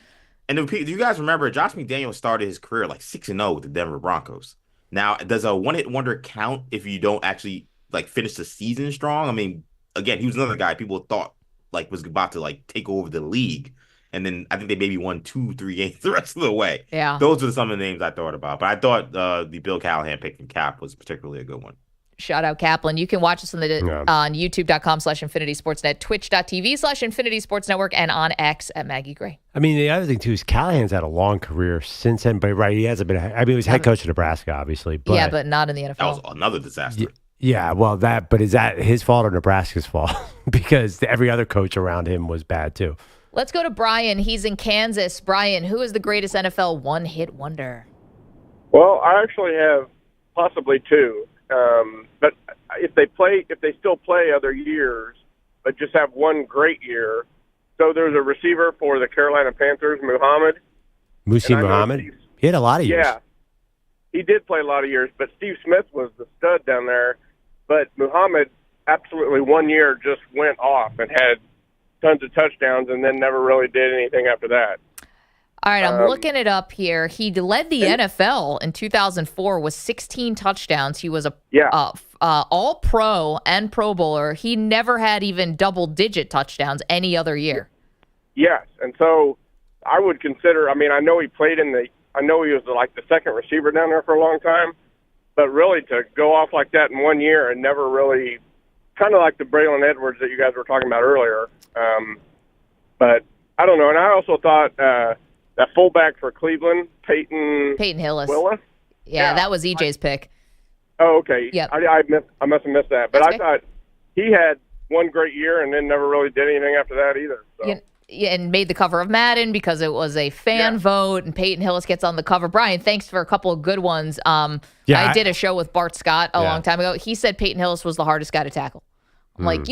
And do you guys remember Josh McDaniels started his career like 6-0 with the Denver Broncos? Now, does a one-hit wonder count if you don't actually finish the season strong? I mean, again, he was another guy people thought was about to take over the league. And then I think they maybe won 2-3 games the rest of the way. Yeah. Those are some of the names I thought about. But I thought the Bill Callahan pick from Cap was particularly a good one. Shout out Kaplan. You can watch us on youtube.com/InfinitySportsNet, twitch.tv/InfinitySportsNetwork, and on X at Maggie Gray. I mean, the other thing, too, is Callahan's had a long career since then. But, right, he hasn't been. I mean, he was head coach of Nebraska, obviously. But, yeah, but not in the NFL. That was another disaster. Yeah, well, but is that his fault or Nebraska's fault? Because every other coach around him was bad, too. Let's go to Brian. He's in Kansas. Brian, who is the greatest NFL one-hit wonder? Well, I actually have possibly two. But if they still play other years, but just have one great year. So there's a receiver for the Carolina Panthers, Musi Muhammad. He had a lot of years. Yeah, he did play a lot of years, but Steve Smith was the stud down there. But Muhammad absolutely 1 year just went off and had tons of touchdowns and then never really did anything after that. All right, I'm looking it up here. He led the NFL in 2004 with 16 touchdowns. He was a All-Pro and Pro Bowler. He never had even double-digit touchdowns any other year. Yes, and so I would consider. I mean, I know he played I know he was the second receiver down there for a long time, but really to go off like that in 1 year and never really, kind of like the Braylon Edwards that you guys were talking about earlier. But I don't know, and I also thought. That fullback for Cleveland, Peyton Hillis. Willis? Yeah, that was EJ's pick. Oh, okay. Yep. I must have missed that. But That's I thought he had one great year and then never really did anything after that either. So. Yeah, and made the cover of Madden because it was a fan vote, and Peyton Hillis gets on the cover. Brian, thanks for a couple of good ones. I did a show with Bart Scott a long time ago. He said Peyton Hillis was the hardest guy to tackle. I'm like,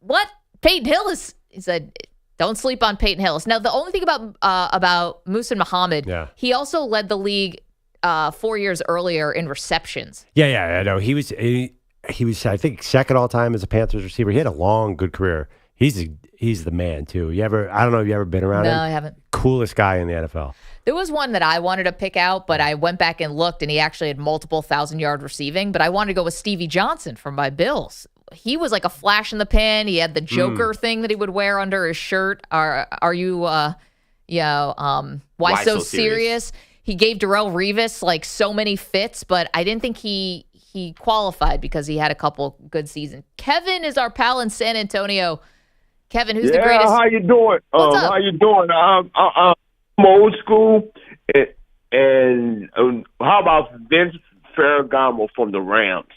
what? Peyton Hillis? He said, don't sleep on Peyton Hillis. Now, the only thing about Musa Muhammad, he also led the league 4 years earlier in receptions. Yeah, I know. He was, I think, second all time as a Panthers receiver. He had a long, good career. He's the man too. I don't know if you ever been around him. No, I haven't. Coolest guy in the NFL. There was one that I wanted to pick out, but I went back and looked, and he actually had multiple 1,000-yard receiving. But I wanted to go with Stevie Johnson from my Bills. He was like a flash in the pan. He had the Joker thing that he would wear under his shirt. Are you, why so serious? He gave Darrelle Revis so many fits, but I didn't think he qualified because he had a couple good seasons. Kevin is our pal in San Antonio. Kevin, who's the greatest? How you doing? What's up? How you doing? I'm old school, and how about Vince Ferragamo from the Rams.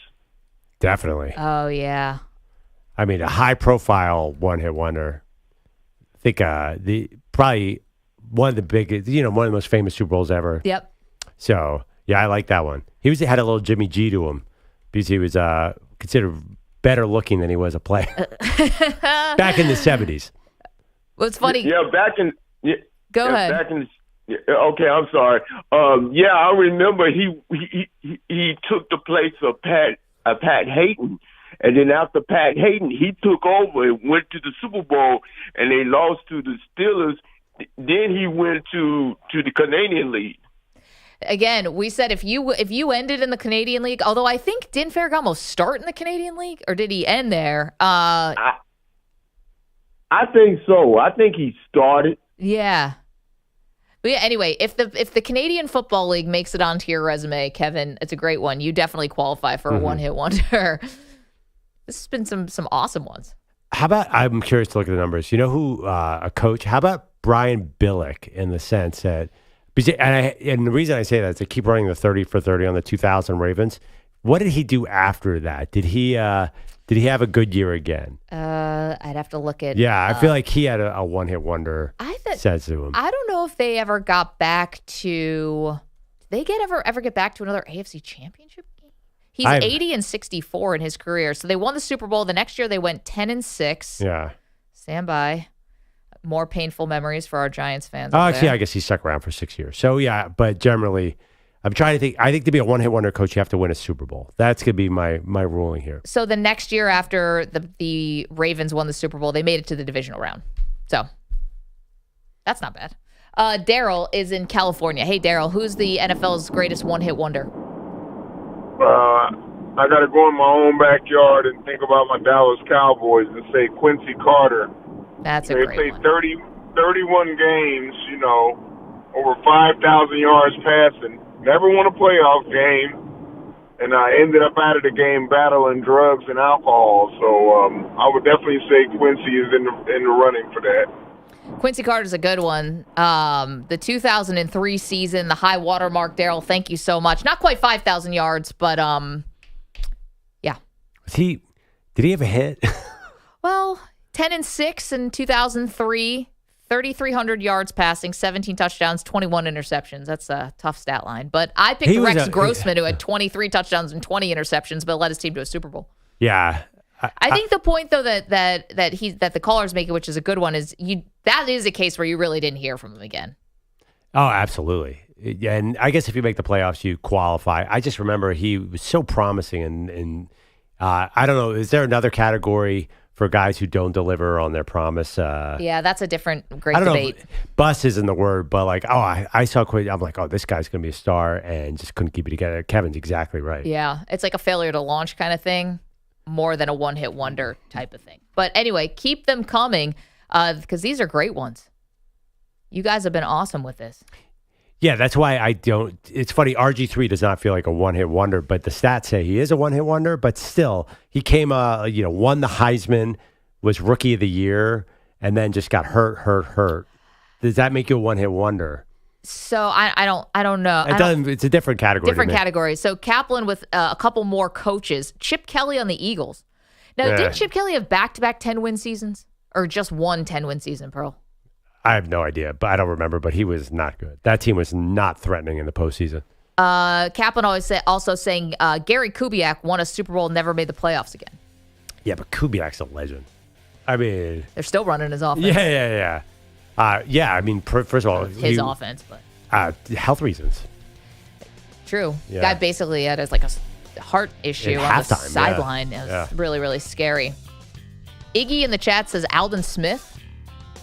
Definitely. Oh, yeah. I mean, a high-profile one-hit wonder. I think probably one of the biggest, one of the most famous Super Bowls ever. Yep. So, yeah, I like that one. He had a little Jimmy G to him because he was considered better looking than he was a player back in the 70s. What's funny? Yeah, Go ahead. Back in okay, I'm sorry. I remember he took the place of Pat Hayden, and then after Pat Hayden, he took over and went to the Super Bowl, and they lost to the Steelers. Then he went to the Canadian League. Again, we said if you ended in the Canadian League, although I think didn't Ferragamo start in the Canadian League, or did he end there? I think so. I think he started. Yeah. But yeah, anyway, if the Canadian Football League makes it onto your resume, Kevin, it's a great one. You definitely qualify for a one-hit wonder. This has been some awesome ones. How about, I'm curious to look at the numbers. You know who, a coach, how about Brian Billick in the sense that, and the reason I say that is they keep running the 30 for 30 on the 2000 Ravens. What did he do after that? Did he have a good year again? I'd have to look at. Yeah, I feel like he had a one-hit wonder. Says to him. I don't know if they ever got back to. Did they ever get back to another AFC Championship game? He's 80-64 in his career. So they won the Super Bowl. The next year they went 10-6. Yeah. Stand by. More painful memories for our Giants fans. Actually, I guess he stuck around for 6 years. So yeah, but generally, I'm trying to think. I think to be a one-hit wonder coach, you have to win a Super Bowl. That's gonna be my ruling here. So the next year after the Ravens won the Super Bowl, they made it to the divisional round. So that's not bad. Daryl is in California. Hey, Daryl, who's the NFL's greatest one-hit wonder? I got to go in my own backyard and think about my Dallas Cowboys and say Quincy Carter. That's a great one. They played 31 games, over 5,000 yards passing. Never won a playoff game, and I ended up out of the game battling drugs and alcohol. So I would definitely say Quincy is in the running for that. Quincy Carter's a good one. The 2003 season, the high water mark, Daryl, thank you so much. Not quite 5,000 yards, but yeah. Did he have a hit? Well, 10-6 in 2003, 3,300 yards passing, 17 touchdowns, 21 interceptions. That's a tough stat line. But I picked Rex Grossman, who had 23 touchdowns and 20 interceptions, but led his team to a Super Bowl. Yeah. I think the point though that the caller's making, which is a good one, is that is a case where you really didn't hear from him again. Oh, absolutely. And I guess if you make the playoffs, you qualify. I just remember he was so promising, and I don't know. Is there another category for guys who don't deliver on their promise? Yeah, that's a different great I don't debate. know, bust isn't the word, but like, I saw Quinn. I'm like, this guy's going to be a star, and just couldn't keep it together. Kevin's exactly right. Yeah, it's like a failure to launch kind of thing, more than a one-hit wonder type of thing. But anyway, keep them coming because these are great ones. You guys have been awesome with this. Yeah, that's why I don't. It's funny. RG3 does not feel like a one-hit wonder, but the stats say he is a one-hit wonder. But still, he came, won the Heisman, was Rookie of the Year, and then just got hurt. Does that make you a one-hit wonder? So I don't know. It's a different category. Different category. So Kaplan with a couple more coaches. Chip Kelly on the Eagles. Now, did Chip Kelly have back-to-back 10-win seasons, or just one 10-win season, Pearl? I have no idea, but I don't remember. But he was not good. That team was not threatening in the postseason. Kaplan also saying Gary Kubiak won a Super Bowl, never made the playoffs again. Yeah, but Kubiak's a legend. I mean, they're still running his offense. Yeah. I mean, first of all, his offense, but health reasons. True. Yeah. Guy basically had a heart issue on the sideline. It was really, really scary. Iggy in the chat says Aldon Smith.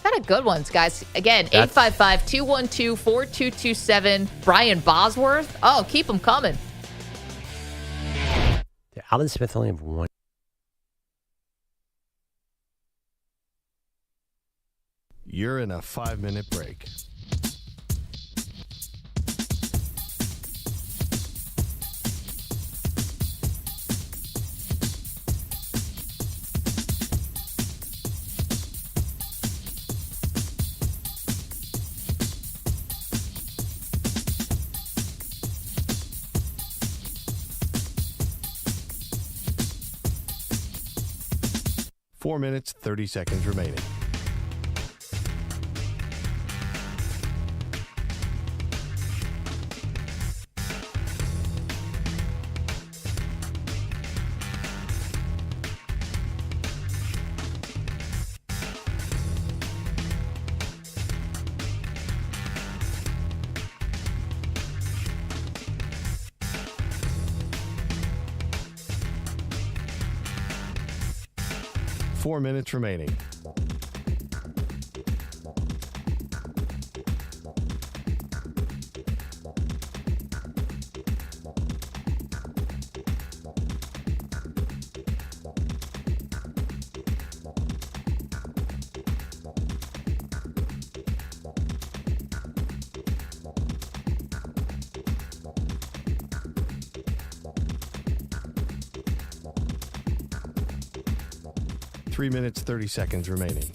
Kind of good ones, guys. Again, 855-212-4227. Brian Bosworth. Oh, keep them coming. Did Aldon Smith only have one? You're in a 5-minute break. 4 minutes, 30 seconds remaining. Four minutes remaining. Three minutes, 30 seconds remaining.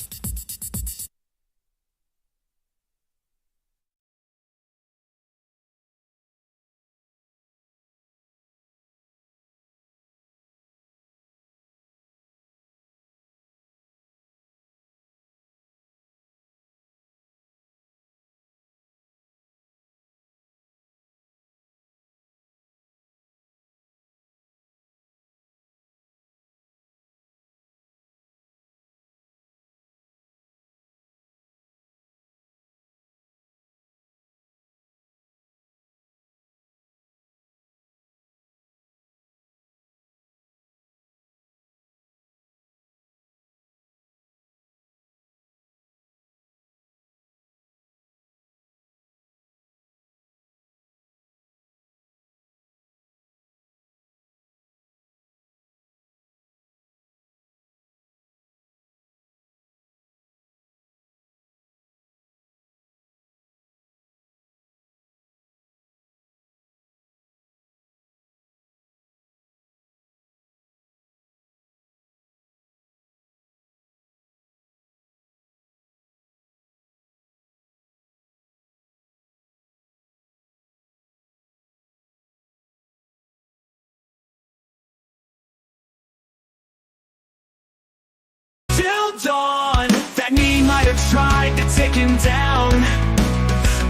Dawn, that knee might have tried to take him down,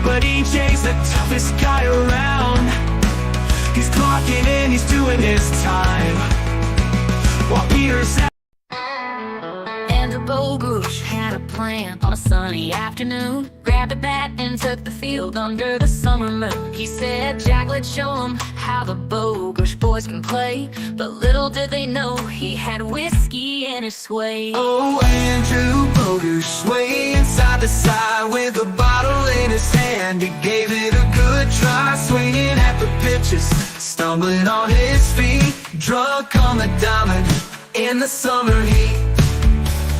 but EJ's the toughest guy around. He's clocking in, he's doing his time, while Peter's Andrew Bogusch had a plan on a sunny afternoon. Grabbed a bat and took the field under the summer moon. He said, Jack, let's show 'em how the Bogusch boys can play. But little did they know he had whiskey in his sway. Oh, Andrew Bogusch, swaying side to side with a bottle in his hand. He gave it a good try, swinging at the pitches, stumbling on his feet, drunk on the diamond in the summer heat.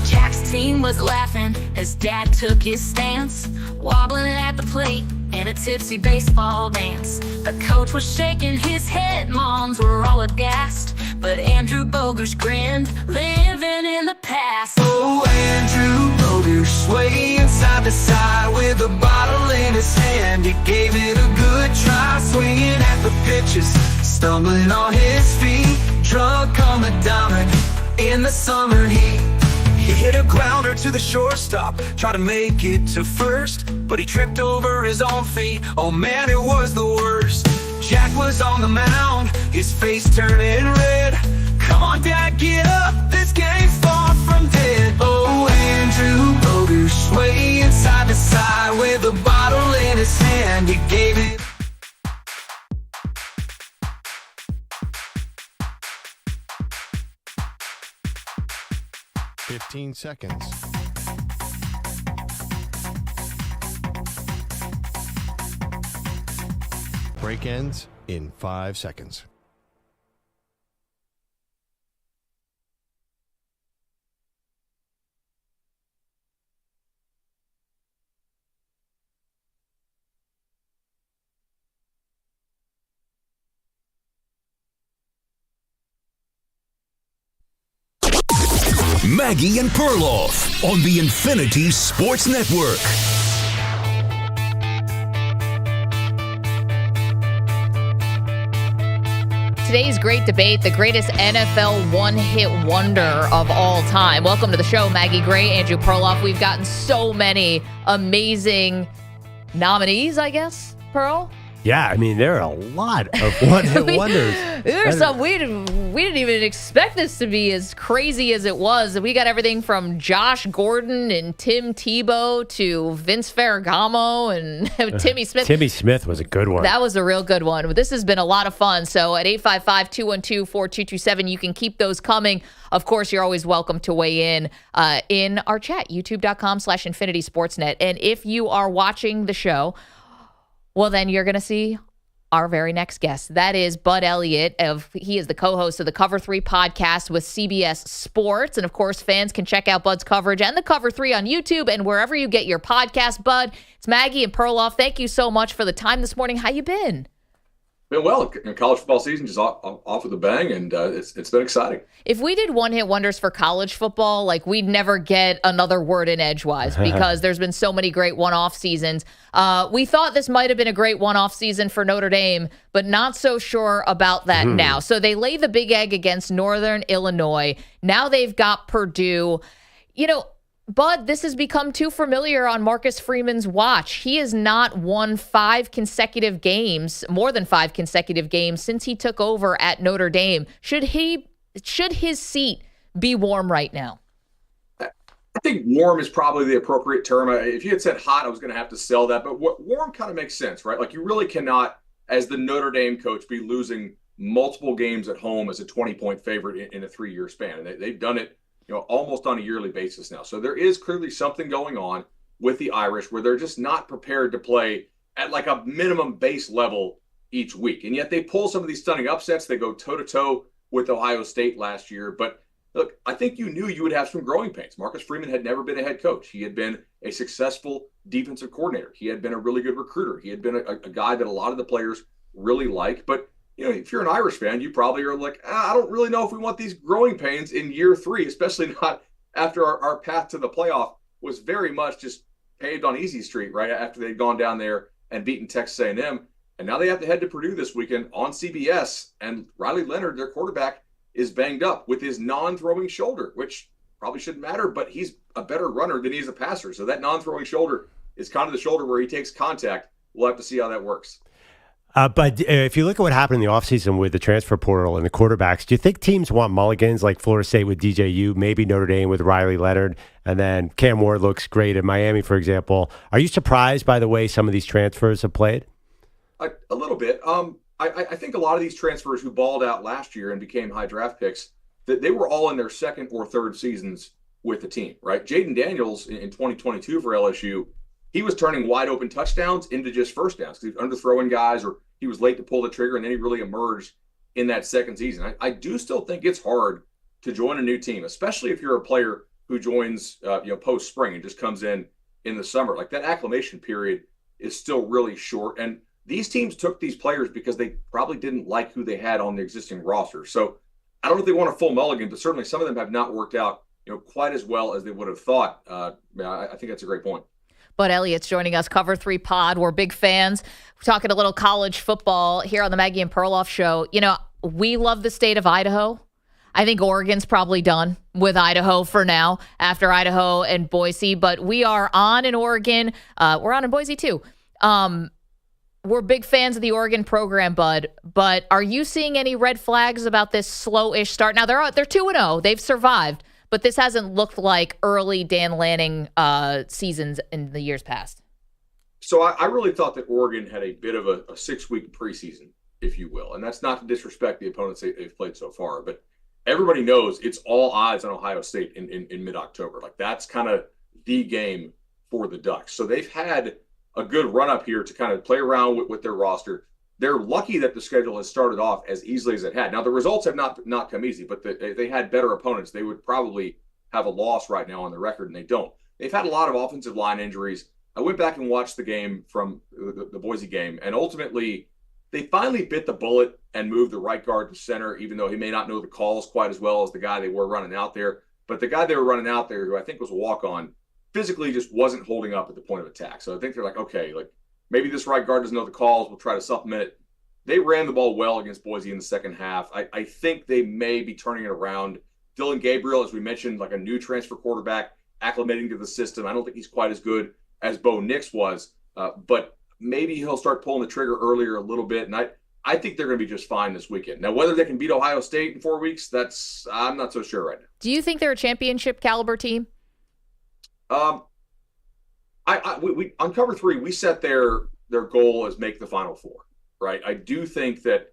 Jack's team was laughing as Dad took his stance, wobbling at the plate in a tipsy baseball dance. The coach was shaking his head, moms were all aghast, but Andrew Bogusch grinned, living in the past. Oh, Andrew Bogusch, swaying side to side with a bottle in his hand. He gave it a good try, swinging at the pitches, stumbling on his feet, drunk on the diamond in the summer heat. He hit a grounder to the shortstop, tried to make it to first, but he tripped over his own feet. Oh man, it was the worst. Jack was on the mound, his face turning red. Come on, Dad, get up, this game's far from dead. Oh, Andrew Bogusch, swaying side to side with a bottle in his hand. He gave it 15 seconds. Break ends in 5 seconds. Maggie and Perloff on the Infinity Sports Network. today's great debate, the greatest NFL one-hit wonder of all time. Welcome to the show, Maggie Gray, Andrew Perloff. We've gotten so many amazing nominees, I guess, Pearl? Yeah, I mean, there are a lot of one-hit wonders. There's some we didn't even expect this to be as crazy as it was. We got everything from Josh Gordon and Tim Tebow to Vince Ferragamo and Timmy Smith. Timmy Smith was a good one. That was a real good one. This has been a lot of fun. So at 855-212-4227, you can keep those coming. Of course, you're always welcome to weigh in our chat, youtube.com/infinitysportsnet. And if you are watching the show, well, then you're going to see our very next guest. That is Bud Elliot. He is the co-host of the Cover 3 podcast with CBS Sports. And, of course, fans can check out Bud's coverage and the Cover 3 on YouTube and wherever you get your podcast. Bud, it's Maggie and Perloff. Thank you so much for the time this morning. How you been? Been well. College football season just off with a bang, and it's been exciting. If we did one-hit wonders for college football, like we'd never get another word in edgewise because there's been so many great one-off seasons. We thought this might have been a great one-off season for Notre Dame, but not so sure about that now. So they lay the big egg against Northern Illinois. Now they've got Purdue. You know, Bud, this has become too familiar on Marcus Freeman's watch. He has not won more than 5 consecutive games since he took over at Notre Dame. Should his seat be warm right now? I think warm is probably the appropriate term. If you had said hot, I was going to have to sell that. But warm kind of makes sense, right? Like you really cannot, as the Notre Dame coach, be losing multiple games at home as a 20-point favorite in a 3-year span. And they've done it, almost on a yearly basis now. So there is clearly something going on with the Irish where they're just not prepared to play at like a minimum base level each week. And yet they pull some of these stunning upsets. They go toe-to-toe with Ohio State last year. But look, I think you knew you would have some growing pains. Marcus Freeman had never been a head coach. He had been a successful defensive coordinator. He had been a really good recruiter. He had been a guy that a lot of the players really like. But if you're an Irish fan, you probably are like, I don't really know if we want these growing pains in year 3, especially not after our path to the playoff was very much just paved on easy street, right? After they'd gone down there and beaten Texas A&M. And now they have to head to Purdue this weekend on CBS. And Riley Leonard, their quarterback, is banged up with his non-throwing shoulder, which probably shouldn't matter, but he's a better runner than he's a passer. So that non-throwing shoulder is kind of the shoulder where he takes contact. We'll have to see how that works. But if you look at what happened in the offseason with the transfer portal and the quarterbacks, do you think teams want mulligans like Florida State with DJU, maybe Notre Dame with Riley Leonard, and then Cam Ward looks great in Miami, for example? Are you surprised by the way some of these transfers have played? A little bit. I think a lot of these transfers who balled out last year and became high draft picks, that they were all in their second or third seasons with the team, right? Jaden Daniels in 2022 for LSU, he was turning wide open touchdowns into just first downs because he was underthrowing guys or he was late to pull the trigger, and then he really emerged in that second season. I do still think it's hard to join a new team, especially if you're a player who joins post spring and just comes in the summer. Like that acclimation period is still really short. And these teams took these players because they probably didn't like who they had on the existing roster. So I don't know if they want a full mulligan, but certainly some of them have not worked out quite as well as they would have thought. I think that's a great point. Bud Elliott's joining us, Cover 3 Pod. We're big fans. We're talking a little college football here on the Maggie and Perloff show. We love the state of Idaho. I think Oregon's probably done with Idaho for now after Idaho and Boise, but we are on in Oregon. We're on in Boise too. We're big fans of the Oregon program, Bud, but are you seeing any red flags about this slow-ish start? Now, they're 2-0. They've survived, but this hasn't looked like early Dan Lanning seasons in the years past. So I really thought that Oregon had a bit of a 6-week preseason, if you will. And that's not to disrespect the opponents they've played so far. But everybody knows it's all eyes on Ohio State in mid-October. Like that's kind of the game for the Ducks. So they've had a good run-up here to kind of play around with their roster. They're lucky that the schedule has started off as easily as it had. Now, the results have not come easy, but if they had better opponents, they would probably have a loss right now on the record, and they don't. They've had a lot of offensive line injuries. I went back and watched the game from the Boise game, and ultimately they finally bit the bullet and moved the right guard to center, even though he may not know the calls quite as well as the guy they were running out there. But the guy they were running out there, who I think was a walk-on, physically just wasn't holding up at the point of attack. So I think they're like, okay, like maybe this right guard doesn't know the calls. We'll try to supplement it they ran the ball well against Boise in the second half. I think they may be turning it around. Dylan Gabriel, as we mentioned, like a new transfer quarterback, acclimating to the system. I don't think he's quite as good as Bo Nix was, but maybe he'll start pulling the trigger earlier a little bit. And I think they're going to be just fine this weekend. Now, whether they can beat Ohio State in 4 weeks, I'm not so sure right now. Do you think they're a championship caliber team? We on Cover 3, we set their goal as make the Final Four, right? I do think that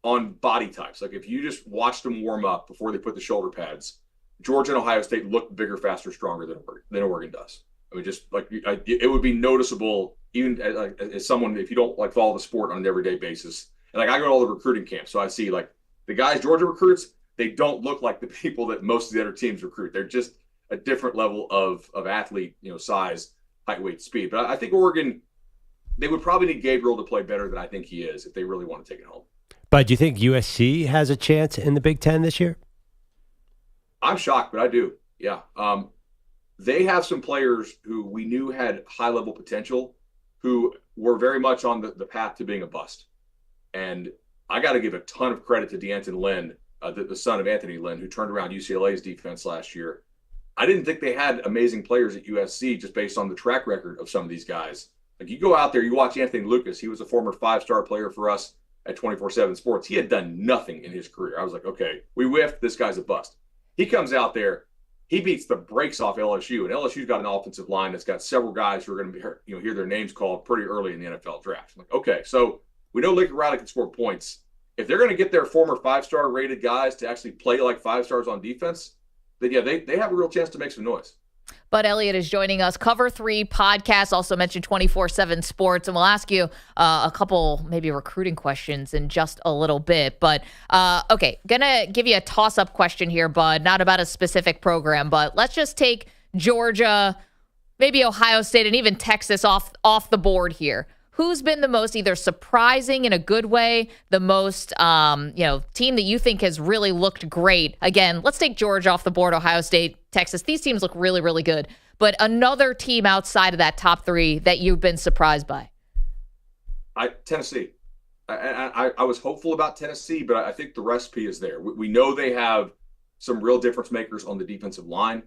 on body types, like if you just watched them warm up before they put the shoulder pads, Georgia and Ohio State look bigger, faster, stronger than Oregon does. I mean, just like it would be noticeable, even as someone, if you don't like follow the sport on an everyday basis. And like I go to all the recruiting camps, so I see like the guys Georgia recruits, they don't look like the people that most of the other teams recruit. They're just a different level of athlete, size, height, weight, speed. But I think Oregon, they would probably need Gabriel to play better than I think he is if they really want to take it home. But do you think USC has a chance in the Big Ten this year? I'm shocked, but I do. Yeah. They have some players who we knew had high-level potential who were very much on the path to being a bust. And I got to give a ton of credit to D'Anton Lynn, the son of Anthony Lynn, who turned around UCLA's defense last year. I didn't think they had amazing players at USC just based on the track record of some of these guys. Like you go out there, you watch Anthony Lucas. He was a former 5-star player for us at 24/7 Sports. He had done nothing in his career. I was like, okay, we whiffed. This guy's a bust. He comes out there. He beats the brakes off LSU, and LSU's got an offensive line that's got several guys who are going to be, hear their names called pretty early in the NFL draft. I'm like, okay, so we know Lincoln Riley can score points. If they're going to get their former 5-star rated guys to actually play like 5 stars on defense, then yeah, they have a real chance to make some noise. Bud Elliot is joining us. Cover 3 podcast, also mentioned 24/7 Sports, and we'll ask you a couple maybe recruiting questions in just a little bit. But okay, gonna give you a toss-up question here, Bud. Not about a specific program, but let's just take Georgia, maybe Ohio State, and even Texas off the board here. Who's been the most either surprising in a good way, the most team that you think has really looked great? Again, let's take Georgia off the board, Ohio State, Texas. These teams look really, really good. But another team outside of that top 3 that you've been surprised by? Tennessee. I was hopeful about Tennessee, but I think the recipe is there. We know they have some real difference makers on the defensive line.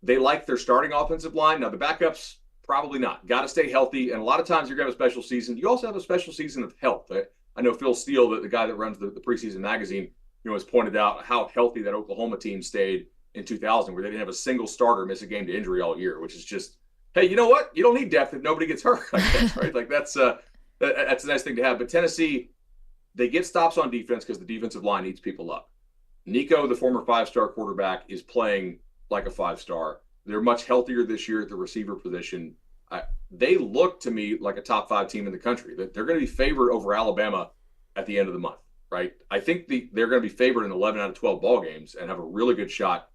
They like their starting offensive line. Now, the backups, probably not. Got to stay healthy. And a lot of times you're going to have a special season. You also have a special season of health. I know Phil Steele, the guy that runs the preseason magazine, has pointed out how healthy that Oklahoma team stayed in 2000, where they didn't have a single starter miss a game to injury all year, which is just, hey, you know what? You don't need depth if nobody gets hurt like that, right? Like that's a nice thing to have. But Tennessee, they get stops on defense because the defensive line eats people up. Nico, the former 5-star quarterback, is playing like a 5-star. They're much healthier this year at the receiver position. They look to me like a top 5 team in the country. That they're going to be favored over Alabama at the end of the month, right? I think they're going to be favored in 11 out of 12 ball games and have a really good shot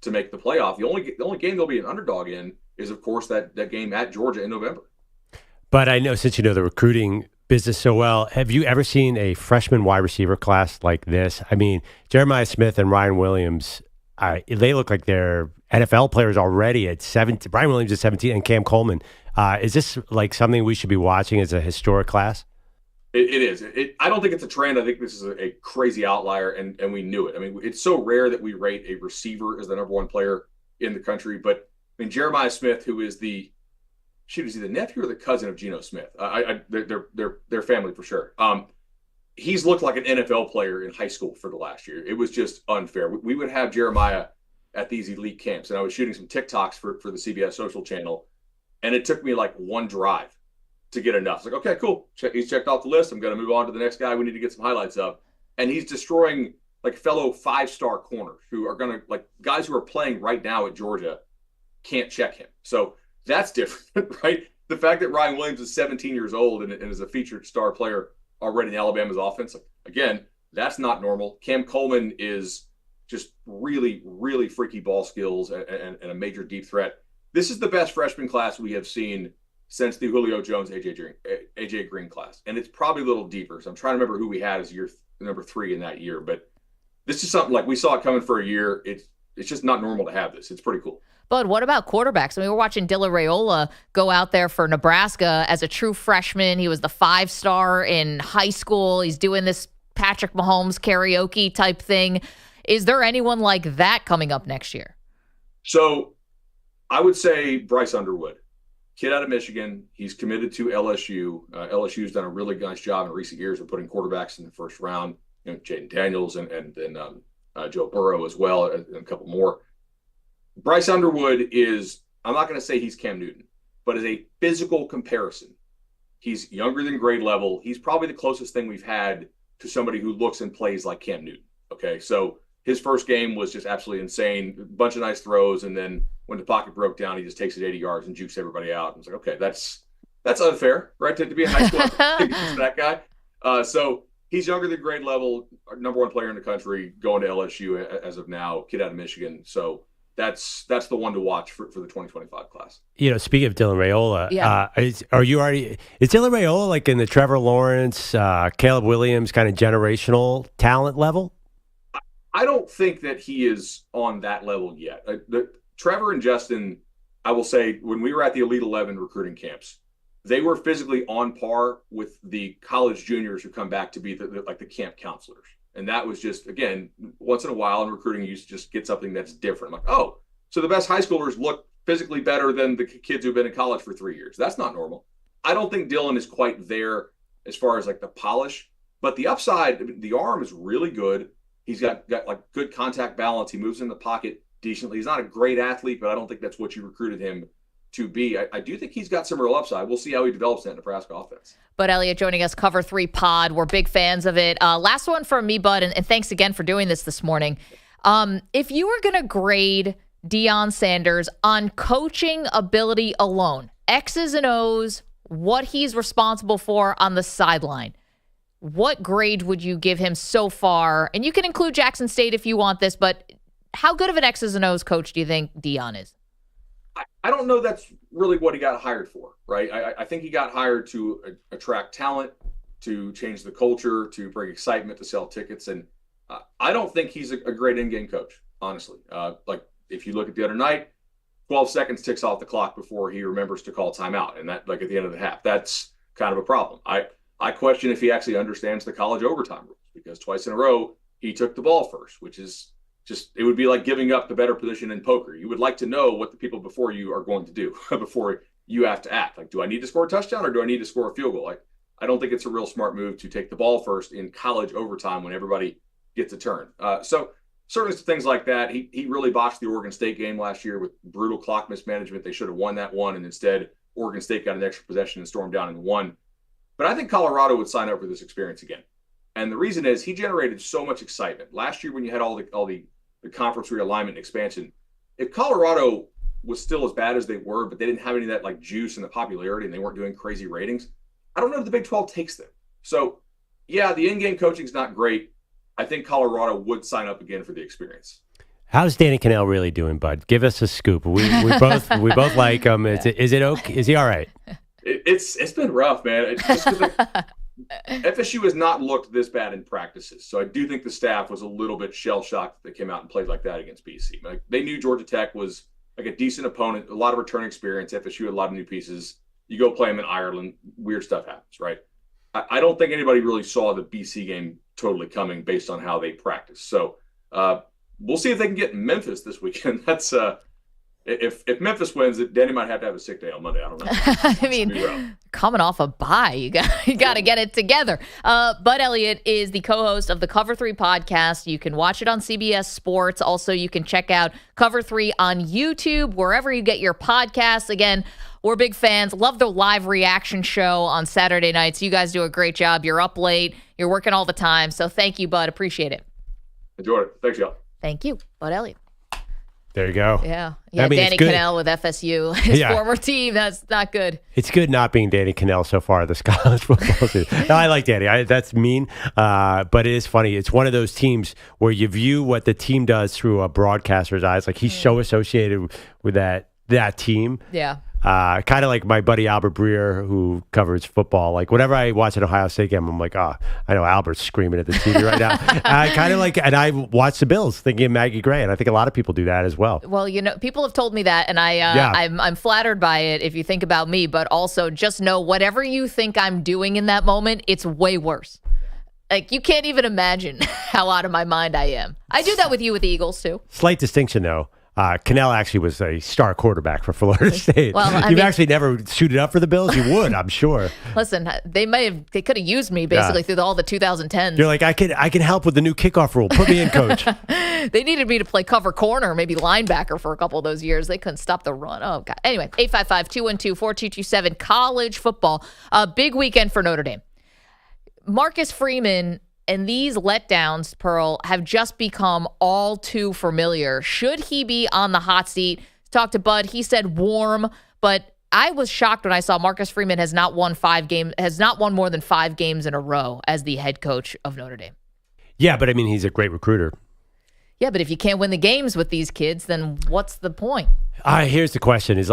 to make the playoff. The only game they'll be an underdog in is, of course, that game at Georgia in November. But I know, since you know the recruiting business so well, have you ever seen a freshman wide receiver class like this? I mean, Jeremiah Smith and Ryan Williams, they look like they're NFL players already at 17. Brian Williams is 17, and Cam Coleman. Is this like something we should be watching as a historic class? It is. I don't think it's a trend. I think this is a crazy outlier, and we knew it. I mean, it's so rare that we rate a receiver as the number 1 player in the country. But I mean, Jeremiah Smith, who is is he the nephew or the cousin of Geno Smith? They're family for sure. He's looked like an NFL player in high school for the last year. It was just unfair. We would have Jeremiah at these elite camps, and I was shooting some TikToks for the CBS social channel, and it took me like one drive to get enough. It's like, okay, cool. He's checked off the list. I'm going to move on to the next guy we need to get some highlights of. And he's destroying like fellow 5-star corners who are going to, like, guys who are playing right now at Georgia can't check him. So that's different, right? The fact that Ryan Williams is 17 years old and is a featured star player already in Alabama's offense, again, that's not normal. Cam Coleman is just really, really freaky ball skills and a major deep threat. This is the best freshman class we have seen since the Julio Jones, AJ Green class. And it's probably a little deeper. So I'm trying to remember who we had as number 3 in that year. But this is something like we saw it coming for a year. it's just not normal to have this. It's pretty cool. Bud, what about quarterbacks? I mean, we're watching Dylan Raiola go out there for Nebraska as a true freshman. He was the 5-star in high school. He's doing this Patrick Mahomes karaoke type thing. Is there anyone like that coming up next year? So I would say Bryce Underwood, kid out of Michigan. He's committed to LSU. LSU's done a really nice job in recent years of putting quarterbacks in the first round. Jaden Daniels and then Joe Burrow as well, and a couple more. Bryce Underwood is, I'm not going to say he's Cam Newton, but as a physical comparison, he's younger than grade level. He's probably the closest thing we've had to somebody who looks and plays like Cam Newton. Okay, so his first game was just absolutely insane. A bunch of nice throws, and then when the pocket broke down, he just takes it 80 yards and jukes everybody out. I was like, okay, that's unfair, right? To be in high school, that guy. So he's younger than grade level, number one player in the country, going to LSU as of now, kid out of Michigan. So that's the one to watch for the 2025 class. Speaking of Dylan Raiola, is Dylan Raiola like in the Trevor Lawrence, Caleb Williams kind of generational talent level? I don't think that he is on that level yet. Trevor and Justin, I will say, when we were at the Elite 11 recruiting camps, they were physically on par with the college juniors who come back to be the camp counselors. And that was just, again, once in a while in recruiting, you just get something that's different. I'm like, oh, so the best high schoolers look physically better than the kids who've been in college for 3 years. That's not normal. I don't think Dylan is quite there as far as like the polish, but the upside, the arm is really good. He's got like good contact balance. He moves in the pocket decently. He's not a great athlete, but I don't think that's what you recruited him to be. I do think he's got some real upside. We'll see how he develops that Nebraska offense. Bud Elliot joining us, Cover 3 Pod. We're big fans of it. Last one from me, Bud, and thanks again for doing this morning. If you were going to grade Deion Sanders on coaching ability alone, X's and O's, what he's responsible for on the sideline, what grade would you give him so far? And you can include Jackson State if you want this, but how good of an X's and O's coach do you think Deion is? I don't know that's really what he got hired for, right? I think he got hired to attract talent, to change the culture, to bring excitement, to sell tickets. And I don't think he's a great in-game coach, honestly. Like if you look at the other night, 12 seconds ticks off the clock before he remembers to call timeout. And that, like at the end of the half, that's kind of a problem. I question if he actually understands the college overtime rules, because twice in a row he took the ball first, which is just, it would be like giving up the better position in poker. You would like to know what the people before you are going to do before you have to act. Like, do I need to score a touchdown or do I need to score a field goal? Like, I don't think it's a real smart move to take the ball first in college overtime when everybody gets a turn. So certainly things like that. He really botched the Oregon State game last year with brutal clock mismanagement. They should have won that one, and instead Oregon State got an extra possession and stormed down and won. But I think Colorado would sign up for this experience again. And the reason is he generated so much excitement. Last year when you had all the conference realignment and expansion, if Colorado was still as bad as they were, but they didn't have any of that like juice and the popularity and they weren't doing crazy ratings, I don't know if the Big 12 takes them. So yeah, the in-game coaching is not great. I think Colorado would sign up again for the experience. How's Danny Cannell really doing, Bud? Give us a scoop. We both like him. Is it okay? Is he all right? It's been rough, man. It's just FSU has not looked this bad in practices, so I do think the staff was a little bit shell-shocked that they came out and played like that against BC. Like, they knew Georgia Tech was like a decent opponent, a lot of return experience. FSU had a lot of new pieces. You go play them in Ireland, weird stuff happens, right? I don't think anybody really saw the BC game totally coming based on how they practice. So we'll see if they can get Memphis this weekend. That's if Memphis wins, Danny might have to have a sick day on Monday. I don't know. I mean, coming off a bye, you got to get it together. Bud Elliot is the co-host of the Cover 3 podcast. You can watch it on CBS Sports. Also, you can check out Cover 3 on YouTube, wherever you get your podcasts. Again, we're big fans. Love the live reaction show on Saturday nights. You guys do a great job. You're up late. You're working all the time. So thank you, Bud. Appreciate it. Enjoy it. Thanks, y'all. Thank you, Bud Elliot. There you go. Yeah. I mean, Danny Cannell with FSU, his former team. That's not good. It's good not being Danny Cannell so far this college football season. No, I like Danny. That's mean, but it is funny. It's one of those teams where you view what the team does through a broadcaster's eyes. Like, he's so associated with that team. Yeah. Kind of like my buddy Albert Breer, who covers football. Like whenever I watch an Ohio State game, I'm like, oh, I know Albert's screaming at the TV right now. And I watch the Bills thinking of Maggie Gray, and I think a lot of people do that as well. Well, people have told me that, and I'm flattered by it if you think about me, but also just know whatever you think I'm doing in that moment, it's way worse. Like, you can't even imagine how out of my mind I am. I do that with you with the Eagles, too. Slight distinction, though. Cannell actually was a star quarterback for Florida State. Well, You've actually never suited up for the Bills? You would, I'm sure. Listen, they could have used me basically through all the 2010s. You're like, I can help with the new kickoff rule. Put me in, coach. They needed me to play cover corner, maybe linebacker for a couple of those years. They couldn't stop the run. Oh, God. Anyway, 855-212-4227, college football. Big weekend for Notre Dame. Marcus Freeman and these letdowns, Pearl, have just become all too familiar. Should he be on the hot seat? Talked to Bud. He said warm, but I was shocked when I saw Marcus Freeman has not won more than 5 games in a row as the head coach of Notre Dame. Yeah, but I mean, he's a great recruiter. Yeah, but if you can't win the games with these kids, then what's the point? Here's the question: is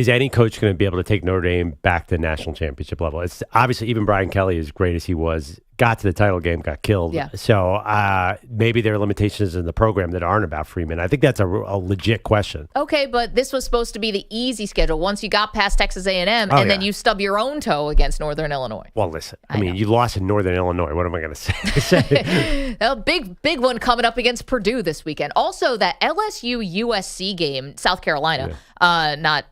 any coach going to be able to take Notre Dame back to national championship level? It's obviously even Brian Kelly, as great as he was, got to the title game, got killed. Yeah. So maybe there are limitations in the program that aren't about Freeman. I think that's a legit question. Okay, but this was supposed to be the easy schedule once you got past Texas A&M, then you stub your own toe against Northern Illinois. Well, listen, I mean, you lost in Northern Illinois. What am I going to say? A big one coming up against Purdue this weekend. Also, that LSU-USC game, South Carolina, not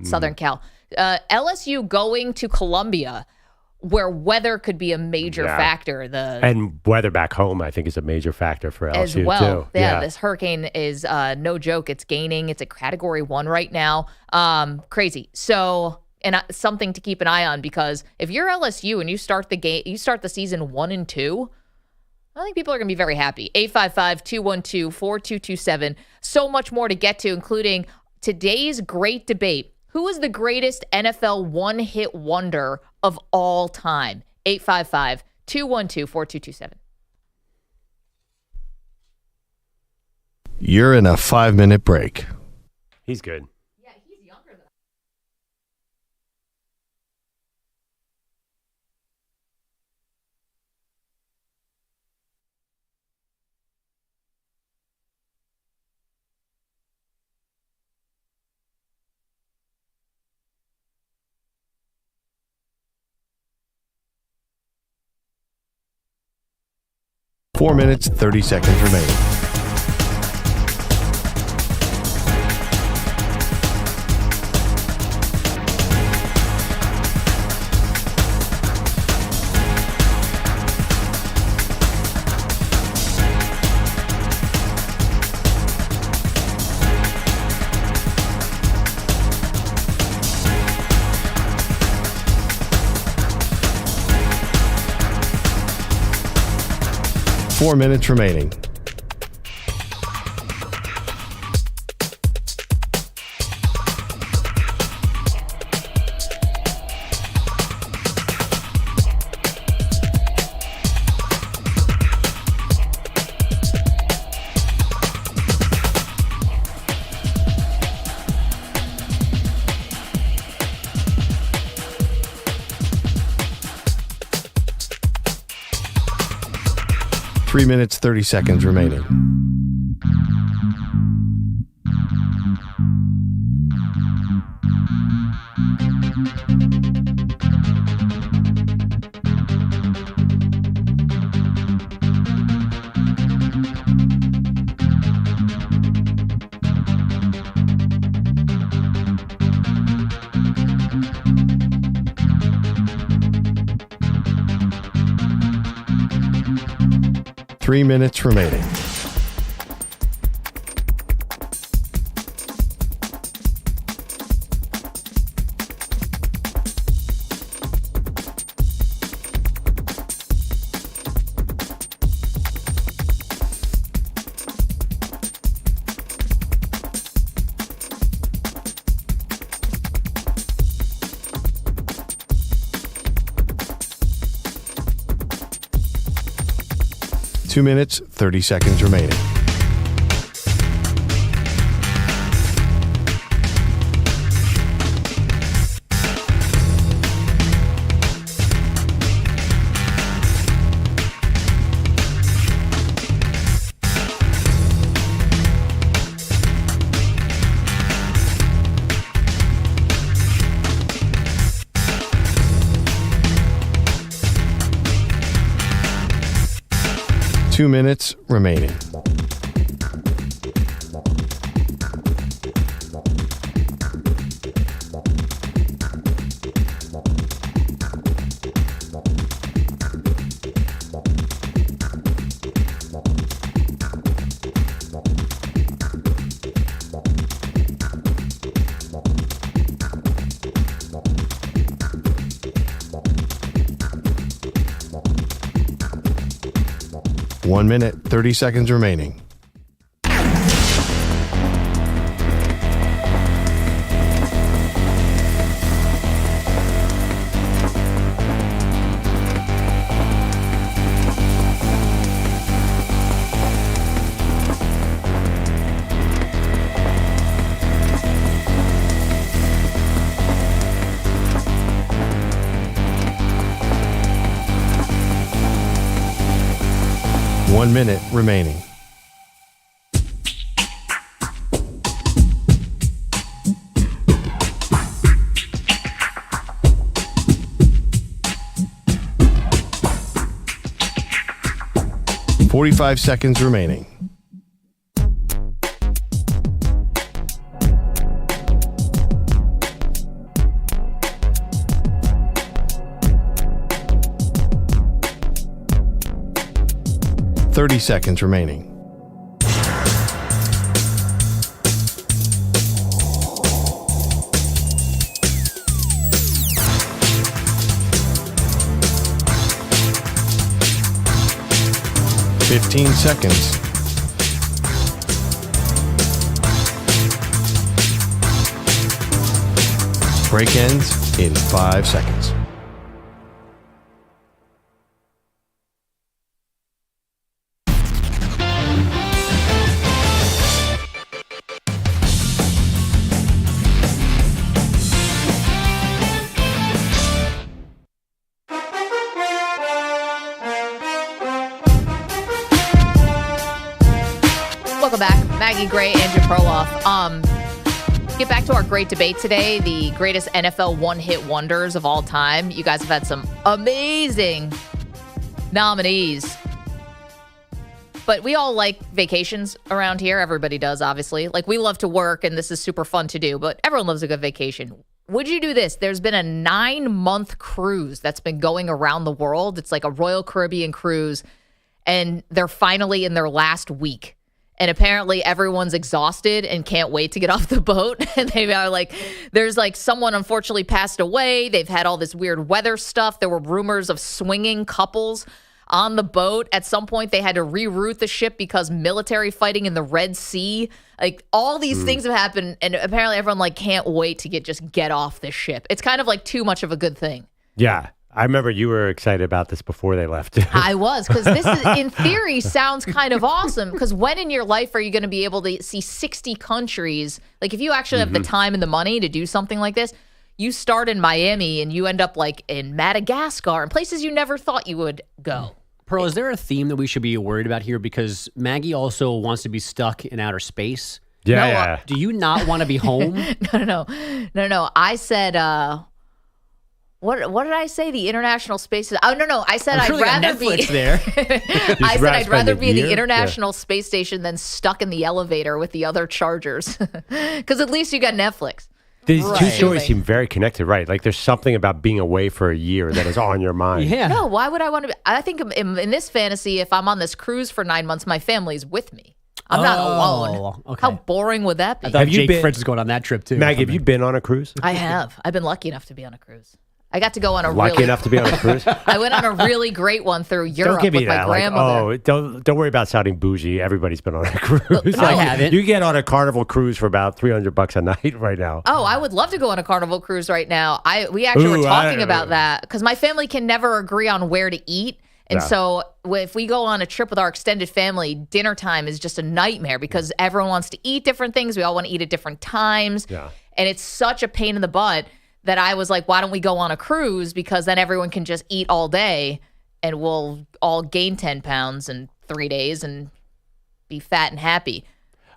Southern Cal. LSU going to Columbia, where weather could be a major factor. And weather back home, I think, is a major factor for LSU as well. Too. Yeah, this hurricane is no joke. It's gaining. It's a Category 1 right now. Crazy. So, and something to keep an eye on, because if you're LSU and you start the season 1-2. I think people are going to be very happy. 855-212-4227. So much more to get to, including today's great debate. Who is the greatest NFL one-hit wonder of all time? 855-212-4227. You're in a 5-minute break. He's good. Yeah, he's younger than 4 minutes, 30 seconds remaining. Four minutes remaining. Three minutes, 30 seconds remaining. Three minutes remaining. Two minutes, 30 seconds remaining. 2 minutes remaining. One minute, 30 seconds remaining. One minute remaining. .45 seconds remaining. .30 seconds remaining. .15 seconds. Break ends in 5 seconds. Welcome back. Maggie Gray, Andrew Perloff. Get back to our great debate today, the greatest NFL one-hit wonders of all time. You guys have had some amazing nominees. But we all like vacations around here. Everybody does, obviously. Like, we love to work, and this is super fun to do, but everyone loves a good vacation. Would you do this? There's been a 9-month cruise that's been going around the world. It's like a Royal Caribbean cruise, and they're finally in their last week. And apparently everyone's exhausted and can't wait to get off the boat. And they are like, there's like someone unfortunately passed away. They've had all this weird weather stuff. There were rumors of swinging couples on the boat. At some point, they had to reroute the ship because military fighting in the Red Sea. Like, all these things have happened. And apparently everyone like can't wait to get off this ship. It's kind of like too much of a good thing. Yeah. I remember you were excited about this before they left. I was, because this is, in theory, sounds kind of awesome. Because when in your life are you going to be able to see 60 countries? Like, if you actually have the time and the money to do something like this, you start in Miami and you end up like in Madagascar and places you never thought you would go. Pearl, is there a theme that we should be worried about here? Because Maggie also wants to be stuck in outer space. Yeah. Do you not want to be home? No. I said, What did I say? The International Space. Oh no! I said I'd rather be there. I said I'd rather be in the International Space Station than stuck in the elevator with the other chargers. Because at least you got Netflix. These two stories seem very connected, right? Like, there's something about being away for a year that is on your mind. Yeah. No, why would I want to be? I think in this fantasy, if I'm on this cruise for 9 months, my family's with me. I'm not alone. Okay. How boring would that be? I thought Jake Fritz was going on that trip too. Maggie, have you been on a cruise? I have. I've been lucky enough to be on a cruise. I got to go on a lucky enough to be on a cruise. I went on a really great one through Europe with my grandmother. Like, don't worry about sounding bougie. Everybody's been on a cruise. I haven't. You get on a Carnival cruise for about $300 a night right now. Oh, I would love to go on a Carnival cruise right now. We actually were talking about that because my family can never agree on where to eat. And so if we go on a trip with our extended family, dinner time is just a nightmare because everyone wants to eat different things. We all want to eat at different times. Yeah. And it's such a pain in the butt that I was like, why don't we go on a cruise? Because then everyone can just eat all day and we'll all gain 10 pounds in 3 days and be fat and happy.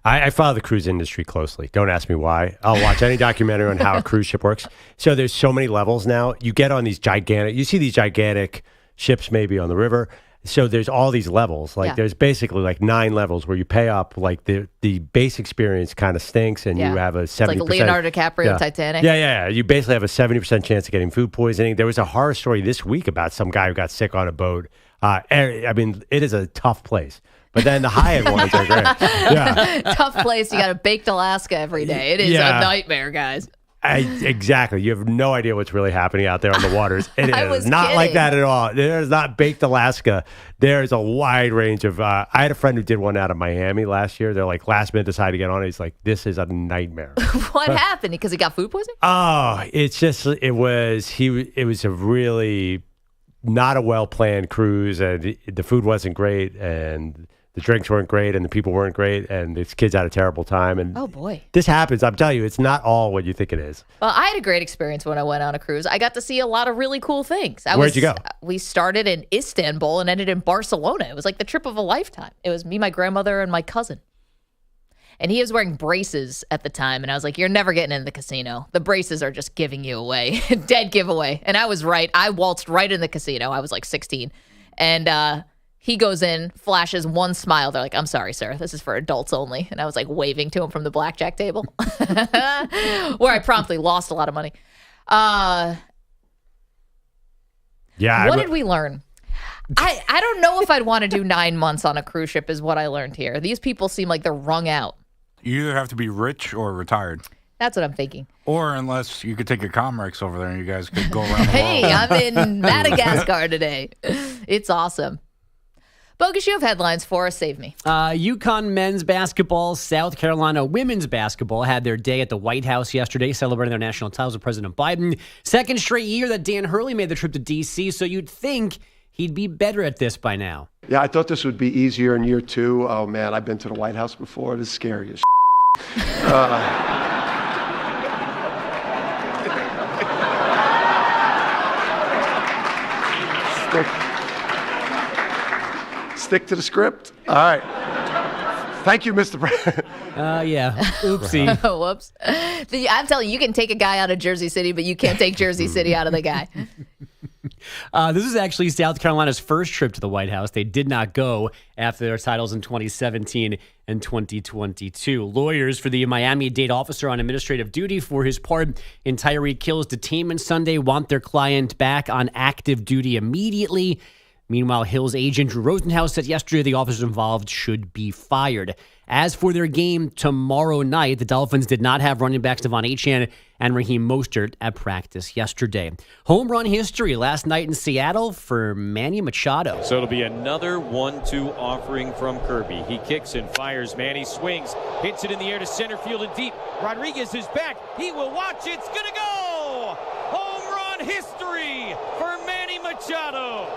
I follow the cruise industry closely. Don't ask me why. I'll watch any documentary on how a cruise ship works. So there's so many levels now. You get on these gigantic, you see these gigantic ships maybe on the river. So there's all these levels. Like there's basically like 9 levels where you pay up. Like the base experience kind of stinks, and you have a 70%. It's like Leonardo DiCaprio Titanic. Yeah. You basically have a 70% chance of getting food poisoning. There was a horror story this week about some guy who got sick on a boat. I mean, it is a tough place. But then the high-end ones are great. Yeah. Tough place. You got to baked Alaska every day. It is a nightmare, guys. Exactly. You have no idea what's really happening out there on the waters. It is not kidding. like that at all. There's not baked Alaska. There's a wide range of. I had a friend who did one out of Miami last year. They're like last minute decided to get on it. He's like, this is a nightmare. What happened? Because he got food poisoning? Oh, it was a really not a well planned cruise, and the food wasn't great, and the drinks weren't great, and the people weren't great, and this kid's had a terrible time. And oh boy, this happens. I'm telling you, it's not all what you think it is. Well, I had a great experience when I went on a cruise. I got to see a lot of really cool things. Where'd you go? We started in Istanbul and ended in Barcelona. It was like the trip of a lifetime. It was me, my grandmother, and my cousin. And he was wearing braces at the time, and I was like, you're never getting in the casino. The braces are just giving you away. Dead giveaway. And I was right. I waltzed right in the casino. I was like 16. And he goes in, flashes one smile. They're like, I'm sorry, sir. This is for adults only. And I was like waving to him from the blackjack table, where I promptly lost a lot of money. What did we learn? I don't know if I'd want to do 9 months on a cruise ship is what I learned here. These people seem like they're wrung out. You either have to be rich or retired. That's what I'm thinking. Or unless you could take a Comrex over there and you guys could go around the Hey, world. I'm in Madagascar today. It's awesome. Bogus, you have headlines for us. Save me. UConn men's basketball, South Carolina women's basketball had their day at the White House yesterday, celebrating their national titles with President Biden. Second straight year that Dan Hurley made the trip to D.C., so you'd think he'd be better at this by now. Yeah, I thought this would be easier in year 2. Oh, man, I've been to the White House before. It is scary as Stick to the script. All right. Thank you, Mr. President. Yeah. Oopsie. Whoops. I'm telling you, you can take a guy out of Jersey City, but you can't take Jersey City out of the guy. This is actually South Carolina's first trip to the White House. They did not go after their titles in 2017 and 2022. Lawyers for the Miami-Dade officer on administrative duty for his part in Tyreek Hill's detainment Sunday want their client back on active duty immediately. Meanwhile, Hill's agent, Drew Rosenhaus, said yesterday the officers involved should be fired. As for their game tomorrow night, the Dolphins did not have running backs Devon Achane and Raheem Mostert at practice yesterday. Home run history last night in Seattle for Manny Machado. So it'll be another 1-2 offering from Kirby. He kicks and fires. Manny swings, hits it in the air to center field and deep. Rodriguez is back. He will watch. It's going to go! Home run history for Manny Machado.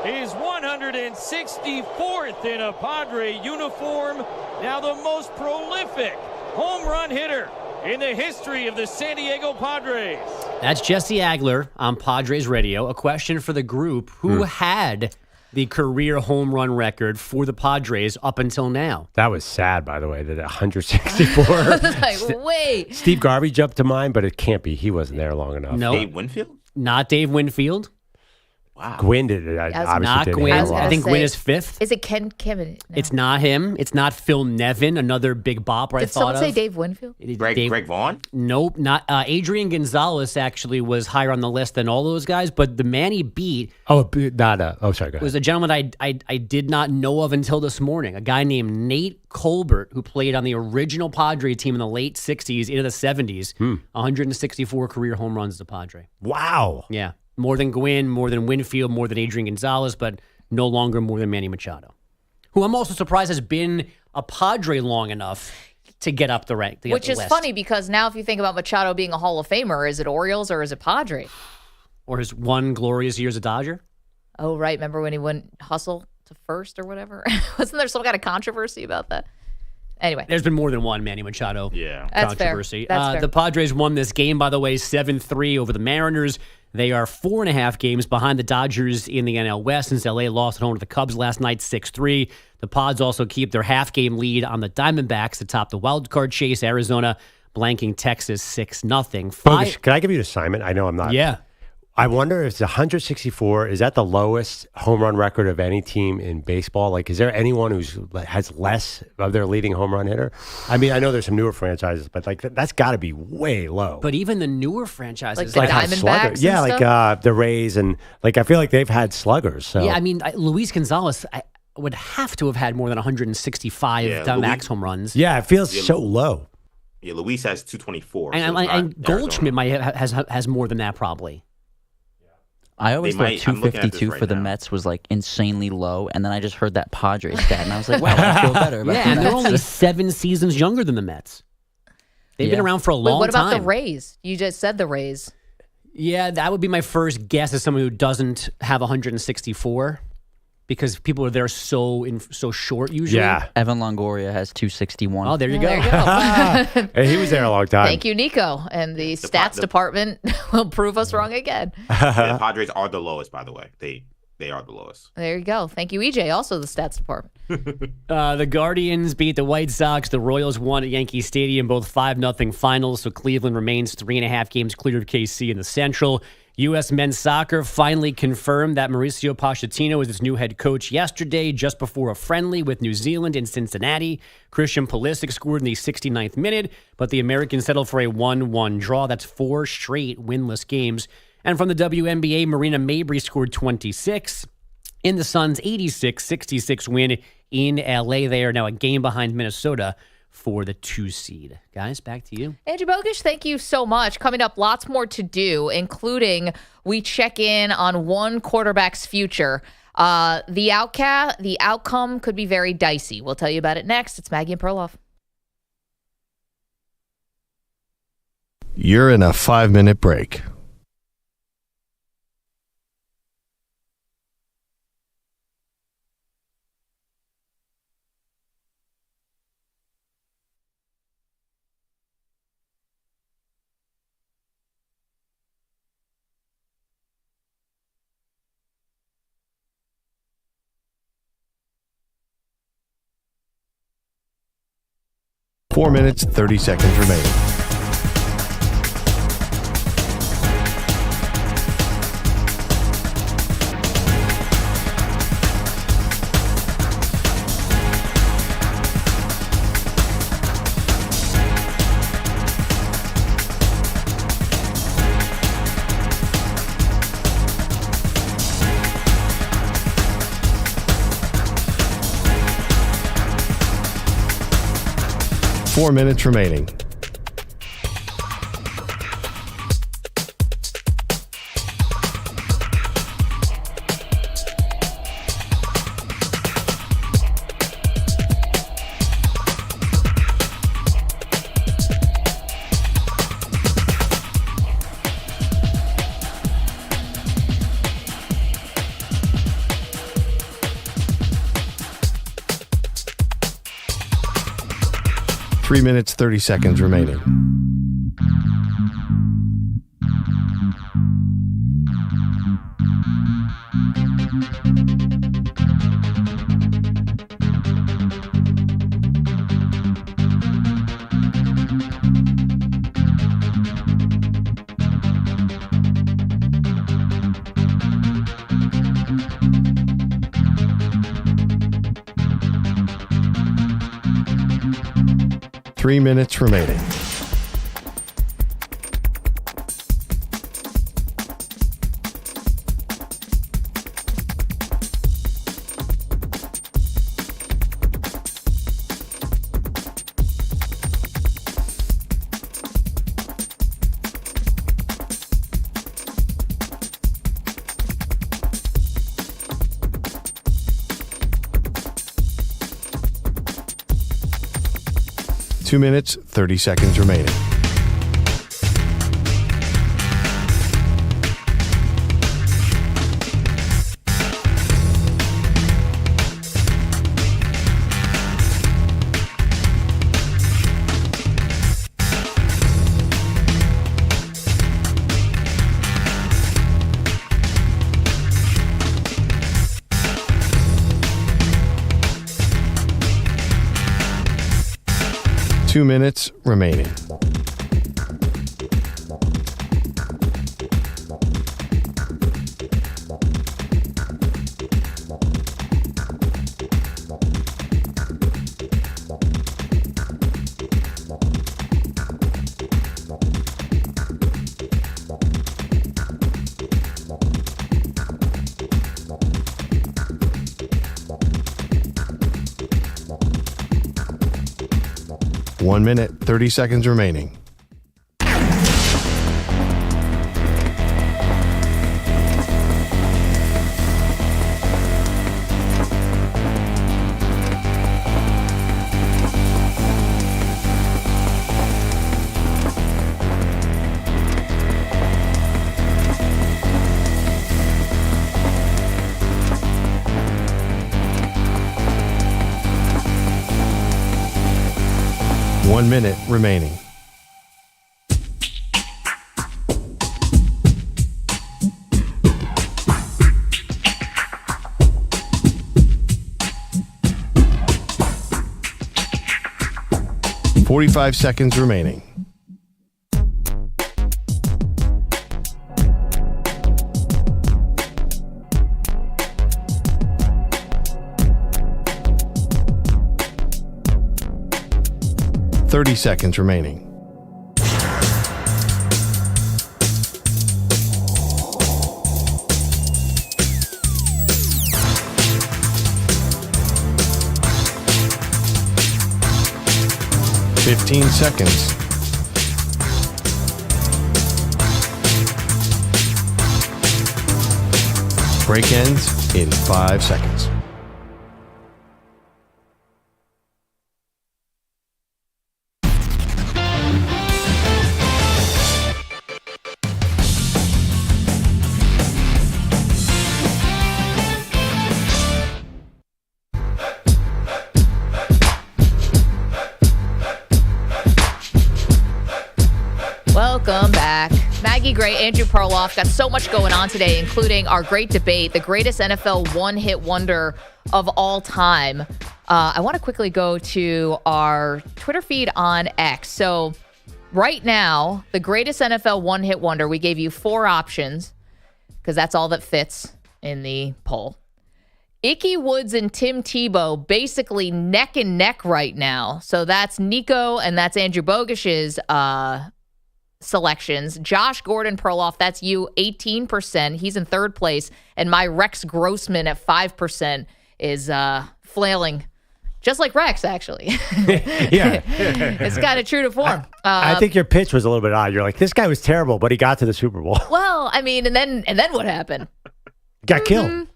His 164th in a Padre uniform, now the most prolific home run hitter in the history of the San Diego Padres. That's Jesse Agler on Padres Radio. A question for the group. Who had the career home run record for the Padres up until now? That was sad, by the way, that 164. Like, wait. Steve Garvey jumped to mind, but it can't be. He wasn't there long enough. No. Dave Winfield? Not Dave Winfield. Wow. Gwynn did it. Obviously Not did Gwynn. handle I it. think Gwynn is 5th. Is it Ken Kevin? No. It's not him. It's not Phil Nevin, another big bopper I Did thought someone of. say Dave Winfield? Greg Vaughn? Nope, not Adrian Gonzalez. Actually, was higher on the list than all those guys. But the man he beat sorry. Go ahead. was a gentleman I did not know of until this morning. A guy named Nate Colbert, who played on the original Padre team in the late 60s into the 70s. 164 career home runs as a Padre. Wow. Yeah. More than Gwynn, more than Winfield, more than Adrian Gonzalez, but no longer more than Manny Machado, who I'm also surprised has been a Padre long enough to get up the rank. Which is funny because now if you think about Machado being a Hall of Famer, is it Orioles or is it Padre? Or his one glorious year as a Dodger? Oh, right. Remember when he went hustle to first or whatever? Wasn't there some kind of controversy about that? Anyway. There's been more than one Manny Machado controversy. That's fair. The Padres won this game, by the way, 7-3 over the Mariners. They are 4.5 games behind the Dodgers in the NL West since LA lost at home to the Cubs last night 6-3. The Pods also keep their half-game lead on the Diamondbacks atop the wild card chase. Arizona blanking Texas 6-0. Bogus, can I give you an assignment? I know I'm not. Yeah. I wonder if it's 164. Is that the lowest home run record of any team in baseball? Like, is there anyone who has less of their leading home run hitter? I mean, I know there's some newer franchises, but like that's got to be way low. But even the newer franchises, like the Diamondbacks, like the Rays, and like I feel like they've had sluggers. So yeah, I mean, Luis Gonzalez would have to have had more than 165 Diamondbacks home runs. Yeah, it feels so low. Yeah, Luis has 224. And Goldschmidt has more than that probably. I always thought 252 for the Mets was like insanely low, and then I just heard that Padres stat, and I was like, wow, I feel better about and they're only 7 seasons younger than the Mets. They've been around for a long time. What about the Rays? You just said the Rays. Yeah, that would be my first guess as someone who doesn't have 164. Because people are there so short usually. Yeah. Evan Longoria has 261. Oh, there you go. There you go. Hey, he was there a long time. Thank you, Nico. And the stats department will prove us wrong again. The Padres are the lowest, by the way. They are the lowest. There you go. Thank you, EJ. Also the stats department. The Guardians beat the White Sox. The Royals won at Yankee Stadium, both 5-0 finals. So Cleveland remains 3.5 games clear of KC in the Central. U.S. men's soccer finally confirmed that Mauricio Pochettino is its new head coach yesterday, just before a friendly with New Zealand in Cincinnati. Christian Pulisic scored in the 69th minute, but the Americans settled for a 1-1 draw. That's 4 straight winless games. And from the WNBA, Marina Mabrey scored 26 in the Suns' 86-66 win in L.A. They are now a game behind Minnesota for the 2 seed. Guys, back to you. Andrew Bogusch, thank you so much. Coming up, lots more to do, including we check in on one quarterback's future. The outcome could be very dicey. We'll tell you about it next. It's Maggie and Perloff. You're in a 5-minute break. Four minutes, 30 seconds remaining. Four minutes remaining. Three minutes, 30 seconds remaining. Three minutes remaining. 2 minutes, 30 seconds remaining. Two minutes remaining. 1 minute, 30 seconds remaining. One minute remaining. $45 seconds remaining. $30 seconds remaining. $15 seconds. Break ends in 5 seconds. Welcome back. Maggie Gray, Andrew Perloff. Got so much going on today, including our great debate, the greatest NFL one-hit wonder of all time. I want to quickly go to our Twitter feed on X. So right now, the greatest NFL one-hit wonder, we gave you 4 options because that's all that fits in the poll. Ickey Woods and Tim Tebow basically neck and neck right now. So that's Nico and that's Andrew Bogish's selections. Josh Gordon Perloff, that's you, 18%. He's in 3rd place. And my Rex Grossman at 5% is flailing. Just like Rex, actually. Yeah. It's kind of true to form. I think your pitch was a little bit odd. You're like, this guy was terrible, but he got to the Super Bowl. Well, I mean, and then what happened? Got killed.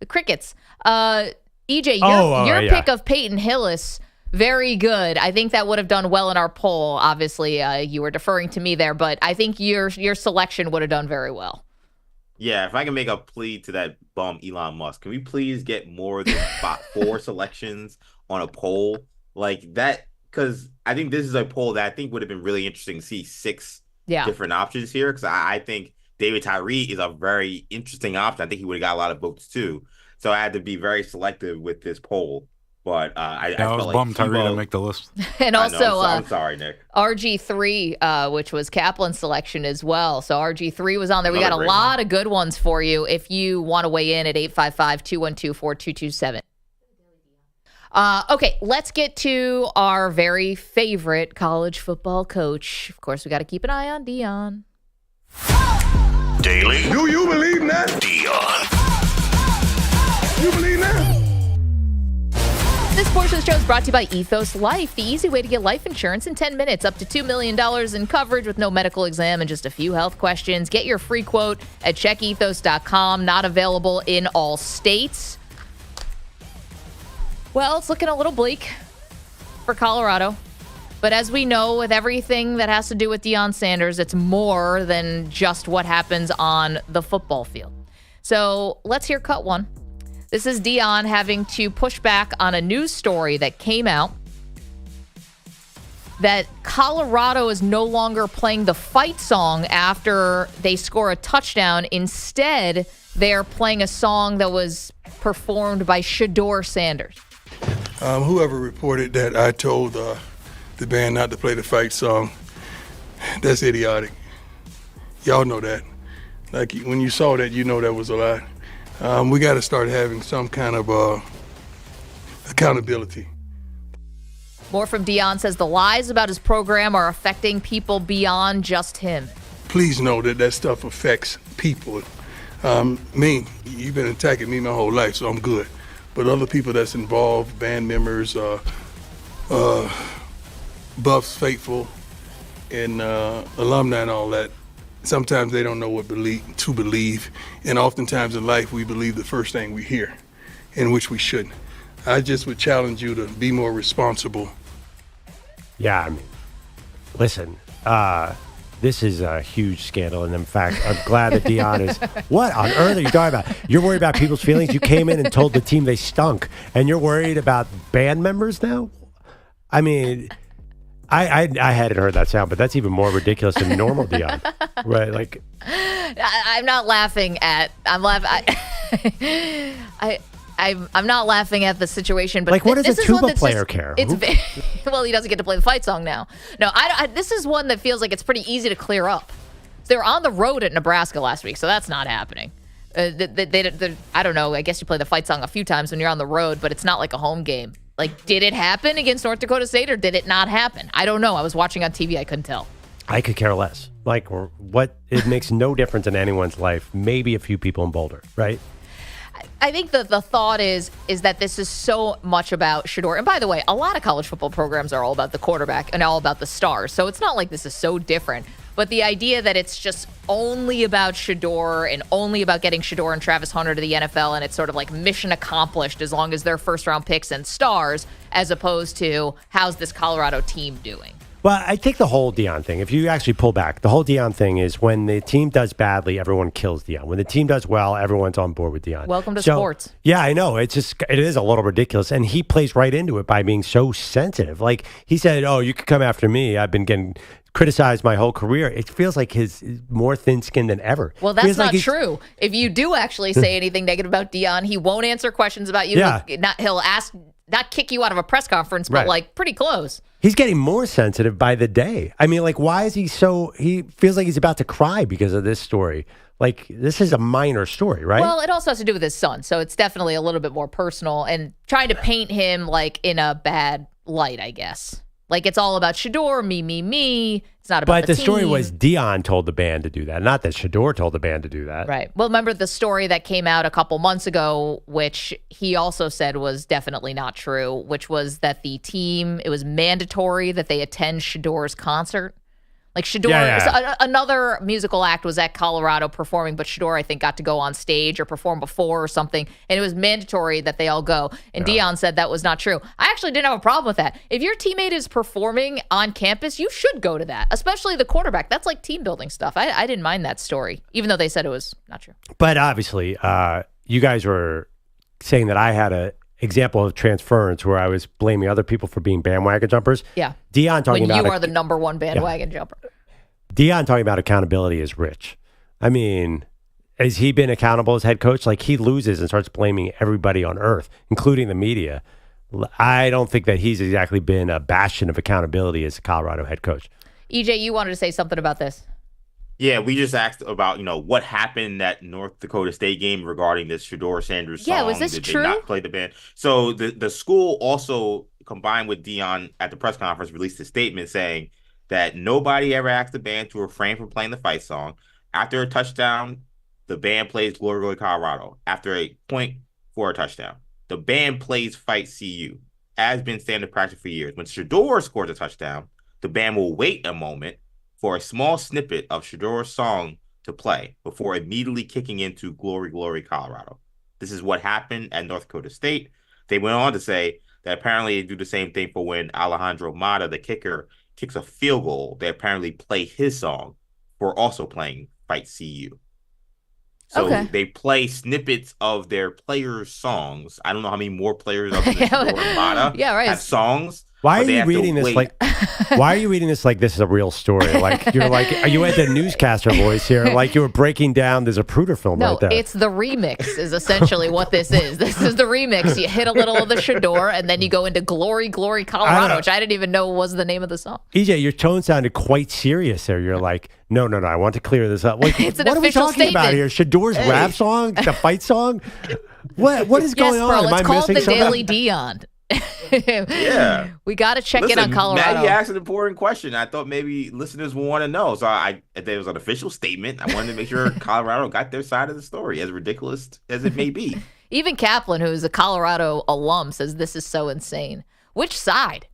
The crickets. EJ, your pick of Peyton Hillis, very good. I think that would have done well in our poll. Obviously, you were deferring to me there, but I think your selection would have done very well. Yeah, if I can make a plea to that bum Elon Musk, can we please get more than 4 selections on a poll like that? Because I think this is a poll that I think would have been really interesting to see 6 different options here. Because I think David Tyree is a very interesting option. I think he would have got a lot of votes too. So I had to be very selective with this poll. But I was bummed Tyree didn't make the list. And also, I'm sorry, Nick. RG3, which was Kaplan's selection as well. So RG3 was on there. We got a lot of good ones for you if you want to weigh in at 855-212-4227. Okay, let's get to our very favorite college football coach. Of course, we got to keep an eye on Deion. Daily. Do you believe that? Deion. You believe that? This portion of the show is brought to you by Ethos Life, the easy way to get life insurance in 10 minutes, up to $2 million in coverage with no medical exam and just a few health questions. Get your free quote at checkethos.com. Not available in all states. Well, it's looking a little bleak for Colorado. But as we know, with everything that has to do with Deion Sanders, it's more than just what happens on the football field. So let's hear cut 1. This is Deion having to push back on a news story that came out that Colorado is no longer playing the fight song after they score a touchdown. Instead, they're playing a song that was performed by Shedeur Sanders. Whoever reported that I told the band not to play the fight song, that's idiotic. Y'all know that. Like, when you saw that, you know that was a lie. We got to start having some kind of accountability. More from Deion says the lies about his program are affecting people beyond just him. Please know that stuff affects people. Me, you've been attacking me my whole life, so I'm good. But other people that's involved, band members, Buffs faithful and alumni and all that, sometimes they don't know what to believe. And oftentimes in life, we believe the first thing we hear, in which we shouldn't. I just would challenge you to be more responsible. Yeah, I mean, listen, this is a huge scandal. And in fact, I'm glad that Deion is. What on earth are you talking about? You're worried about people's feelings? You came in and told the team they stunk, and you're worried about band members now? I mean, I hadn't heard that sound, but that's even more ridiculous than normal Deion. Right? Like, I'm not laughing at. I'm laughing. I'm not laughing at the situation, but like, what does a tuba player care? Well, he doesn't get to play the fight song now. No, this is one that feels like it's pretty easy to clear up. They were on the road at Nebraska last week, so that's not happening. I don't know. I guess you play the fight song a few times when you're on the road, but it's not like a home game. Like, did it happen against North Dakota State, or did it not happen? I don't know. I was watching on TV. I couldn't tell. I could care less. Like, what? It makes no difference in anyone's life. Maybe a few people in Boulder, right? I think the thought is that this is so much about Shedeur. And by the way, a lot of college football programs are all about the quarterback and all about the stars. So it's not like this is so different. But the idea that it's just only about Shedeur and only about getting Shedeur and Travis Hunter to the NFL, and it's sort of like mission accomplished as long as they're first-round picks and stars, as opposed to how's this Colorado team doing? Well, I think the whole Deion thing, if you actually pull back, the whole Deion thing is when the team does badly, everyone kills Deion. When the team does well, everyone's on board with Deion. Welcome to sports. Yeah, I know. It is a little ridiculous. And he plays right into it by being so sensitive. Like, he said, oh, you could come after me. I've been getting criticized my whole careir. It feels like he's more thin-skinned than ever. Well, that's not true. If you do actually say anything negative about Deion, he won't answer questions about you. Yeah. He'll ask, not kick you out of a press conference, but like pretty close. He's getting more sensitive by the day. I mean, like, why is he feels like he's about to cry because of this story. Like, this is a minor story, right? Well, it also has to do with his son. So it's definitely a little bit more personal and trying to paint him like in a bad light, I guess. Like, it's all about Shedeur, me. It's not about the team. story was Deion told the band to do that, not that Shedeur told the band to do that. Right. Well, remember the story that came out a couple months ago, which he also said was definitely not true, which was that the team, it was mandatory that they attend Shedeur's concert. Like, Shedeur, so another musical act was at Colorado performing, but Shedeur, I think, got to go on stage or perform before or something, and it was mandatory that they all go. And Deion said that was not true. I actually didn't have a problem with that. If your teammate is performing on campus, you should go to that, especially the quarterback. That's like team building stuff. I didn't mind that story, even though they said it was not true. But obviously, you guys were saying that I had a example of transference where I was blaming other people for being bandwagon jumpers. Yeah. Deion talking about when you are the number one bandwagon jumper. Deion talking about accountability is rich. I mean, has he been accountable as head coach? Like, he loses and starts blaming everybody on earth, including the media. I don't think that he's exactly been a bastion of accountability as a Colorado head coach. EJ, you wanted to say something about this. Yeah, we just asked about, what happened in that North Dakota State game regarding this Shedeur Sanders song. Yeah, was this true? Did not play the band. So the school also, combined with Deion at the press conference, released a statement saying that nobody ever asked the band to refrain from playing the fight song. After a touchdown, the band plays Glory, Glory, Colorado. After a point for a touchdown, the band plays Fight CU, as been standard practice for years. When Shedeur scores a touchdown, the band will wait a moment for a small snippet of Shedeur's song to play before immediately kicking into Glory, Glory, Colorado. This is what happened at North Dakota State. They went on to say that apparently they do the same thing for when Alejandro Mata, the kicker, kicks a field goal. They apparently play his song for also playing Fight CU. So they play snippets of their players' songs. I don't know how many more players other than Shedeur and Mata have songs. Why are you reading this why are you reading this like this is a real story? Like, you're like, are you at the newscaster voice here? Like, you were breaking down the Zapruder film right there. No, it's the remix is essentially what this is. This is the remix. You hit a little of the Shedeur, and then you go into Glory, Glory, Colorado, which I didn't even know was the name of the song. EJ, your tone sounded quite serious there. You're like, no, I want to clear this up. Like, it's an what are we official talking statement. about here? Shedeur's rap song? The fight song? What is going on? Bro, Am I it's called missing the something? Daily Deion. Yeah. We got to check in on Colorado. Maggie asked an important question. I thought maybe listeners would want to know. So if there was an official statement, I wanted to make sure Colorado got their side of the story, as ridiculous as it may be. Even Kaplan, who's a Colorado alum, says this is so insane. Which side?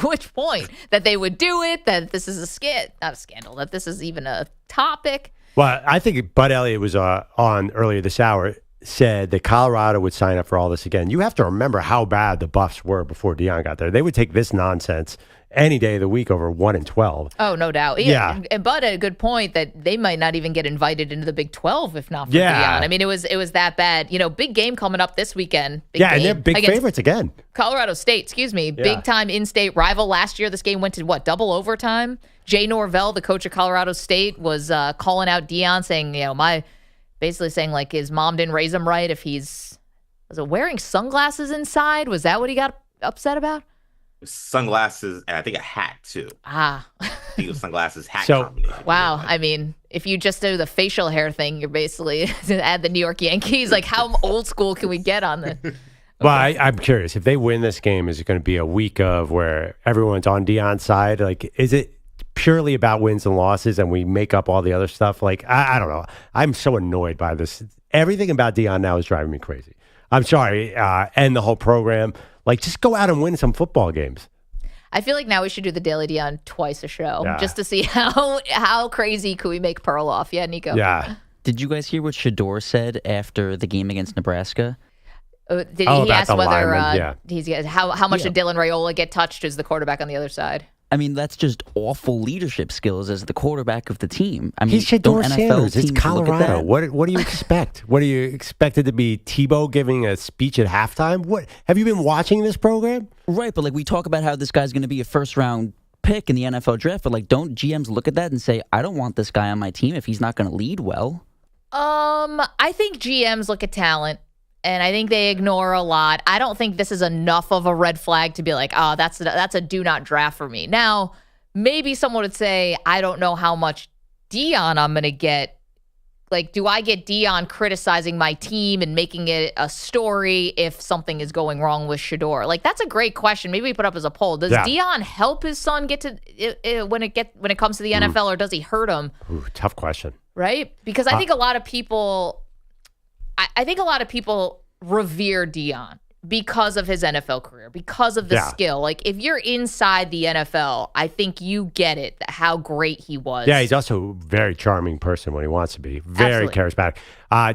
Which point? That they would do it, that this is not a scandal, that this is even a topic. Well, I think Bud Elliot was on earlier this hour, said that Colorado would sign up for all this again. You have to remember how bad the Buffs were before Deion got there. They would take this nonsense any day of the week over 1-12. Oh, no doubt. Yeah. And Bud had a good point that they might not even get invited into the Big 12 if not for Deion. I mean, it was that bad. Big game coming up this weekend. And they're big favorites again. Colorado State, Big time in-state rival. Last year, this game went to double overtime. Jay Norvell, the coach of Colorado State, was calling out Deion, saying, basically saying like his mom didn't raise him right. If was it wearing sunglasses inside? Was that what he got upset about? Sunglasses and I think a hat too. I think it was sunglasses, hat combination. Wow. I mean, if you just do the facial hair thing, you're basically add the New York Yankees. Like, how old school can we get on this? Well, I'm curious. If they win this game, is it going to be a week of where everyone's on Deion's side? Like, is it purely about wins and losses and we make up all the other stuff? Like, I don't know. I'm so annoyed by this. Everything about Deion now is driving me crazy. I'm sorry. And the whole program. Like, just go out and win some football games. I feel like now we should do the Daily Deion twice a show just to see how crazy could we make Perloff. Yeah, Nico? Yeah. Did you guys hear what Shedeur said after the game against Nebraska? He asked whether how much did Dylan Raiola get touched as the quarterback on the other side? I mean, that's just awful leadership skills as the quarterback of the team. I mean, he's Shedeur Sanders. It's Colorado. What do you expect? What do you expect it to be? Tebow giving a speech at halftime? What have you been watching this program? Right, but like we talk about how this guy's going to be a first-round pick in the NFL draft, but like, don't GMs look at that and say, I don't want this guy on my team if he's not going to lead well? I think GMs look at talent. And I think they ignore a lot. I don't think this is enough of a red flag to be like, oh, that's a do not draft for me. Now, maybe someone would say, I don't know how much Deion I'm going to get. Like, do I get Deion criticizing my team and making it a story if something is going wrong with Shedeur? Like, that's a great question. Maybe we put up as a poll. Does Deion help his son get to when it comes to the NFL, or does he hurt him? Ooh, tough question. Right? Because I think a lot of people. I think a lot of people revere Deion because of his NFL career, because of the skill. Like, if you're inside the NFL, I think you get it, how great he was. Yeah, he's also a very charming person when he wants to be. Very charismatic.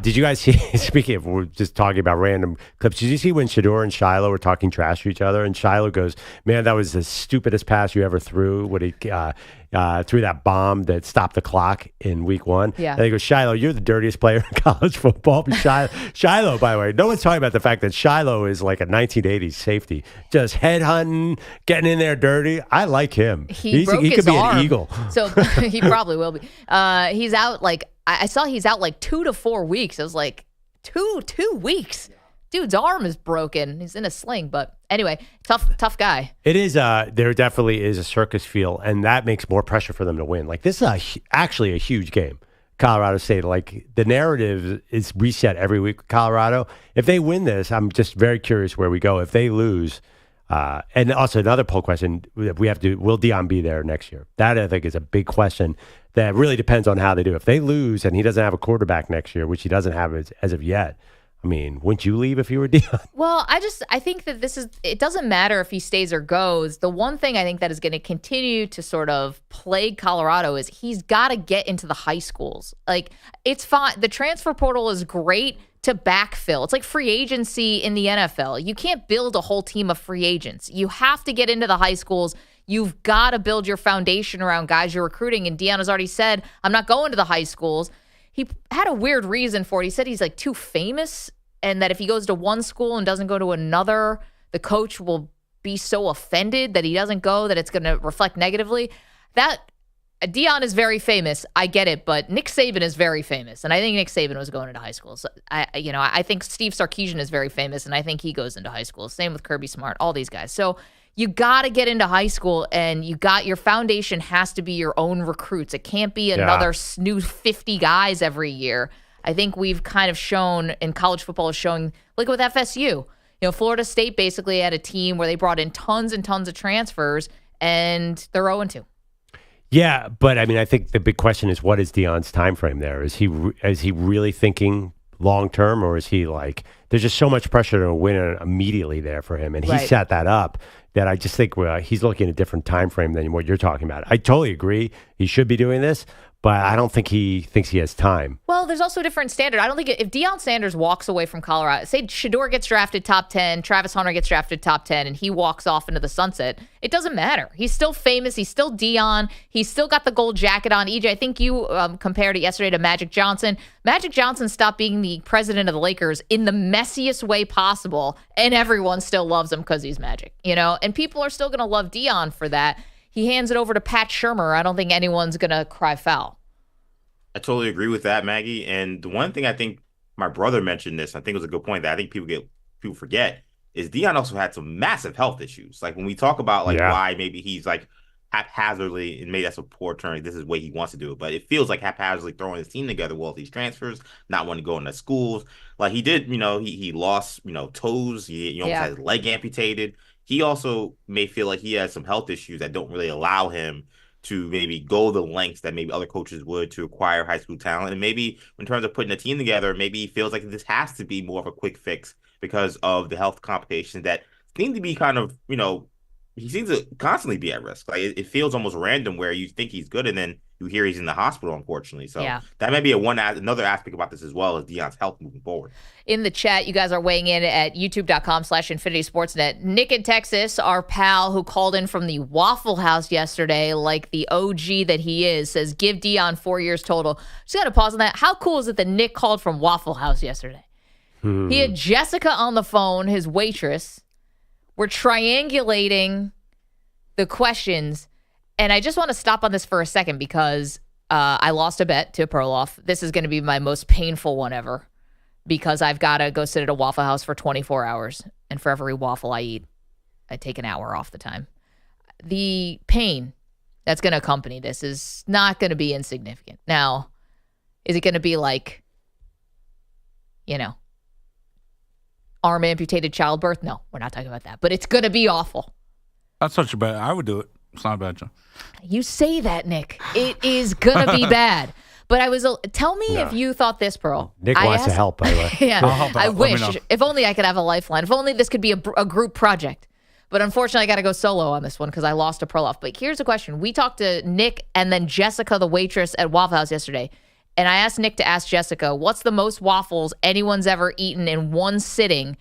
Did you guys see, speaking of, we're just talking about random clips, did you see when Shedeur and Shiloh were talking trash to each other? And Shiloh goes, man, that was the stupidest pass you ever threw when he threw that bomb that stopped the clock in week 1. Yeah. And he goes, Shiloh, you're the dirtiest player in college football. Shiloh, by the way, no one's talking about the fact that Shiloh is like a 1980s safety. Just headhunting, getting in there dirty. I like him. He could be arm. An eagle. So he probably will be. He's out I saw he's out like 2 to 4 weeks. I was like, two weeks? Dude's arm is broken. He's in a sling. But anyway, tough guy. It is. There definitely is a circus feel, and that makes more pressure for them to win. Like, this is actually a huge game. Colorado State. Like, the narrative is reset every week with Colorado. If they win this, I'm just very curious where we go. If they lose, and also another poll question, we have to, will Deion be there next year? That, I think, is a big question that really depends on how they do. If they lose and he doesn't have a quarterback next year, which he doesn't have as of yet, I mean, wouldn't you leave if you were Deion? Well, I think that it doesn't matter if he stays or goes. The one thing I think that is going to continue to sort of plague Colorado is he's got to get into the high schools. Like, it's fine. The transfer portal is great to backfill. It's like free agency in the NFL. You can't build a whole team of free agents. You have to get into the high schools. You've got to build your foundation around guys you're recruiting. And Deion has already said, I'm not going to the high schools. He had a weird reason for it. He said he's like too famous, and that if he goes to one school and doesn't go to another, the coach will be so offended that he doesn't go that it's going to reflect negatively. That Deion is very famous. I get it, but Nick Saban is very famous, and I think Nick Saban was going into high school. So I think Steve Sarkisian is very famous, and I think he goes into high school. Same with Kirby Smart, all these guys. So you got to get into high school, and your foundation has to be your own recruits. It can't be another new 50 guys every year. I think we've kind of shown, in college football is showing, look with FSU. Florida State basically had a team where they brought in tons and tons of transfers, and they're 0-2. Yeah, but I mean, I think the big question is, what is Deion's time frame there? Is he really thinking long term, or is he like there's just so much pressure to win immediately there for him, and he set that up that I just think he's looking at a different time frame than what you're talking about. I totally agree. He should be doing this, but I don't think he thinks he has time. Well, there's also a different standard. I don't think if DeionSanders walks away from Colorado, say Shedeur gets drafted top 10, Travis Hunter gets drafted top 10, and he walks off into the sunset, it doesn't matter. He's still famous. He's still Deion. He's still got the gold jacket on. EJ, I think you compared it yesterday to Magic Johnson. Magic Johnson stopped being the president of the Lakers in the messiest way possible, and everyone still loves him because he's Magic, and people are still going to love Deion for that. He hands it over to Pat Shurmur. I don't think anyone's going to cry foul. I totally agree with that, Maggie. And the one thing I think my brother mentioned this, I think it was a good point that I think people forget, is Deion also had some massive health issues. Like when we talk about why maybe he's like haphazardly, and maybe that's a poor term, this is the way he wants to do it, but it feels like haphazardly throwing his team together with all these transfers, not wanting to go into schools. Like he did, he lost, toes, he almost had his leg amputated. He also may feel like he has some health issues that don't really allow him to maybe go the lengths that maybe other coaches would to acquire high school talent. And maybe in terms of putting a team together, maybe he feels like this has to be more of a quick fix because of the health complications that seem to be kind of, he seems to constantly be at risk. Like it feels almost random where you think he's good and then you hear he's in the hospital, unfortunately. So that may be another aspect about this as well as Deion's health moving forward. In the chat, you guys are weighing in at youtube.com/InfinitySportsNet. Nick in Texas, our pal who called in from the Waffle House yesterday, like the OG that he is, says, give Deion 4 years total. Just got to pause on that. How cool is it that Nick called from Waffle House yesterday? He had Jessica on the phone, his waitress. We're triangulating the questions. And I just want to stop on this for a second because I lost a bet to Perloff. This is going to be my most painful one ever because I've got to go sit at a Waffle House for 24 hours. And for every waffle I eat, I take an hour off the time. The pain that's going to accompany this is not going to be insignificant. Now, is it going to be like, arm amputated childbirth? No, we're not talking about that. But it's going to be awful. That's such a bad. I would do it. It's not a bad job. You say that, Nick. It is going to be bad. But tell me if you thought this, Pearl. Nick wants to help, by the way. Yeah, I'll help out. I wish. If only I could have a lifeline. If only this could be a group project. But unfortunately, I got to go solo on this one because I lost to Perloff. But here's the question. We talked to Nick and then Jessica, the waitress at Waffle House yesterday. And I asked Nick to ask Jessica, what's the most waffles anyone's ever eaten in one sitting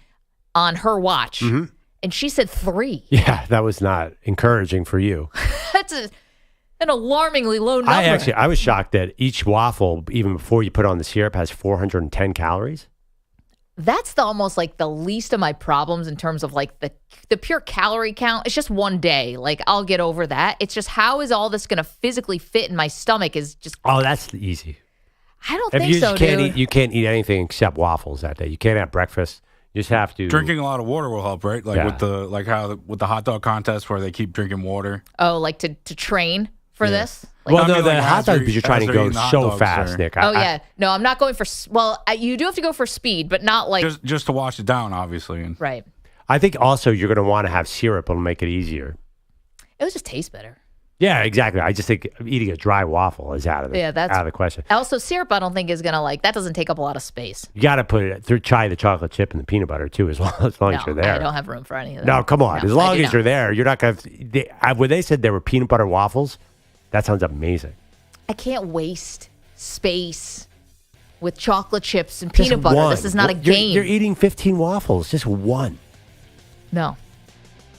on her watch? Mm-hmm. And she said 3. Yeah, that was not encouraging for you. That's an alarmingly low number. I was shocked that each waffle, even before you put on the syrup, has 410 calories. That's almost like the least of my problems in terms of like the pure calorie count. It's just one day. Like I'll get over that. It's just how is all this going to physically fit in my stomach is just. Oh, that's easy. I don't think so, dude. You can't eat anything except waffles that day. You can't have breakfast. You just have to. Drinking a lot of water will help, right? Like with the hot dog contest where they keep drinking water. Oh, like to train for this? Like, well, no, the hot dog because you're trying to go so fast, Nick. Yeah. No, I'm not going for. Well, you do have to go for speed, but not like just to wash it down, obviously. Right. I think also you're going to want to have syrup. It'll make it easier. It would just taste better. Yeah, exactly. I just think eating a dry waffle is out of the question. Also, syrup I don't think is going to that doesn't take up a lot of space. You got to put it through the chocolate chip and the peanut butter too as long as you're there. I don't have room for any of that. No, come on. As long as you're there, you're not going to. When they said there were peanut butter waffles, that sounds amazing. I can't waste space with chocolate chips and peanut butter. One. This is not a game. You're eating 15 waffles, just one. No.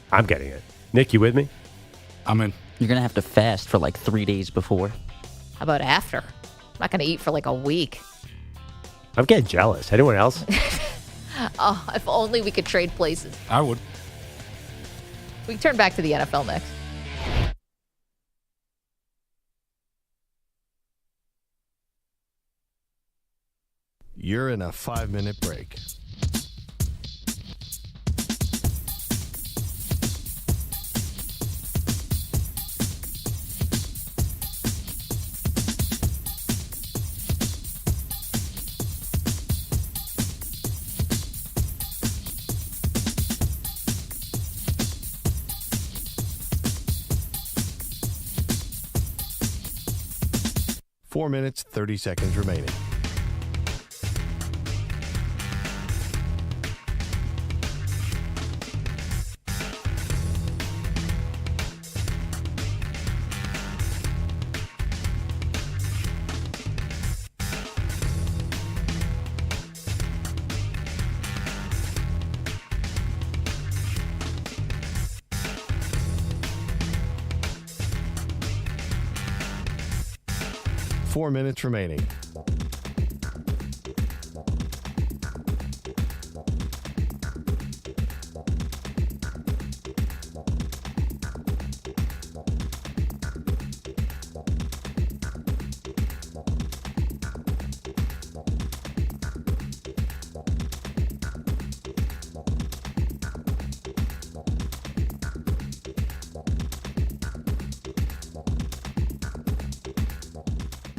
I'm getting it. Nick, you with me? I'm in. You're going to have to fast for 3 days before. How about after? I'm not going to eat for a week. I'm getting jealous. Anyone else? Oh, if only we could trade places. I would. We can turn back to the NFL next. You're in a 5-minute break. .4 minutes, 30 seconds remaining. 4 minutes remaining.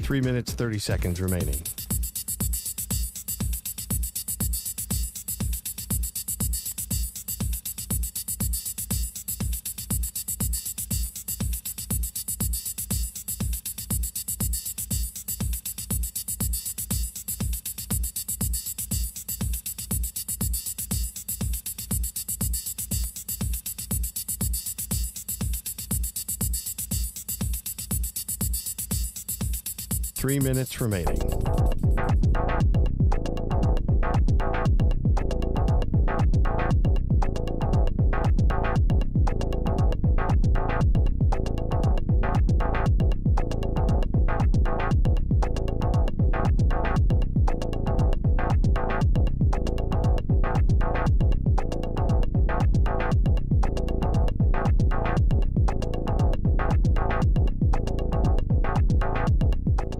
Three minutes, 30 seconds remaining. Three minutes remaining.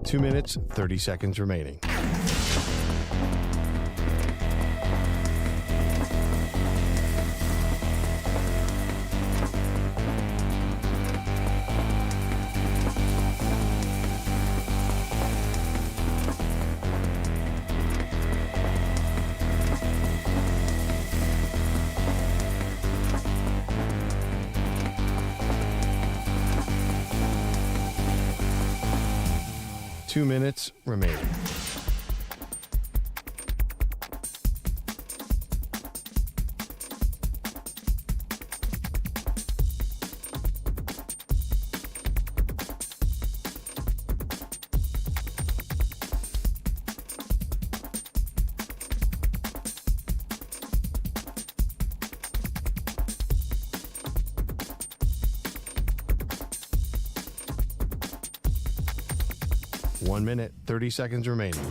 Two minutes, 30 seconds remaining. Two minutes remaining. One minute, 30 seconds remaining.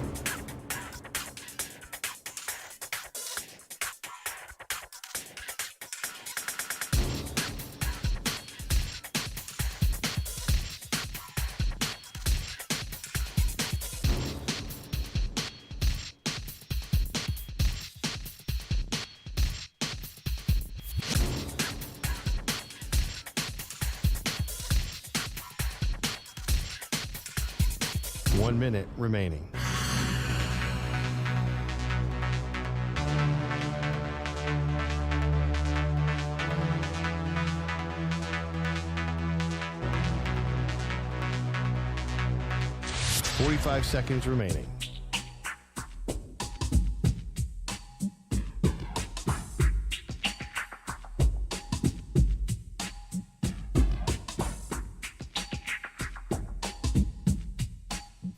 One minute remaining. Forty-five seconds remaining.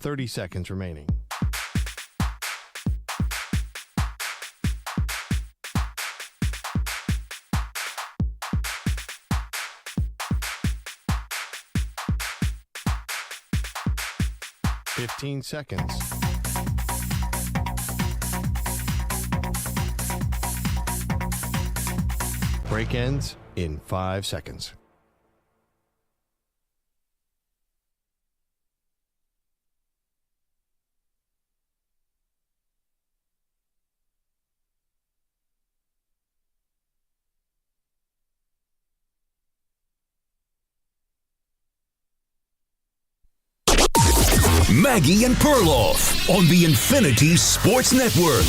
Thirty seconds remaining. Fifteen seconds. Break ends in 5 seconds. Maggie and Perloff on the Infinity Sports Network.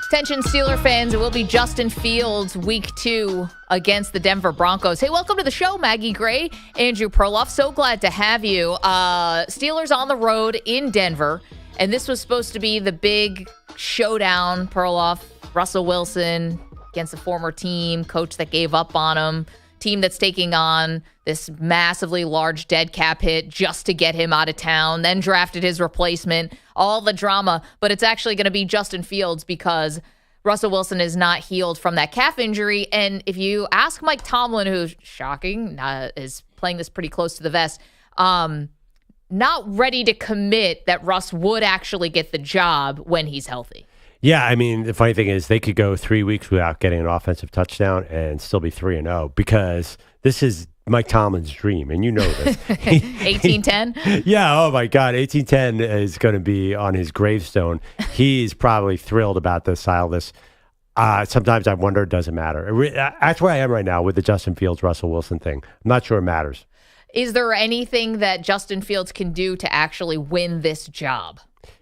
Attention Steeler fans, it will be Justin Fields week 2 against the Denver Broncos. Hey, welcome to the show, Maggie Gray, Andrew Perloff. So glad to have you. Steelers on the road in Denver, and this was supposed to be the big showdown. Perloff, Russell Wilson against a former team, coach that gave up on him, team that's taking on this massively large dead cap hit just to get him out of town, then drafted his replacement, all the drama. But it's actually going to be Justin Fields because Russell Wilson is not healed from that calf injury. And if you ask Mike Tomlin, who's shocking, is playing this pretty close to the vest, not ready to commit that Russ would actually get the job when he's healthy. Yeah, I mean, the funny thing is they could go 3 weeks without getting an offensive touchdown and still be 3-0 because this is Mike Tomlin's dream, and you know this. 18-10? Yeah, oh my God, 18-10 is going to be on his gravestone. He's probably thrilled about the style of this. Sometimes I wonder, does it matter? That's where I am right now with the Justin Fields, Russell Wilson thing. I'm not sure it matters. Is there anything that Justin Fields can do to actually win this job?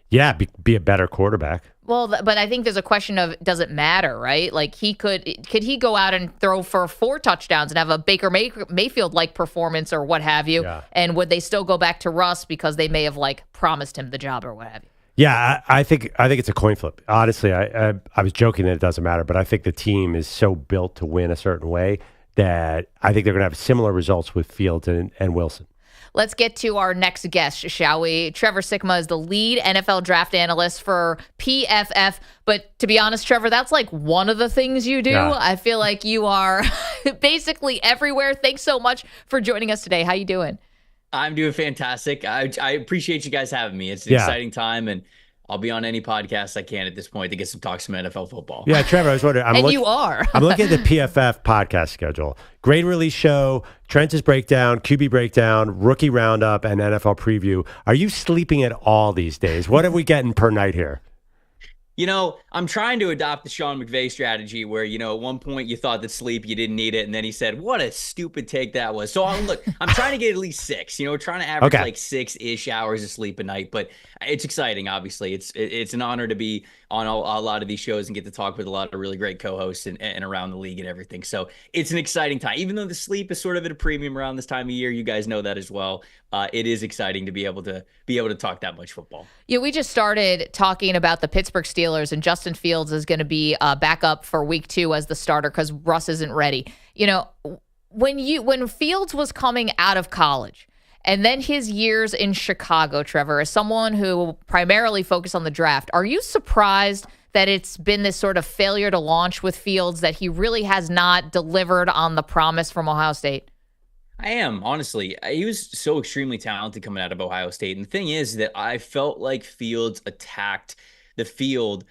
Yeah, be a better quarterback. Well, but I think there's a question of, does it matter, right? Like could he go out and throw for 4 touchdowns and have a Baker Mayfield-like performance or what have you? Yeah. And would they still go back to Russ because they may have promised him the job or what have you? Yeah, I think it's a coin flip. Honestly, I was joking that it doesn't matter, but I think the team is so built to win a certain way that I think they're going to have similar results with Fields and Wilson. Let's get to our next guest, shall we? Trevor Sikkema is the lead NFL draft analyst for PFF. But to be honest, Trevor, that's one of the things you do. Yeah. I feel like you are basically everywhere. Thanks so much for joining us today. How you doing? I'm doing fantastic. I appreciate you guys having me. It's an exciting time, and I'll be on any podcast I can at this point to get some NFL football. Yeah, Trevor, I was wondering. You are. I'm looking at the PFF podcast schedule. Grade release show, Trench's breakdown, QB breakdown, rookie roundup, and NFL preview. Are you sleeping at all these days? What are we getting per night here? I'm trying to adopt the Sean McVay strategy where, at one point you thought that sleep, you didn't need it. And then he said, what a stupid take that was. So I'm trying to get at least 6, trying to average 6-ish hours of sleep a night. But it's exciting, obviously. It's an honor to be on a lot of these shows and get to talk with a lot of really great co-hosts and around the league and everything. So it's an exciting time. Even though the sleep is sort of at a premium around this time of year, you guys know that as well. It is exciting to be able to talk that much football. Yeah, we just started talking about the Pittsburgh Steelers, and Justin Fields is going to be back up for week 2 as the starter because Russ isn't ready. When Fields was coming out of college, and then his years in Chicago, Trevor, as someone who primarily focused on the draft, are you surprised that it's been this sort of failure to launch with Fields, that he really has not delivered on the promise from Ohio State? I am, honestly. He was so extremely talented coming out of Ohio State. And the thing is that I felt like Fields attacked the field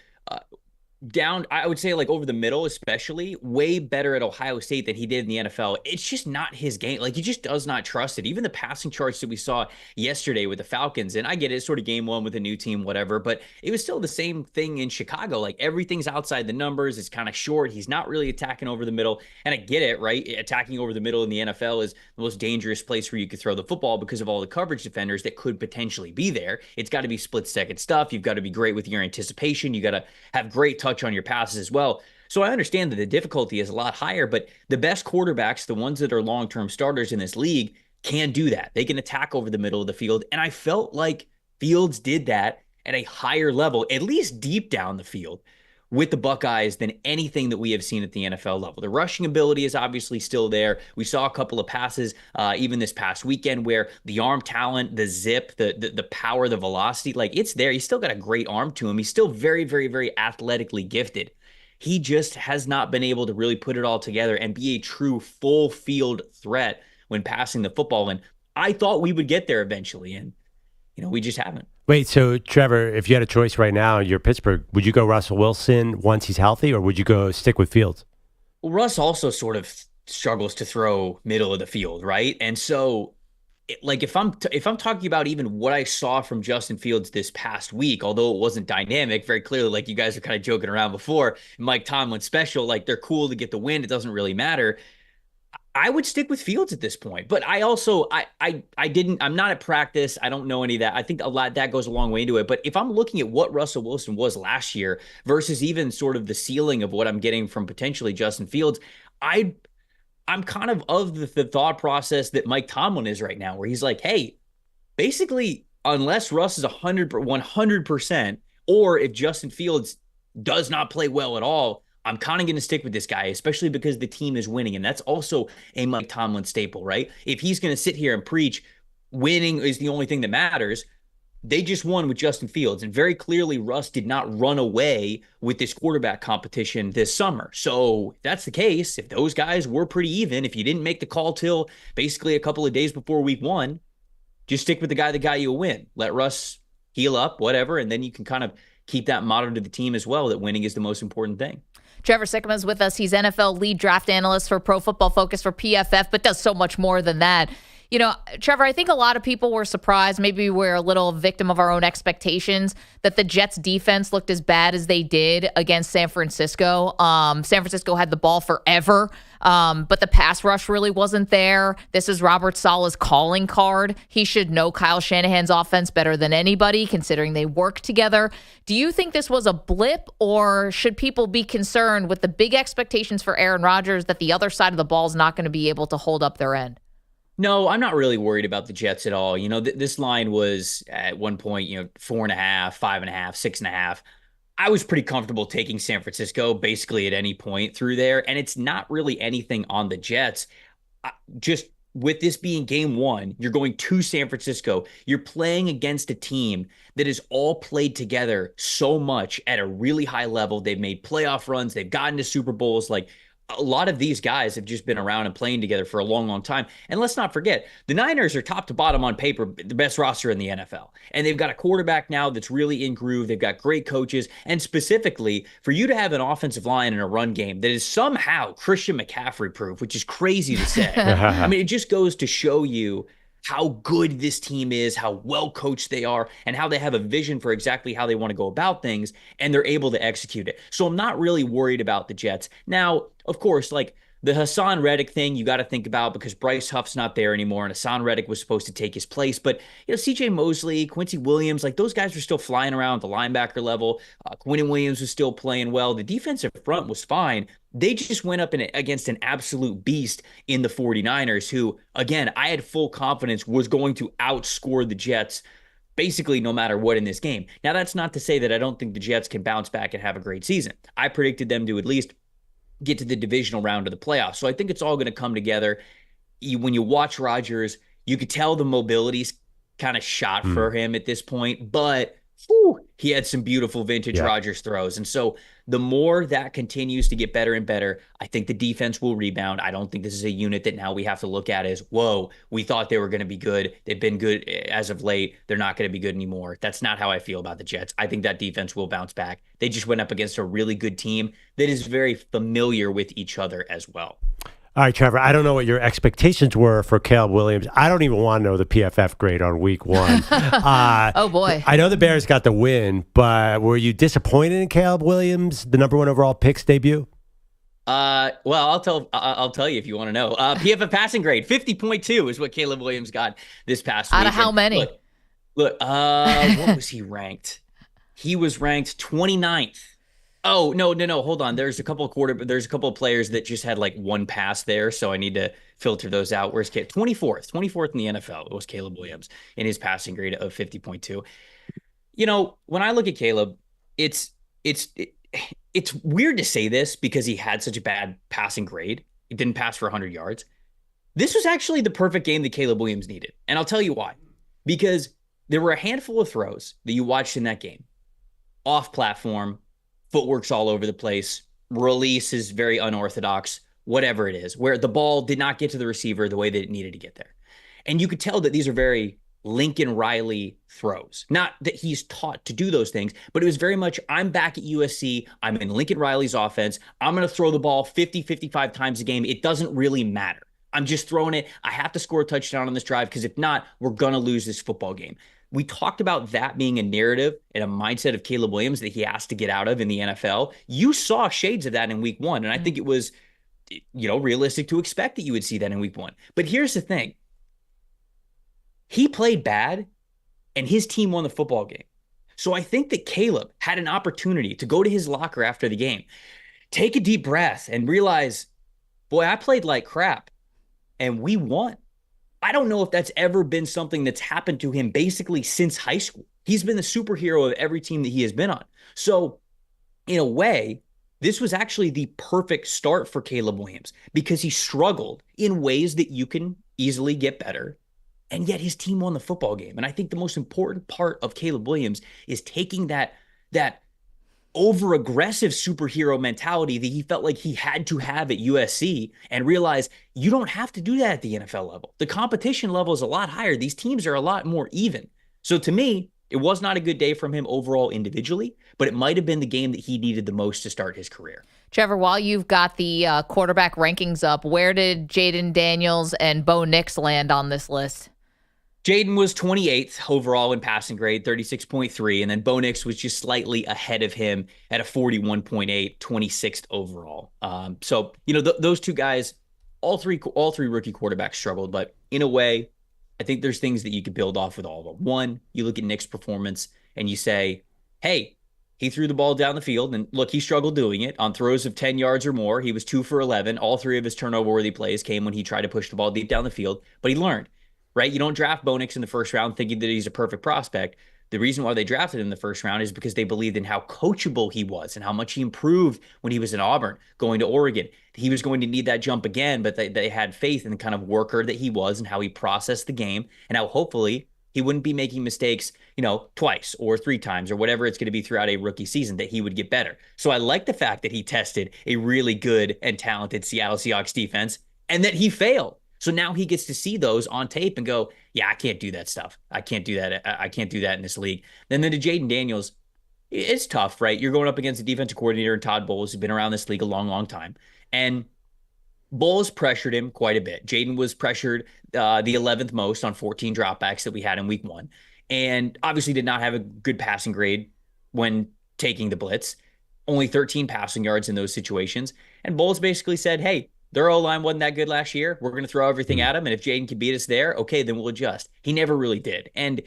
down, I would say over the middle, especially way better at Ohio State than he did in the NFL. It's just not his game. He just does not trust it. Even the passing charts that we saw yesterday with the Falcons, and I get it, it's sort of game 1 with a new team, whatever, but it was still the same thing in Chicago. Everything's outside the numbers. It's kind of short. He's not really attacking over the middle. And I get it, right? Attacking over the middle in the NFL is the most dangerous place where you could throw the football because of all the coverage defenders that could potentially be there. It's got to be split-second stuff. You've got to be great with your anticipation. You got to have great touch on your passes as well. So I understand that the difficulty is a lot higher, but the best quarterbacks, the ones that are long-term starters in this league, can do that. They can attack over the middle of the field. And I felt like Fields did that at a higher level, at least deep down the field, with the Buckeyes than anything that we have seen at the NFL level. The rushing ability is obviously still there. We saw a couple of passes even this past weekend where the arm talent, the zip, the power, the velocity, it's there. He's still got a great arm to him. He's still very, very, very athletically gifted. He just has not been able to really put it all together and be a true full field threat when passing the football. And I thought we would get there eventually, and we just haven't. Wait, so Trevor, if you had a choice right now, you're Pittsburgh, would you go Russell Wilson once he's healthy, or would you go stick with Fields? Well, Russ also sort of struggles to throw middle of the field, right? And so, if I'm talking about even what I saw from Justin Fields this past week, although it wasn't dynamic, very clearly, you guys are kind of joking around before, Mike Tomlin special, they're cool to get the win, it doesn't really matter. I would stick with Fields at this point, but I also, I'm not at practice. I don't know any of that. I think a lot that goes a long way into it. But if I'm looking at what Russell Wilson was last year versus even sort of the ceiling of what I'm getting from potentially Justin Fields, I'm kind of the thought process that Mike Tomlin is right now, where he's like, hey, basically, unless Russ is 100%, or if Justin Fields does not play well at all, I'm kind of going to stick with this guy, especially because the team is winning. And that's also a Mike Tomlin staple, right? If he's going to sit here and preach winning is the only thing that matters, they just won with Justin Fields. And very clearly, Russ did not run away with this quarterback competition this summer. So if that's the case, if those guys were pretty even, if you didn't make the call till basically a couple of days before week 1, just stick with the guy that got you a win. Let Russ heal up, whatever, and then you can kind of keep that motto to the team as well, that winning is the most important thing. Trevor Sikkema is with us. He's NFL lead draft analyst for Pro Football Focus for PFF, but does so much more than that. You know, Trevor, I think a lot of people were surprised. Maybe we're a little victim of our own expectations that the Jets defense looked as bad as they did against San Francisco. San Francisco had the ball forever, but the pass rush really wasn't there. This is Robert Saleh's calling card. He should know Kyle Shanahan's offense better than anybody, considering they work together. Do you think this was a blip, or should people be concerned with the big expectations for Aaron Rodgers that the other side of the ball is not going to be able to hold up their end? No, I'm not really worried about the Jets at all. You know, this line was at one point, 4.5, 5.5, 6.5. I was pretty comfortable taking San Francisco basically at any point through there. And it's not really anything on the Jets. Just with this being game one, you're going to San Francisco. You're playing against a team that has all played together so much at a really high level. They've made playoff runs. They've gotten to Super Bowls. Like, a lot of these guys have just been around and playing together for a long, long time. And let's not forget, the Niners are top to bottom on paper, the best roster in the NFL. And they've got a quarterback now that's really in groove. They've got great coaches. And specifically, for you to have an offensive line and a run game that is somehow Christian McCaffrey proof, which is crazy to say. I mean, it just goes to show you how good this team is, how well coached they are, and how they have a vision for exactly how they want to go about things, and they're able to execute it. So I'm not really worried about the Jets. Now, of course, like the Hassan Reddick thing, you got to think about, because Bryce Huff's not there anymore, and Hassan Reddick was supposed to take his place. But, CJ Mosley, Quincy Williams, like those guys were still flying around at the linebacker level. Quinnen Williams was still playing well. The defensive front was fine. They just went up against an absolute beast in the 49ers, who, again, I had full confidence was going to outscore the Jets basically no matter what in this game. Now, that's not to say that I don't think the Jets can bounce back and have a great season. I predicted them to at least get to the divisional round of the playoffs. So I think it's all going to come together. When you watch Rodgers, you could tell the mobility's kind of shot for him at this point, but he had some beautiful vintage Rodgers throws. And so the more that continues to get better and better, I think the defense will rebound. I don't think this is a unit that now we have to look at as, whoa, we thought they were going to be good. They've been good as of late. They're not going to be good anymore. That's not how I feel about the Jets. I think that defense will bounce back. They just went up against a really good team that is very familiar with each other as well. All right, Trevor, I don't know what your expectations were for Caleb Williams. I don't even want to know the PFF grade on week one. Oh, boy. I know the Bears got the win, but were you disappointed in Caleb Williams, the number one overall pick's debut? Well, I'll tell you if you want to know. PFF passing grade, 50.2 is what Caleb Williams got this past week. Out of how many? Look, what was he ranked? He was ranked 29th. Oh, no. Hold on. There's a couple of players that just had like one pass there, so I need to filter those out. Where's Caleb? 24th in the NFL. It was Caleb Williams in his passing grade of 50.2. When I look at Caleb, it's weird to say this because he had such a bad passing grade. He didn't pass for 100 yards. This was actually the perfect game that Caleb Williams needed, and I'll tell you why. Because there were a handful of throws that you watched in that game, off platform. Footwork's all over the place. Release is very unorthodox, whatever it is, where the ball did not get to the receiver the way that it needed to get there. And you could tell that these are very Lincoln Riley throws. Not that he's taught to do those things, but it was very much, I'm back at USC. I'm in Lincoln Riley's offense. I'm going to throw the ball 50, 55 times a game. It doesn't really matter. I'm just throwing it. I have to score a touchdown on this drive because if not, we're going to lose this football game. We talked about that being a narrative and a mindset of Caleb Williams that he has to get out of in the NFL. You saw shades of that in week one, and I think it was, realistic to expect that you would see that in week one. But here's the thing. He played bad, and his team won the football game. So I think that Caleb had an opportunity to go to his locker after the game, take a deep breath, and realize, boy, I played like crap, and we won. I don't know if that's ever been something that's happened to him basically since high school. He's been the superhero of every team that he has been on. So in a way, this was actually the perfect start for Caleb Williams because he struggled in ways that you can easily get better. And yet his team won the football game. And I think the most important part of Caleb Williams is taking that over-aggressive superhero mentality that he felt like he had to have at USC, and realized you don't have to do that at the NFL level. The competition level is a lot higher. These teams are a lot more even. So to me, it was not a good day from him overall individually, but it might have been the game that he needed the most to start his career. Trevor, while you've got the quarterback rankings up, where did Jayden Daniels and Bo Nix land on this list? Jayden was 28th overall in passing grade, 36.3, and then Bo Nix was just slightly ahead of him at a 41.8, 26th overall. So, those two guys, all three rookie quarterbacks struggled, but in a way, I think there's things that you could build off with all of them. One, you look at Nick's performance and you say, hey, he threw the ball down the field, and look, he struggled doing it on throws of 10 yards or more. He was 2 for 11. All 3 of his turnover-worthy plays came when he tried to push the ball deep down the field, but he learned, right? You don't draft Bo Nix in the first round thinking that he's a perfect prospect. The reason why they drafted him in the first round is because they believed in how coachable he was and how much he improved when he was in Auburn, going to Oregon. He was going to need that jump again, but they had faith in the kind of worker that he was and how he processed the game, and how hopefully he wouldn't be making mistakes, twice or 3 times or whatever it's going to be throughout a rookie season, that he would get better. So I like the fact that he tested a really good and talented Seattle Seahawks defense and that he failed. So now he gets to see those on tape and go, yeah, I can't do that stuff. I can't do that. I can't do that in this league. And then to Jayden Daniels, it's tough, right? You're going up against a defensive coordinator in Todd Bowles, who's been around this league a long, long time. And Bowles pressured him quite a bit. Jayden was pressured the 11th most on 14 dropbacks that we had in week 1. And obviously did not have a good passing grade when taking the blitz. Only 13 passing yards in those situations. And Bowles basically said, hey, their O-line wasn't that good last year. We're going to throw everything at him. And if Jayden can beat us there, okay, then we'll adjust. He never really did. And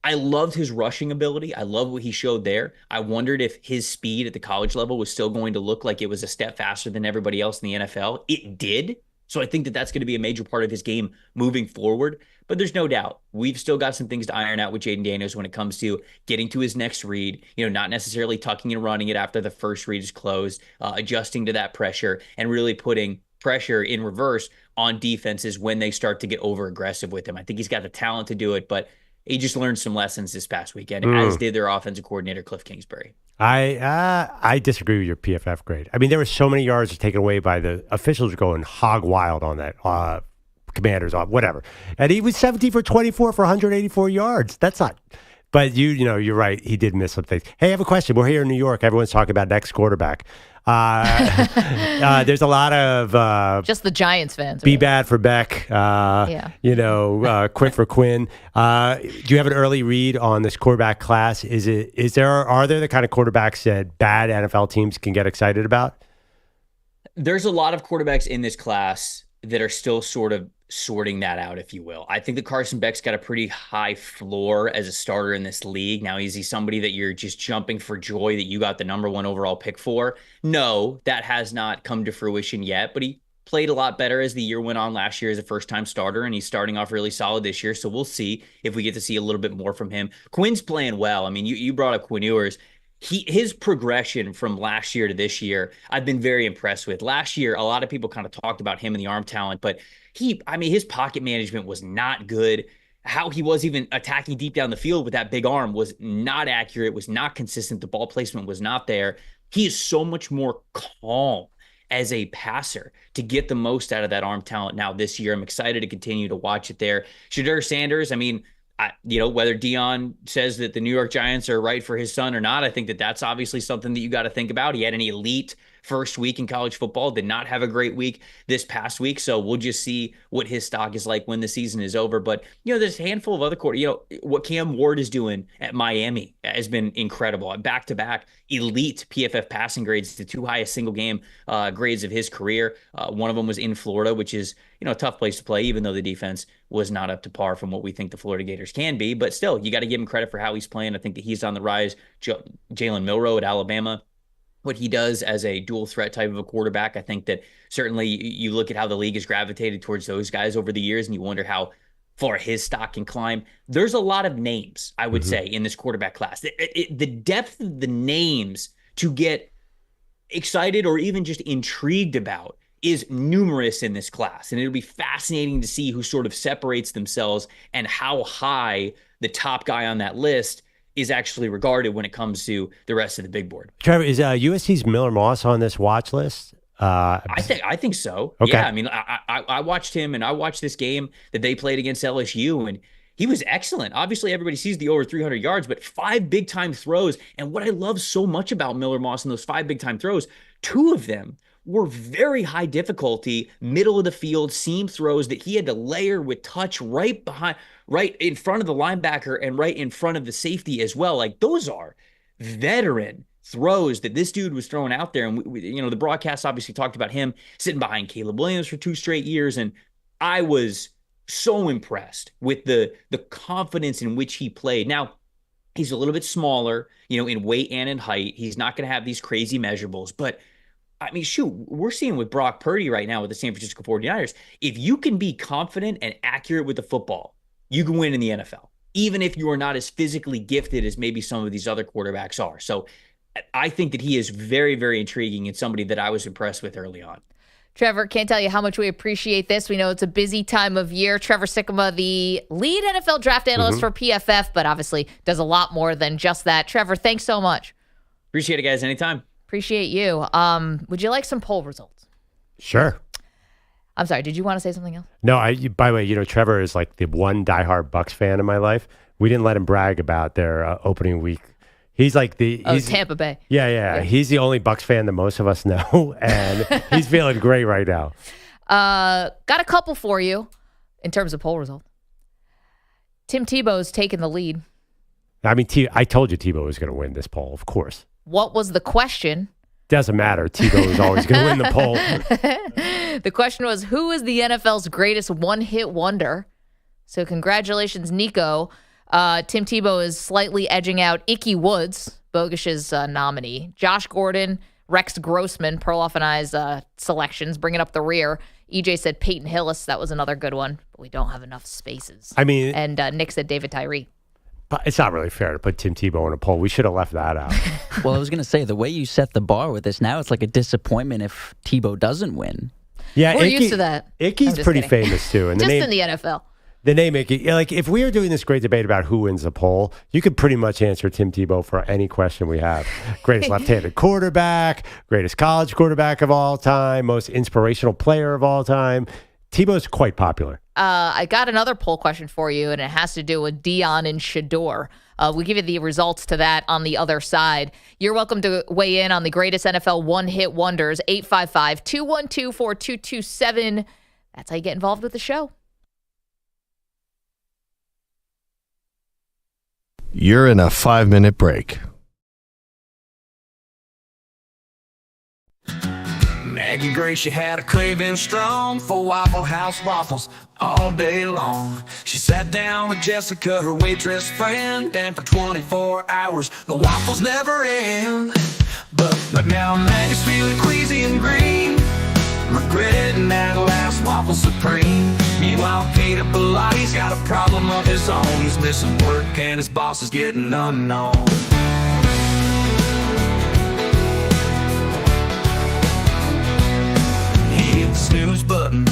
I loved his rushing ability. I love what he showed there. I wondered if his speed at the college level was still going to look like it was a step faster than everybody else in the NFL. It did. So I think that that's going to be a major part of his game moving forward. But there's no doubt we've still got some things to iron out with Jayden Daniels when it comes to getting to his next read, not necessarily tucking and running it after the first read is closed, adjusting to that pressure and really putting pressure in reverse on defenses when they start to get over aggressive with him. I think he's got the talent to do it, but he just learned some lessons this past weekend, as did their offensive coordinator, Cliff Kingsbury. I disagree with your PFF grade. I mean, there were so many yards taken away by the officials going hog wild on that. Commanders off, whatever. And he was 17 for 24 for 184 yards. That's not. But you're right. He did miss some things. Hey, I have a question. We're here in New York. Everyone's talking about next quarterback. There's a lot of just the Giants fans. Be bad for Beck. Quit for Quinn. Do you have an early read on this quarterback class? Are there the kind of quarterbacks that bad NFL teams can get excited about? There's a lot of quarterbacks in this class that are still sort of sorting that out, if you will. I think that Carson Beck's got a pretty high floor as a starter in this league. Now, is he somebody that you're just jumping for joy that you got the number 1 overall pick for? No, that has not come to fruition yet, but he played a lot better as the year went on last year as a first-time starter, and he's starting off really solid this year, so we'll see if we get to see a little bit more from him. Quinn's playing well. I mean, you brought up Quinn Ewers. His progression from last year to this year, I've been very impressed with. Last year, a lot of people kind of talked about him and the arm talent, but his pocket management was not good. How he was even attacking deep down the field with that big arm was not accurate, was not consistent. The ball placement was not there. He is so much more calm as a passer to get the most out of that arm talent now this year. I'm excited to continue to watch it there. Shedeur Sanders, whether Deion says that the New York Giants are right for his son or not, I think that that's obviously something that you got to think about. He had an elite first week in college football, did not have a great week this past week. So we'll just see what his stock is like when the season is over. But, there's a handful of other what Cam Ward is doing at Miami has been incredible. Back-to-back elite PFF passing grades, the 2 highest single game grades of his career. One of them was in Florida, which is, a tough place to play, even though the defense was not up to par from what we think the Florida Gators can be. But still, you got to give him credit for how he's playing. I think that he's on the rise. Jalen Milroe at Alabama, what he does as a dual threat type of a quarterback, I think that certainly you look at how the league has gravitated towards those guys over the years, and you wonder how far his stock can climb. There's a lot of names, I would say, in this quarterback class. The depth of the names to get excited or even just intrigued about is numerous in this class. And it'll be fascinating to see who sort of separates themselves and how high the top guy on that list is actually regarded when it comes to the rest of the big board. Trevor, is USC's Miller Moss on this watch list? I think so. Okay. Yeah, I mean, I watched him, and I watched this game that they played against LSU, and he was excellent. Obviously, everybody sees the over 300 yards, but 5 big-time throws. And what I love so much about Miller Moss in those 5 big-time throws, 2 of them were very high difficulty, middle of the field seam throws that he had to layer with touch right in front of the linebacker and right in front of the safety as well. Like, those are veteran throws that this dude was throwing out there. And the broadcast obviously talked about him sitting behind Caleb Williams for 2 straight years. And I was so impressed with the confidence in which he played. Now, he's a little bit smaller, in weight and in height. He's not going to have these crazy measurables, but I mean, shoot, we're seeing with Brock Purdy right now with the San Francisco 49ers, if you can be confident and accurate with the football, you can win in the NFL, even if you are not as physically gifted as maybe some of these other quarterbacks are. So I think that he is very, very intriguing and somebody that I was impressed with early on. Trevor, can't tell you how much we appreciate this. We know it's a busy time of year. Trevor Sikkema, the lead NFL draft analyst for PFF, but obviously does a lot more than just that. Trevor, thanks so much. Appreciate it, guys. Anytime. Appreciate you. Would you like some poll results? Sure. I'm sorry. Did you want to say something else? No, by the way, Trevor is like the one diehard Bucs fan in my life. We didn't let him brag about their opening week. He's like he's Tampa Bay. Yeah. He's the only Bucs fan that most of us know, and he's feeling great right now. Got a couple for you in terms of poll results. Tim Tebow's taking the lead. I mean, I told you Tebow was going to win this poll, of course. What was the question? Doesn't matter. Tebow is always going to win the poll. The question was, who is the NFL's greatest one-hit wonder? So congratulations, Nico. Tim Tebow is slightly edging out Ickey Woods, Bogish's nominee. Josh Gordon, Rex Grossman, Perloff and I's selections, bringing up the rear. EJ said Peyton Hillis. That was another good one, but we don't have enough spaces. I mean, and Nick said David Tyree. But it's not really fair to put Tim Tebow in a poll. We should have left that out. Well, I was going to say, the way you set the bar with this now, it's like a disappointment if Tebow doesn't win. Yeah, we're used to that. Ickey's pretty famous too. And just in the NFL. The name Ickey, like if we are doing this great debate about who wins the poll, you could pretty much answer Tim Tebow for any question we have. Greatest left-handed quarterback, greatest college quarterback of all time, most inspirational player of all time. Tebow's quite popular. I got another poll question for you, and it has to do with Deion and Shedeur. We'll give you the results to that on the other side. You're welcome to weigh in on the greatest NFL one-hit wonders, 855-212-4227. That's how you get involved with the show. You're in a 5-minute break. Maggie Gray, she had a craving strong for Waffle House waffles all day long. She sat down with Jessica, her waitress friend, and for 24 hours, the waffles never end. But now Maggie's feeling queasy and green, regretting that last waffle supreme. Meanwhile, Peter Bellotti's got a problem of his own. He's missing work and his boss is getting unknown. Snooze button,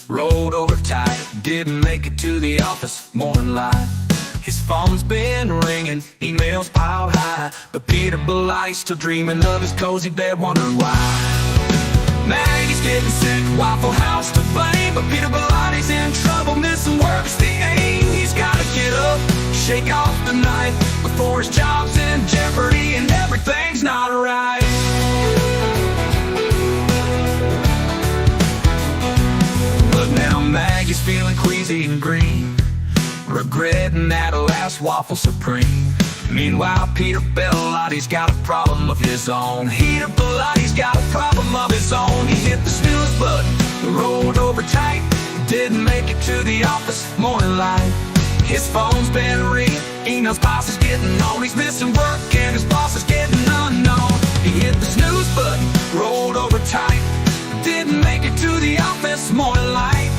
rolled over tight, didn't make it to the office morning light. His phone's been ringing, emails piled high, but Peter Bellotti's still dreaming of his cozy bed, wondering why. Maggie's getting sick, Waffle House to blame, but Peter Bellotti's in trouble, missing work's the aim. He's gotta get up, shake off the night, before his job's in jeopardy and everything's not right. But now Maggie's feeling queasy and green, regretting that last waffle supreme. Meanwhile, Peter Bellotti's got a problem of his own. Peter Bellotti's got a problem of his own. He hit the snooze button, rolled over tight, didn't make it to the office morning light. His phone's been ringing, emails boss is getting on. He's missing work and his boss is getting unknown. He hit the snooze button, rolled over tight, didn't make it to the office morning light.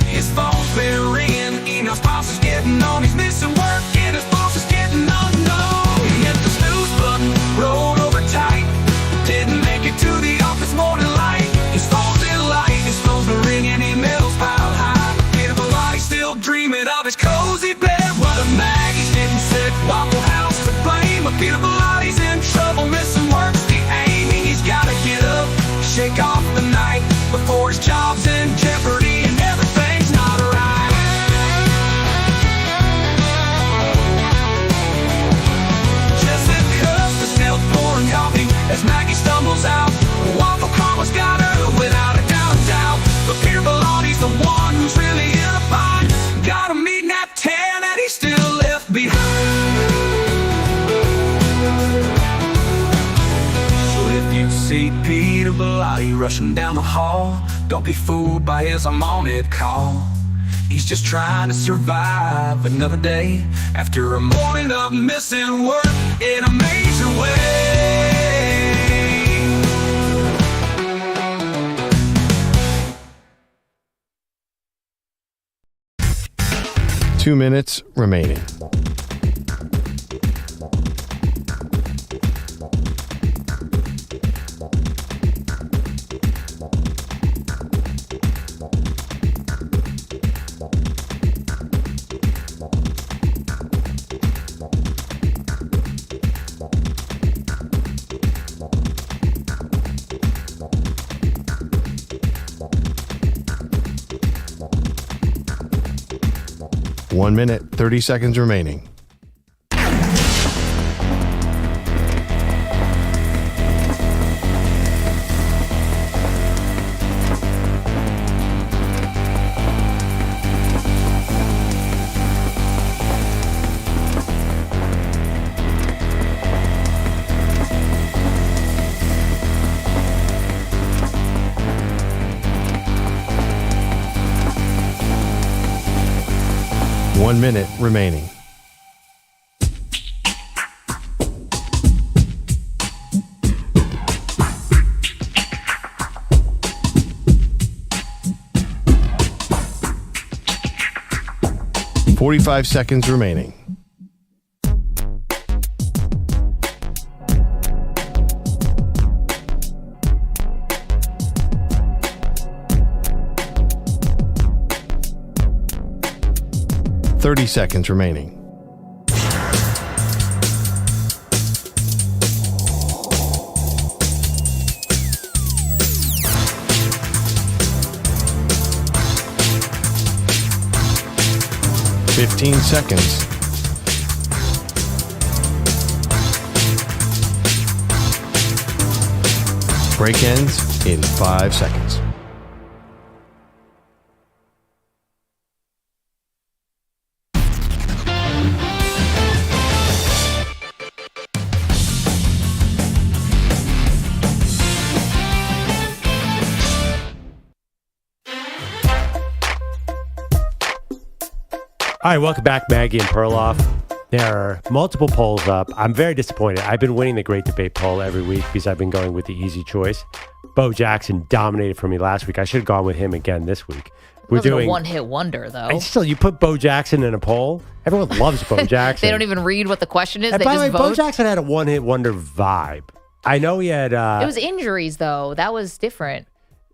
His phone's been ringing, emails boss is getting on. He's missing work and his boss is getting unknown. He hit the snooze button, rolled over tight, didn't make it to the office morning light. His phone's in light, his phone's been ringing, emails piled high. Peter Bellotti's still dreaming of his cozy bed. What a Maggie's getting sick, Waffle House to blame. Peter Bellotti's in trouble, missing work's the aiming. He's gotta get up, shake off the night before his job's in jeopardy and everything's not right. Jessica's the snail pouring coffee as Maggie stumbles out. Waffle Karma's got her without a doubt. But Peter Bellotti's the one who's really in a bind. Got a meeting at 10 and he's still left behind. So if you see Peter Bellotti rushing down the hall, don't be fooled by his I'm on it call. He's just trying to survive another day after a morning of missing work in a major way. 2 minutes remaining. One minute, 30 seconds remaining. One minute remaining. $45 seconds remaining. $30 seconds remaining. $15 seconds. Break ends in 5 seconds. All right, welcome back, Maggie and Perloff. There are multiple polls up. I'm very disappointed. I've been winning the Great Debate poll every week because I've been going with the easy choice. Bo Jackson dominated for me last week. I should have gone with him again this week. We're doing a one-hit wonder, though. Still, you put Bo Jackson in a poll. Everyone loves Bo Jackson. They don't even read what the question is. And they by just the way, vote. Bo Jackson had a one-hit wonder vibe. I know he had... it was injuries, though. That was different.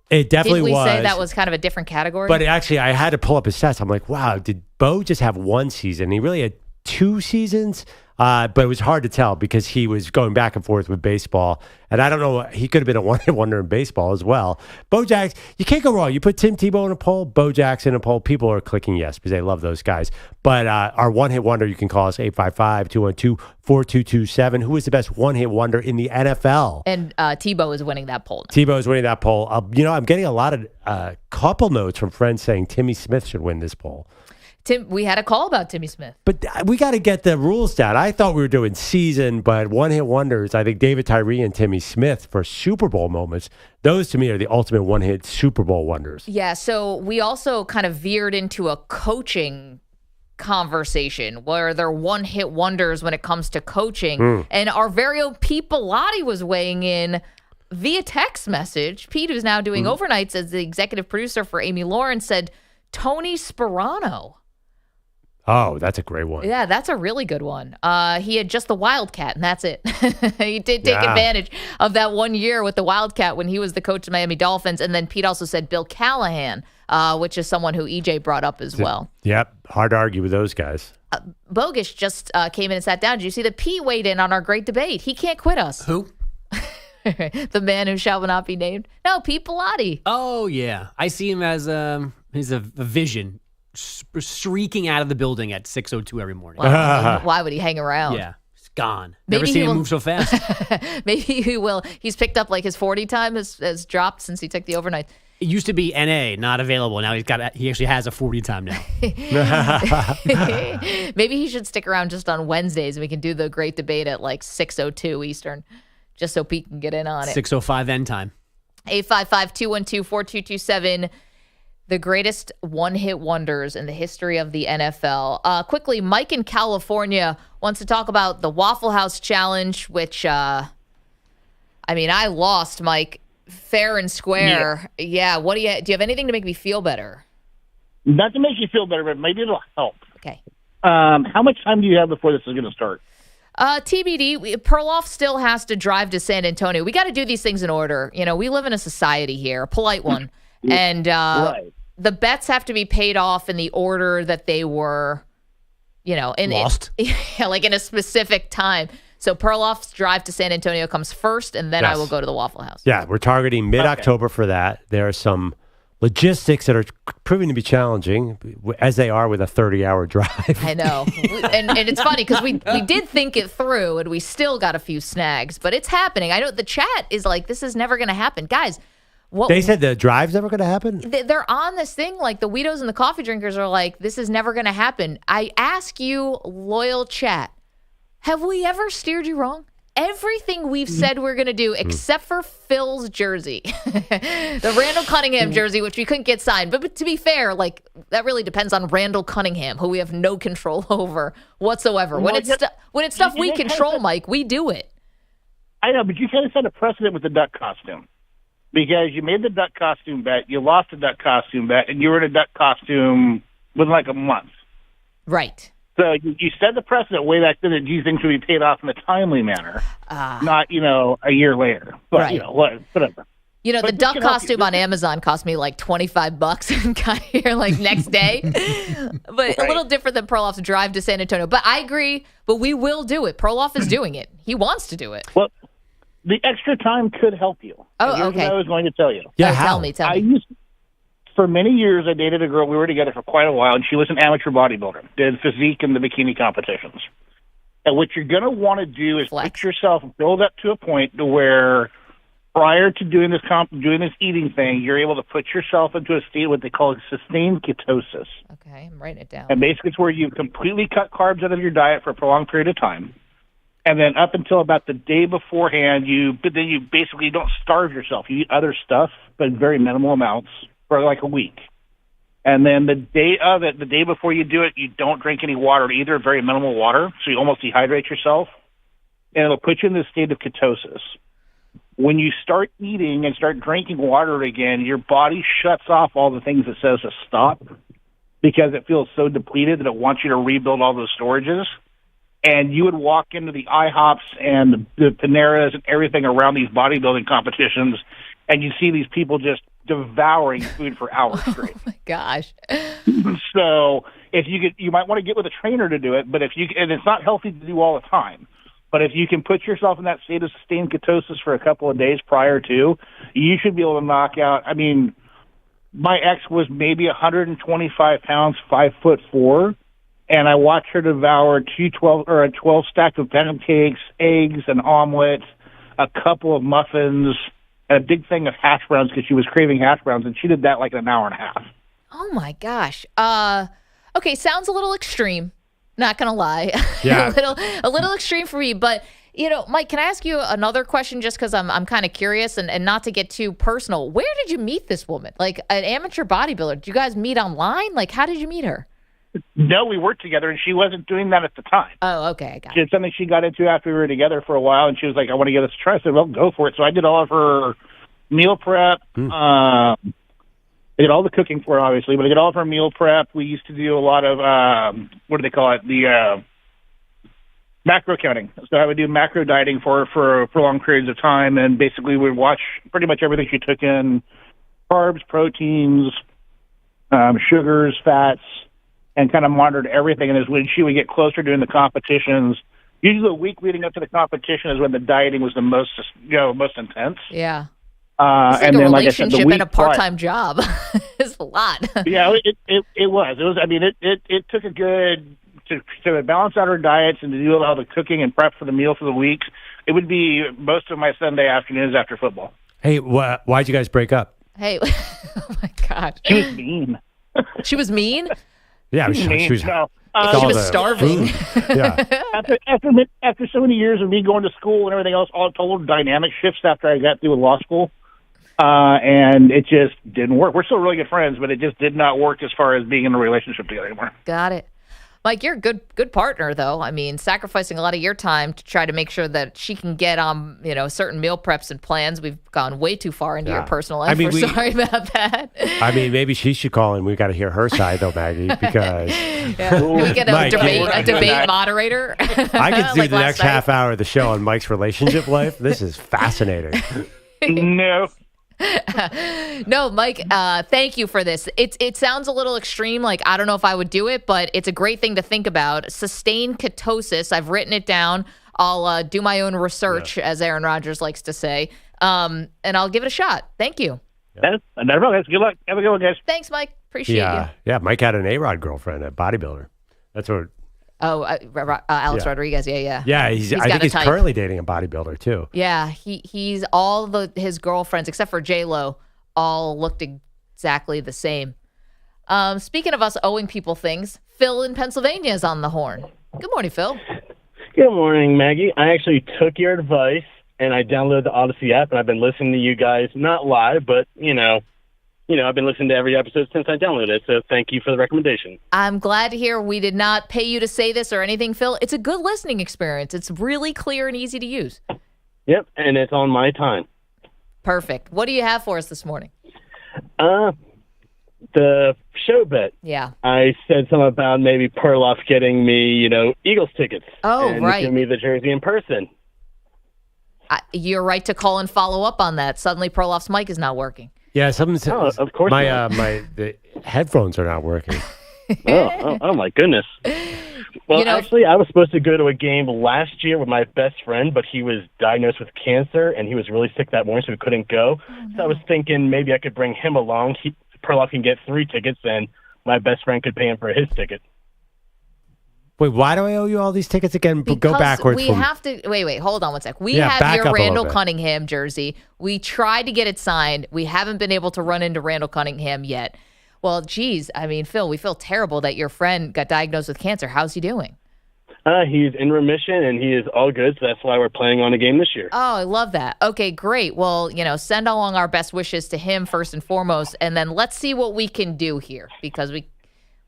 It definitely was. Did we was. say that was kind of a different category? But actually, I had to pull up his stats. I'm like, wow, did Bo just have one season? He really had 2 seasons, but it was hard to tell because he was going back and forth with baseball. And I don't know, he could have been a one-hit wonder in baseball as well. Bo Jackson, you can't go wrong. You put Tim Tebow in a poll, Bo Jackson in a poll, people are clicking yes because they love those guys. But our one-hit wonder, you can call us 855-212-4227. Who is the best one-hit wonder in the NFL? And Tebow is winning that poll. Tebow is winning that poll. I'm getting a lot of couple notes from friends saying Timmy Smith should win this poll. We had a call about Timmy Smith. But we got to get the rules down. I thought we were doing season, but one-hit wonders, I think David Tyree and Timmy Smith for Super Bowl moments, those to me are the ultimate one-hit Super Bowl wonders. Yeah, so we also kind of veered into a coaching conversation where they're one-hit wonders when it comes to coaching. And our very own Pete Bellotti was weighing in via text message. Pete, who's now doing overnights as the executive producer for Amy Lawrence, said Tony Sparano. Oh, that's a great one. Yeah, that's a really good one. He had just the Wildcat, and that's it. He did take advantage of that 1 year with the Wildcat when he was the coach of the Miami Dolphins. And then Pete also said Bill Callahan, which is someone who EJ brought up as well. Yep, hard to argue with those guys. Bogish just came in and sat down. Did you see that Pete weighed in on our great debate? He can't quit us. Who? The man who shall not be named. No, Pete Pilati. Oh, yeah. I see him as he's a vision streaking out of the building at 6:02 every morning. Well, why would he hang around? Yeah, he's gone. Never seen him move so fast. Maybe he will. He's picked up like his 40 time has dropped since he took the overnight. It used to be NA, not available. Now he actually has a 40 time now. Maybe he should stick around just on Wednesdays and we can do the great debate at like 6:02 Eastern, just so Pete can get in on it. 6:05 end time. 855-212-4227. The greatest one-hit wonders in the history of the NFL. Quickly, Mike in California wants to talk about the Waffle House Challenge, which, I lost, Mike, fair and square. Yeah. What do you have anything to make me feel better? Not to make you feel better, but maybe it'll help. Okay. How much time do you have before this is going to start? TBD. Perloff still has to drive to San Antonio. We got to do these things in order. You know, we live in a society here, a polite one. And right. The bets have to be paid off in the order that they were, lost. Like in a specific time. So Perloff's drive to San Antonio comes first, and then I will go to the Waffle House. Yeah, we're targeting mid-October for that. There are some logistics that are proving to be challenging, as they are with a 30-hour drive. I know. And it's funny because we did think it through, and we still got a few snags. But it's happening. I know the chat is like, this is never going to happen. Guys, they said the drive's never going to happen? They're on this thing. Like the Weedos and the coffee drinkers are like, this is never going to happen. I ask you, loyal chat, have we ever steered you wrong? Everything we've said we're going to do, except for Phil's jersey, the Randall Cunningham jersey, which we couldn't get signed. But to be fair, like that really depends on Randall Cunningham, who we have no control over whatsoever. When it's stuff we control, Mike, we do it. I know, but you kind of set a precedent with the duck costume. Because you made the duck costume bet, you lost the duck costume bet, and you were in a duck costume within like a month. Right. So you set the precedent way back then that these things should be paid off in a timely manner, not, a year later. But, right. Whatever. The duck costume on Amazon cost me like $25 and got here like next day. But a little different than Perloff's drive to San Antonio. But I agree, but we will do it. Perloff is doing it. He wants to do it. Well, the extra time could help you. Oh, here's okay. what I was going to tell you. Yeah, tell me. For many years, I dated a girl. We were together for quite a while, and she was an amateur bodybuilder, did physique and the bikini competitions. And what you're going to want to do is put yourself build up to a point to where prior to doing this eating thing, you're able to put yourself into a state of what they call sustained ketosis. Okay, I'm writing it down. And basically, it's where you completely cut carbs out of your diet for a prolonged period of time. And then up until about the day beforehand, you basically don't starve yourself. You eat other stuff, but in very minimal amounts for like a week. And then the day of it, the day before you do it, you don't drink any water either, very minimal water. So you almost dehydrate yourself. And it'll put you in this state of ketosis. When you start eating and start drinking water again, your body shuts off all the things it says to stop because it feels so depleted that it wants you to rebuild all those storages. And you would walk into the IHOPs and the Paneras and everything around these bodybuilding competitions, and you see these people just devouring food for hours straight. Oh my gosh! So you might want to get with a trainer to do it, but and it's not healthy to do all the time. But if you can put yourself in that state of sustained ketosis for a couple of days prior to, you should be able to knock out. I mean, my ex was maybe 125 pounds, 5'4". And I watched her devour a 12 stack of pancakes, eggs, an omelet, a couple of muffins, and a big thing of hash browns because she was craving hash browns, and she did that like in an hour and a half. Oh my gosh. Okay, sounds a little extreme. Not gonna lie. Yeah. a little extreme for me. But Mike, can I ask you another question? Just because I'm kind of curious, and not to get too personal. Where did you meet this woman? Like an amateur bodybuilder? Did you guys meet online? Like how did you meet her? No, we worked together, and she wasn't doing that at the time. Oh, okay. I got it. It's something she got into after we were together for a while, and she was like, I want to give this a try. I said, well, go for it. So I did all of her meal prep. I did all the cooking for it, obviously, but I did all of her meal prep. We used to do a lot of, what do they call it? The macro counting. So I would do macro dieting for long periods of time, and basically we would watch pretty much everything she took in, carbs, proteins, sugars, fats, and kind of monitored everything. And as when she would get closer during the competitions, usually the week leading up to the competition is when the dieting was the most intense. Yeah. It's like and a then, relationship like I said, and a prior. part-time job. It's a lot. Yeah, it was. It was. I mean, it took a good to balance out her diets and to do all the cooking and prep for the meal for the week. It would be most of my Sunday afternoons after football. Hey, why'd you guys break up? Hey, oh my God. She was mean. She was mean? Yeah, she was. No. She was starving. Yeah. After so many years of me going to school and everything else, all total dynamic shifts after I got through with law school. And it just didn't work. We're still really good friends, but it just did not work as far as being in a relationship together anymore. Got it. Mike, you're a good partner, though. I mean, sacrificing a lot of your time to try to make sure that she can get on, certain meal preps and plans. We've gone way too far into your personal life. We're sorry about that. I mean, maybe she should call in. We got to hear her side, though, Maggie, because can we get a debate moderator? I could do the next half hour of the show on Mike's relationship life. This is fascinating. No. No, Mike, thank you for this. It sounds a little extreme. Like, I don't know if I would do it, but it's a great thing to think about. Sustained ketosis. I've written it down. I'll do my own research, as Aaron Rodgers likes to say, and I'll give it a shot. Thank you. Good luck. Have a good one, guys. Thanks, Mike. Appreciate you. Yeah, Mike had an A-Rod girlfriend, a bodybuilder. That's what... Oh, Alex Rodriguez. Yeah. Yeah, I think he's currently dating a bodybuilder too. Yeah, he's his girlfriends except for J-Lo all looked exactly the same. Speaking of us owing people things, Phil in Pennsylvania is on the horn. Good morning, Phil. Good morning, Maggie. I actually took your advice and I downloaded the Odyssey app, and I've been listening to you guys, not live, but I've been listening to every episode since I downloaded it, so thank you for the recommendation. I'm glad to hear we did not pay you to say this or anything, Phil. It's a good listening experience. It's really clear and easy to use. Yep, and it's on my time. Perfect. What do you have for us this morning? The show bet. Yeah. I said something about maybe Perloff getting me, Eagles tickets. Oh, and right. Giving me the jersey in person. You're right to call and follow up on that. Suddenly Perloff's mic is not working. Yeah, something said. Oh, of course. The headphones are not working. oh my goodness. Well, actually, I was supposed to go to a game last year with my best friend, but he was diagnosed with cancer, and he was really sick that morning, so we couldn't go. So I was thinking maybe I could bring him along. Perloff can get 3 tickets, and my best friend could pay him for his ticket. Wait, why do I owe you all these tickets again? Go backwards. We have to wait. Hold on one sec. We have your Randall Cunningham jersey. We tried to get it signed. We haven't been able to run into Randall Cunningham yet. Well, geez, I mean, Phil, we feel terrible that your friend got diagnosed with cancer. How's he doing? He's in remission, and he is all good, so that's why we're playing on a game this year. Oh, I love that. Okay, great. Well, send along our best wishes to him first and foremost, and then let's see what we can do here, because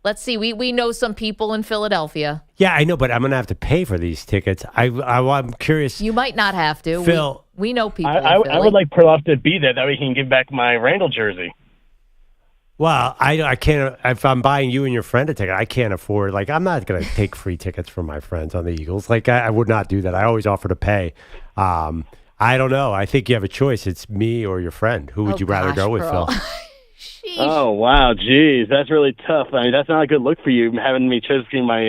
let's see. We know some people in Philadelphia. Yeah, I know, but I'm going to have to pay for these tickets. I'm curious. You might not have to. Phil. We know people I would like Perloff to be there. That way he can give back my Randall jersey. Well, I can't. If I'm buying you and your friend a ticket, I can't afford. I'm not going to take free tickets from my friends on the Eagles. I would not do that. I always offer to pay. I don't know. I think you have a choice. It's me or your friend. Who would you rather go with, Phil? Oh, wow. Geez, that's really tough. I mean, that's not a good look for you, having me choosing my,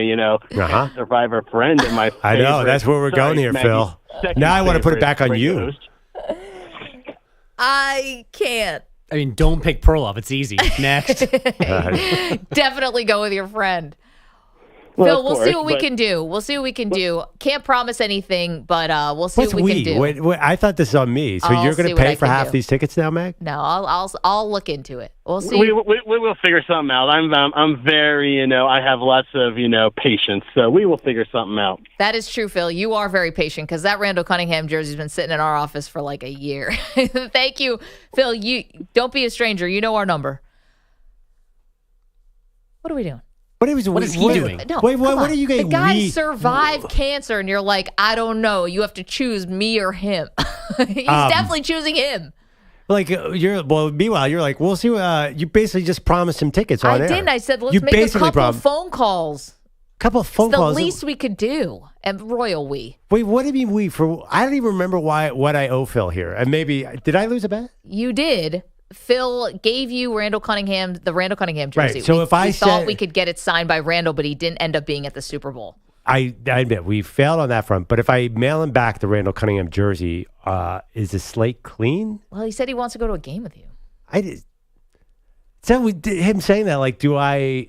survivor friend and my favorite. I know. That's where we're going here, Phil. Now I want to put it back on you. Host. I can't. I mean, don't pick Perloff. It's easy. Next. Definitely go with your friend. Well, Phil, we'll see what we can do. We'll see what we can do. Can't promise anything, but we'll see what we can do. Wait, I thought this was on me. So you're going to pay for half these tickets now, Meg? No, I'll look into it. We'll see. We will figure something out. I'm very, I have lots of, patience. So we will figure something out. That is true, Phil. You are very patient because that Randall Cunningham jersey's been sitting in our office for like a year. Thank you, Phil. You don't be a stranger. You know our number. What are we doing? What is he doing? No, wait, what are you getting? The guy survived cancer, and you're like, I don't know. You have to choose me or him. He's definitely choosing him. Meanwhile, you're like, we'll see. You basically just promised him tickets on I air. didn't. I said, let's make a couple of phone calls. Couple of phone it's calls. the least we could do. And royal we. Wait, what do you mean we? I don't even remember what I owe Phil here. And maybe, did I lose a bet? You did. Phil gave you the Randall Cunningham jersey. Right. So if I thought we could get it signed by Randall, but he didn't end up being at the Super Bowl. I admit we failed on that front. But if I mail him back the Randall Cunningham jersey, is the slate clean? Well, he said he wants to go to a game with you. So him saying that, like, do I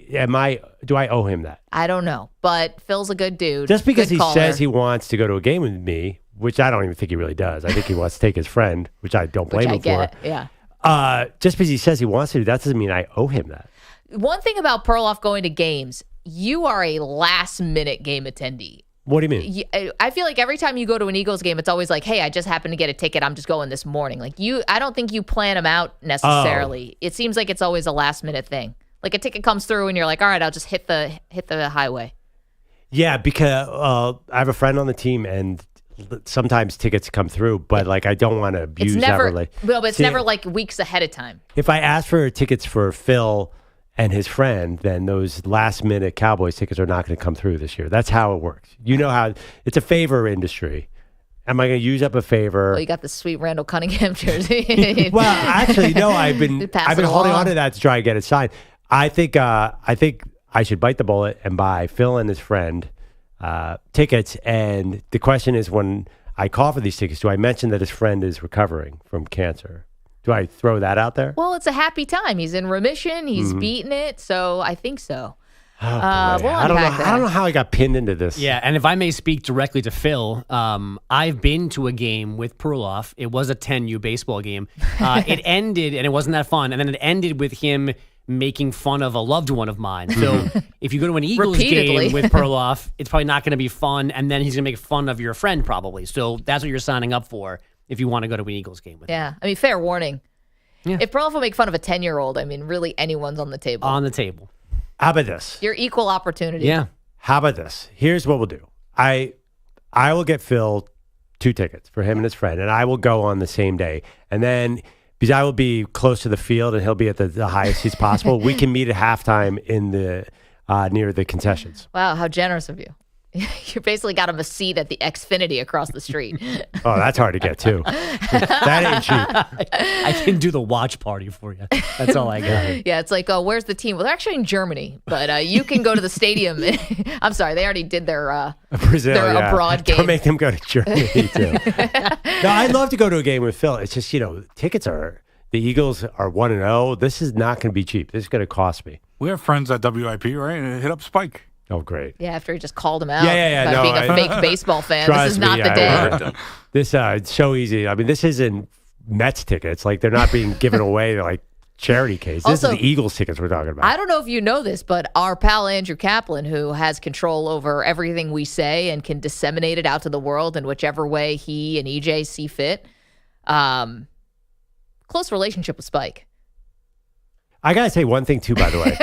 owe him that? I don't know, but Phil's a good dude. Just because he caller. says he wants to go to a game with me, which I don't even think he really does. I think he wants to take his friend, which I don't blame him for. Yeah. Just because he says he wants to, that doesn't mean I owe him that. One thing about Perloff going to games, you are a last-minute game attendee. What do you mean? I feel like every time you go to an Eagles game, it's always like, hey, I just happened to get a ticket. I'm just going this morning. Like I don't think you plan them out necessarily. It seems like it's always a last-minute thing. Like a ticket comes through and you're like, all right, I'll just hit the highway. Yeah, because I have a friend on the team and sometimes tickets come through, but like I don't want to abuse that relationship. But it's never like weeks ahead of time. If I ask for tickets for Phil and his friend, then those last-minute Cowboys tickets are not going to come through this year. That's how it works. You know how it's a favor industry. Am I going to use up a favor? Well, you got the sweet Randall Cunningham jersey. Well, actually, no. I've been holding on to that to try and get it signed. I think I should bite the bullet and buy Phil and his friend tickets. And the question is, when I call for these tickets, do I mention that his friend is recovering from cancer? Do I throw that out there? Well, it's a happy time. He's in remission. He's beaten it. So I think so. Oh, I don't know how I got pinned into this. Yeah, and if I may speak directly to Phil, I've been to a game with Perloff. It was a 10U baseball game. It ended, and it wasn't that fun, and then it ended with him making fun of a loved one of mine. So if you go to an Eagles game with Perloff, it's probably not going to be fun, and then he's going to make fun of your friend probably. So that's what you're signing up for if you want to go to an Eagles game with him. Yeah, I mean, fair warning. Yeah. If Perloff will make fun of a 10-year-old, I mean, really anyone's on the table. On the table. How about this? You're equal opportunity. Yeah. How about this? Here's what we'll do. I will get Phil 2 tickets for him and his friend, and I will go on the same day. And then, because I will be close to the field and he'll be at the highest seats possible, we can meet at halftime in the near the concessions. Wow, how generous of you. You basically got him a seat at the Xfinity across the street. Oh, that's hard to get, too. That ain't cheap. I can do the watch party for you. That's all I got. Yeah, it's like, oh, where's the team? Well, they're actually in Germany, but you can go to the stadium. I'm sorry, they already did their Brazil, their abroad game. Don't make them go to Germany, too. No, I'd love to go to a game with Phil. It's just, tickets the Eagles are 1-0. This is not going to be cheap. This is going to cost me. We have friends at WIP, right? Hit up Spike. Oh, great. Yeah, after he just called him out about being a fake baseball fan. This is not the day. This it's so easy. I mean, this isn't Mets tickets. Like, they're not being given away. They're like charity case. This Also, is the Eagles tickets we're talking about. I don't know if you know this, but our pal Andrew Kaplan, who has control over everything we say and can disseminate it out to the world in whichever way he and EJ see fit, close relationship with Spike. I got to say one thing, too, by the way.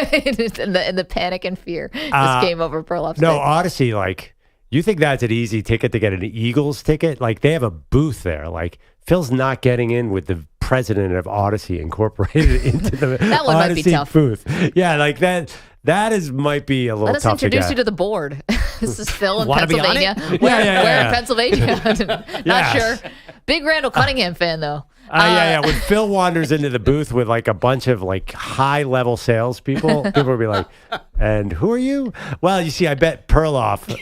and the panic and fear just came over Perloff's No, face. honestly, like, you think that's an easy ticket to get an Eagles ticket? Like, they have a booth there. Like, Phil's not getting in with the president of Odyssey Incorporated into the that one Odyssey might be tough. booth. Yeah, like that might be a little Let us tough to introduce get. you to the board. This is Phil in Wanna be on Pennsylvania. it? Where in Pennsylvania? Not Yes. sure. Big Randall Cunningham fan, though. When Phil wanders into the booth with like a bunch of like high-level salespeople, people will be like, and who are you? Well, you see, I bet Perloff.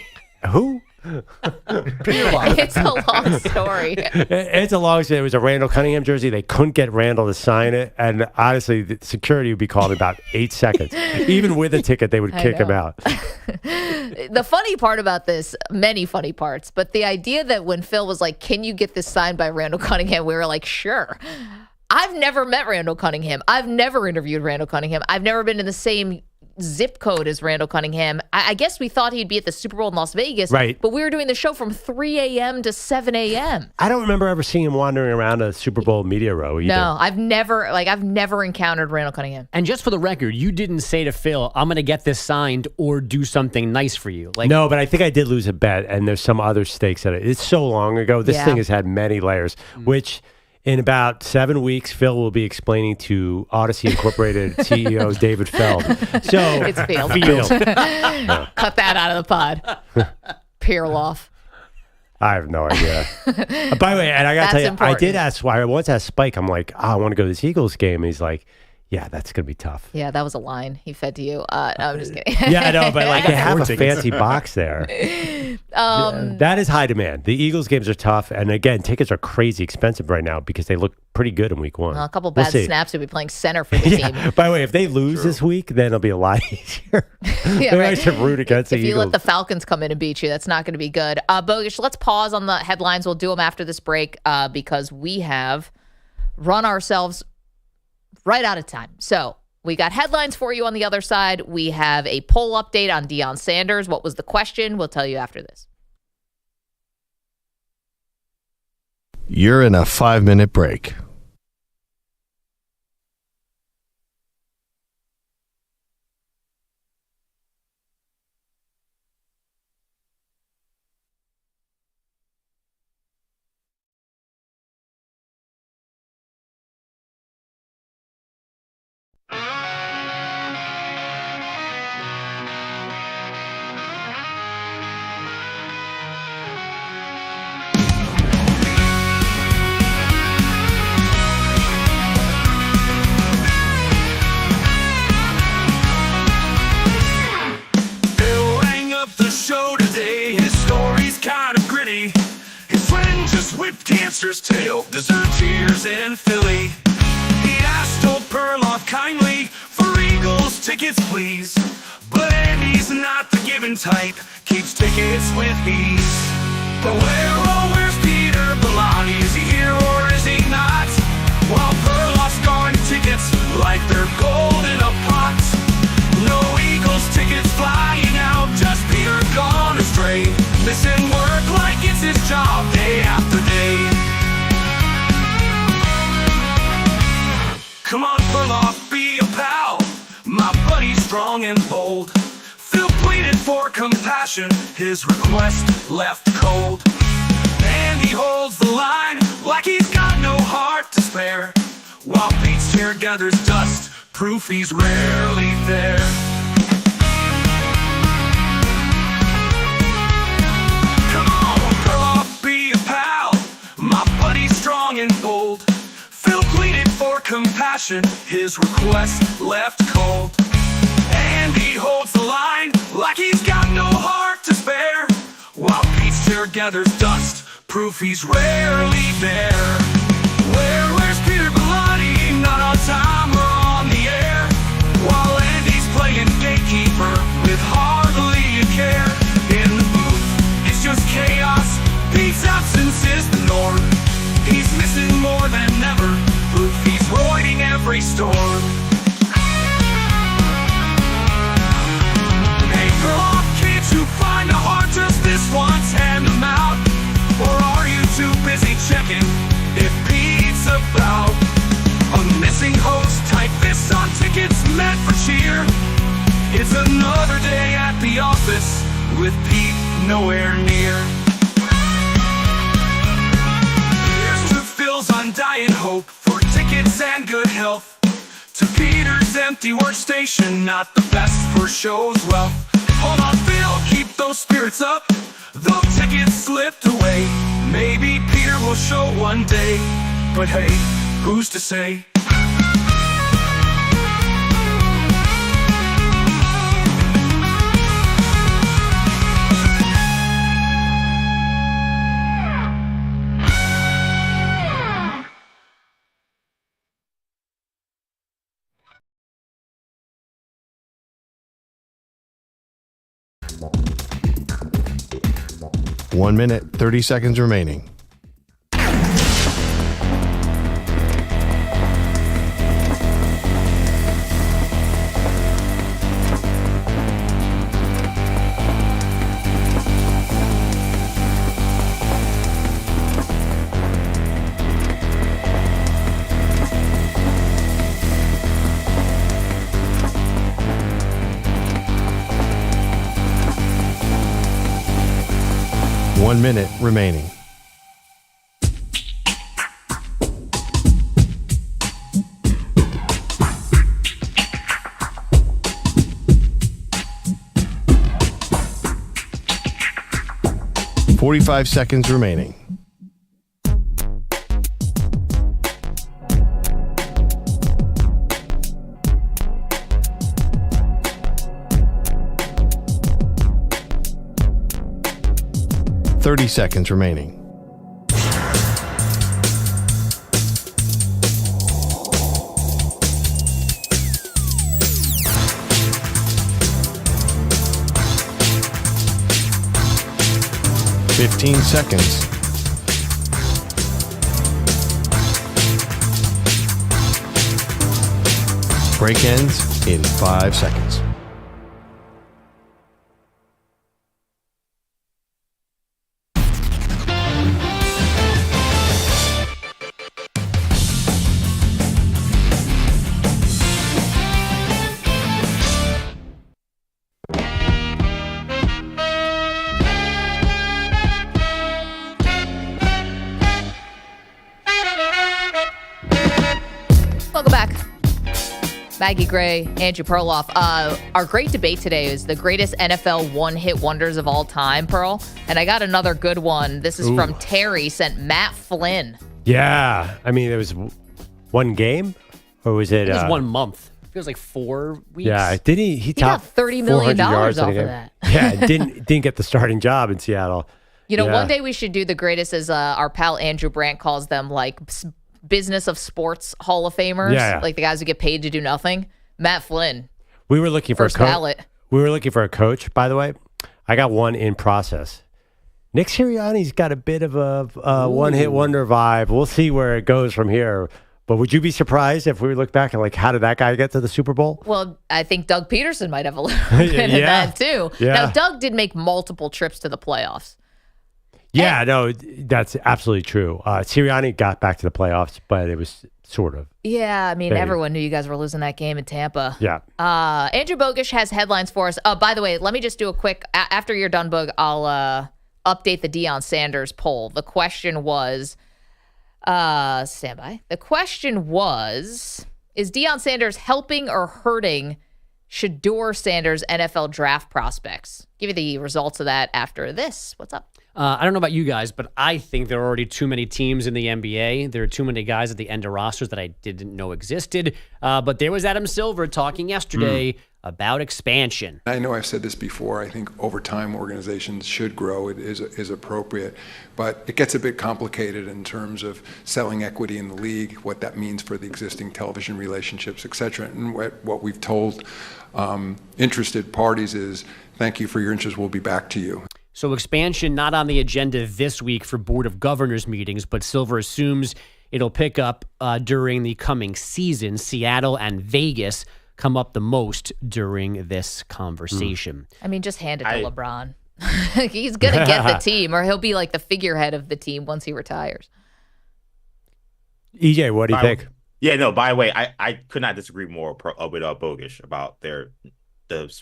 Who? It's a long story. It's a long story. It was a Randall Cunningham jersey. They couldn't get Randall to sign it. And honestly, the security would be called in about 8 seconds. Even with a ticket, they would kick him out. The funny part about this, many funny parts, but the idea that when Phil was like, can you get this signed by Randall Cunningham? We were like, sure. I've never met Randall Cunningham. I've never interviewed Randall Cunningham. I've never been in the same zip code as Randall Cunningham. I guess we thought he'd be at the Super Bowl in Las Vegas, right? But we were doing the show from 3 a.m. to 7 a.m. I don't remember ever seeing him wandering around a Super Bowl media row either. No, I've never encountered Randall Cunningham. And just for the record, you didn't say to Phil, I'm going to get this signed or do something nice for you. No, but I think I did lose a bet, and there's some other stakes at it. It's so long ago. This thing has had many layers, which In about 7 weeks, Phil will be explaining to Odyssey Incorporated CEO David Feld. So It's Field. Cut that out of the pod. Perloff. I have no idea. By the way, and I got to tell you, important. I did ask why. I once asked Spike, I'm like, I want to go to this Eagles game. And he's like, yeah, that's going to be tough. Yeah, that was a line he fed to you. No, I'm just kidding. Yeah, I know, but like they have a fancy box there. That is high demand. The Eagles games are tough. And again, tickets are crazy expensive right now because they look pretty good in week one. Well, a couple bad snaps to be playing center for the team. By the way, if they lose this week, then it'll be a lot easier. Yeah, right. I should root against the If Eagles. you let the Falcons come in and beat you, that's not going to be good. Bogish, let's pause on the headlines. We'll do them after this break because we have run ourselves right out of time. So we got headlines for you on the other side. We have a poll update on Deion Sanders. What was the question? We'll tell you after this. You're in a 5-minute break. Bill rang up the show today. His story's kind of gritty. His friend just whipped cancer's tail. Dessert cheers in Philly. He asked old Perloff kindly for Eagles tickets, please. But Andy's not the giving type. Keeps tickets with ease. But where's Peter Bellani? Is he here or is he not? While Perloff's guarding tickets like they're gold in a pot. No Eagles tickets flying out, just Peter gone astray. Missing work like it's his job day after day. Come on, Perloff, be a pal. My buddy's strong and bold. Phil pleaded for compassion, his request left cold. And he holds the line like he's got no heart to spare. While Pete's tear gathers dust, proof he's rarely there. Come on, Perloff, be a pal. My buddy's strong and bold. Phil pleaded for compassion, his request left cold. And he holds the line like he's got no heart to spare. While Pete's tear gathers dust, proof he's rarely there. Where's Peter Bellani? Not on time or on the air. While Andy's playing gatekeeper with hardly a care. In the booth, it's just chaos. Pete's absence is the norm. He's missing more than ever. Proof he's avoiding every storm. Hey, Perloff, can't you find a heart just this once? Hand them out. Or are you too busy checking if Pete's about? A missing host, type this on tickets meant for cheer. It's another day at the office with Pete nowhere near. Here's to Phil's undying hope for tickets and good health. To Peter's empty workstation, not the best for show's wealth. Hold on, Phil, keep those spirits up. Though tickets slipped away, maybe Peter will show one day. But hey, who's to say? One minute, 30 seconds remaining. One minute remaining. 45 seconds remaining. Seconds remaining. Seconds. Break ends in 5 seconds. Welcome back. Maggie Gray, Andrew Perloff. Our great debate today is the greatest NFL one-hit wonders of all time, Pearl. And I got another good one. This is from Terry, sent Matt Flynn. Yeah. I mean, it was one game? Or was it? It was 1 month. It feels like 4 weeks. Yeah. Didn't he got $30 million off of that. Yeah. Didn't get the starting job in Seattle. You know, one day we should do the greatest, as our pal Andrew Brandt calls them, like business of sports Hall of Famers, like the guys who get paid to do nothing. Matt Flynn. We were looking for first ballot. We were looking for a coach, by the way. I got one in process. Nick Sirianni's got a bit of a one-hit wonder vibe. We'll see where it goes from here. But would you be surprised if we look back and like, how did that guy get to the Super Bowl? Well, I think Doug Peterson might have a little bit of that too. Yeah. Now, Doug did make multiple trips to the playoffs. Yeah, no, that's absolutely true. Sirianni got back to the playoffs, but it was sort of. Yeah, I mean, everyone knew you guys were losing that game in Tampa. Yeah. Andrew Bogish has headlines for us. By the way, let me just do a quick, after you're done, Bug, I'll update the Deion Sanders poll. The question was, stand by. The question was, is Deion Sanders helping or hurting Shedeur Sanders' NFL draft prospects? Give you the results of that after this. What's up? I don't know about you guys, but I think there are already too many teams in the NBA. There are too many guys at the end of rosters that I didn't know existed. But there was Adam Silver talking yesterday about expansion. I know I've said this before. I think over time organizations should grow. It is appropriate. But it gets a bit complicated in terms of selling equity in the league, what that means for the existing television relationships, et cetera. And what we've told interested parties is, thank you for your interest. We'll be back to you. So expansion not on the agenda this week for Board of Governors meetings, but Silver assumes it'll pick up during the coming season. Seattle and Vegas come up the most during this conversation. I mean, just hand it to LeBron. He's going to get the team, or he'll be like the figurehead of the team once he retires. EJ, what do you think? Yeah, no, by the way, I could not disagree more with Bogish about the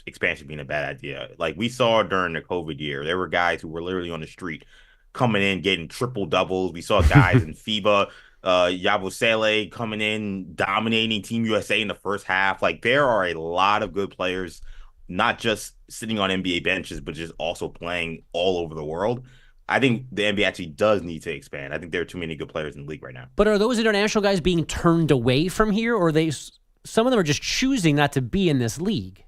expansion being a bad idea. Like we saw during the COVID year, there were guys who were literally on the street coming in, getting triple doubles. We saw guys in FIBA, Yabusele coming in, dominating Team USA in the first half. Like there are a lot of good players, not just sitting on NBA benches, but just also playing all over the world. I think the NBA actually does need to expand. I think there are too many good players in the league right now. But are those international guys being turned away from here, or some of them are just choosing not to be in this league?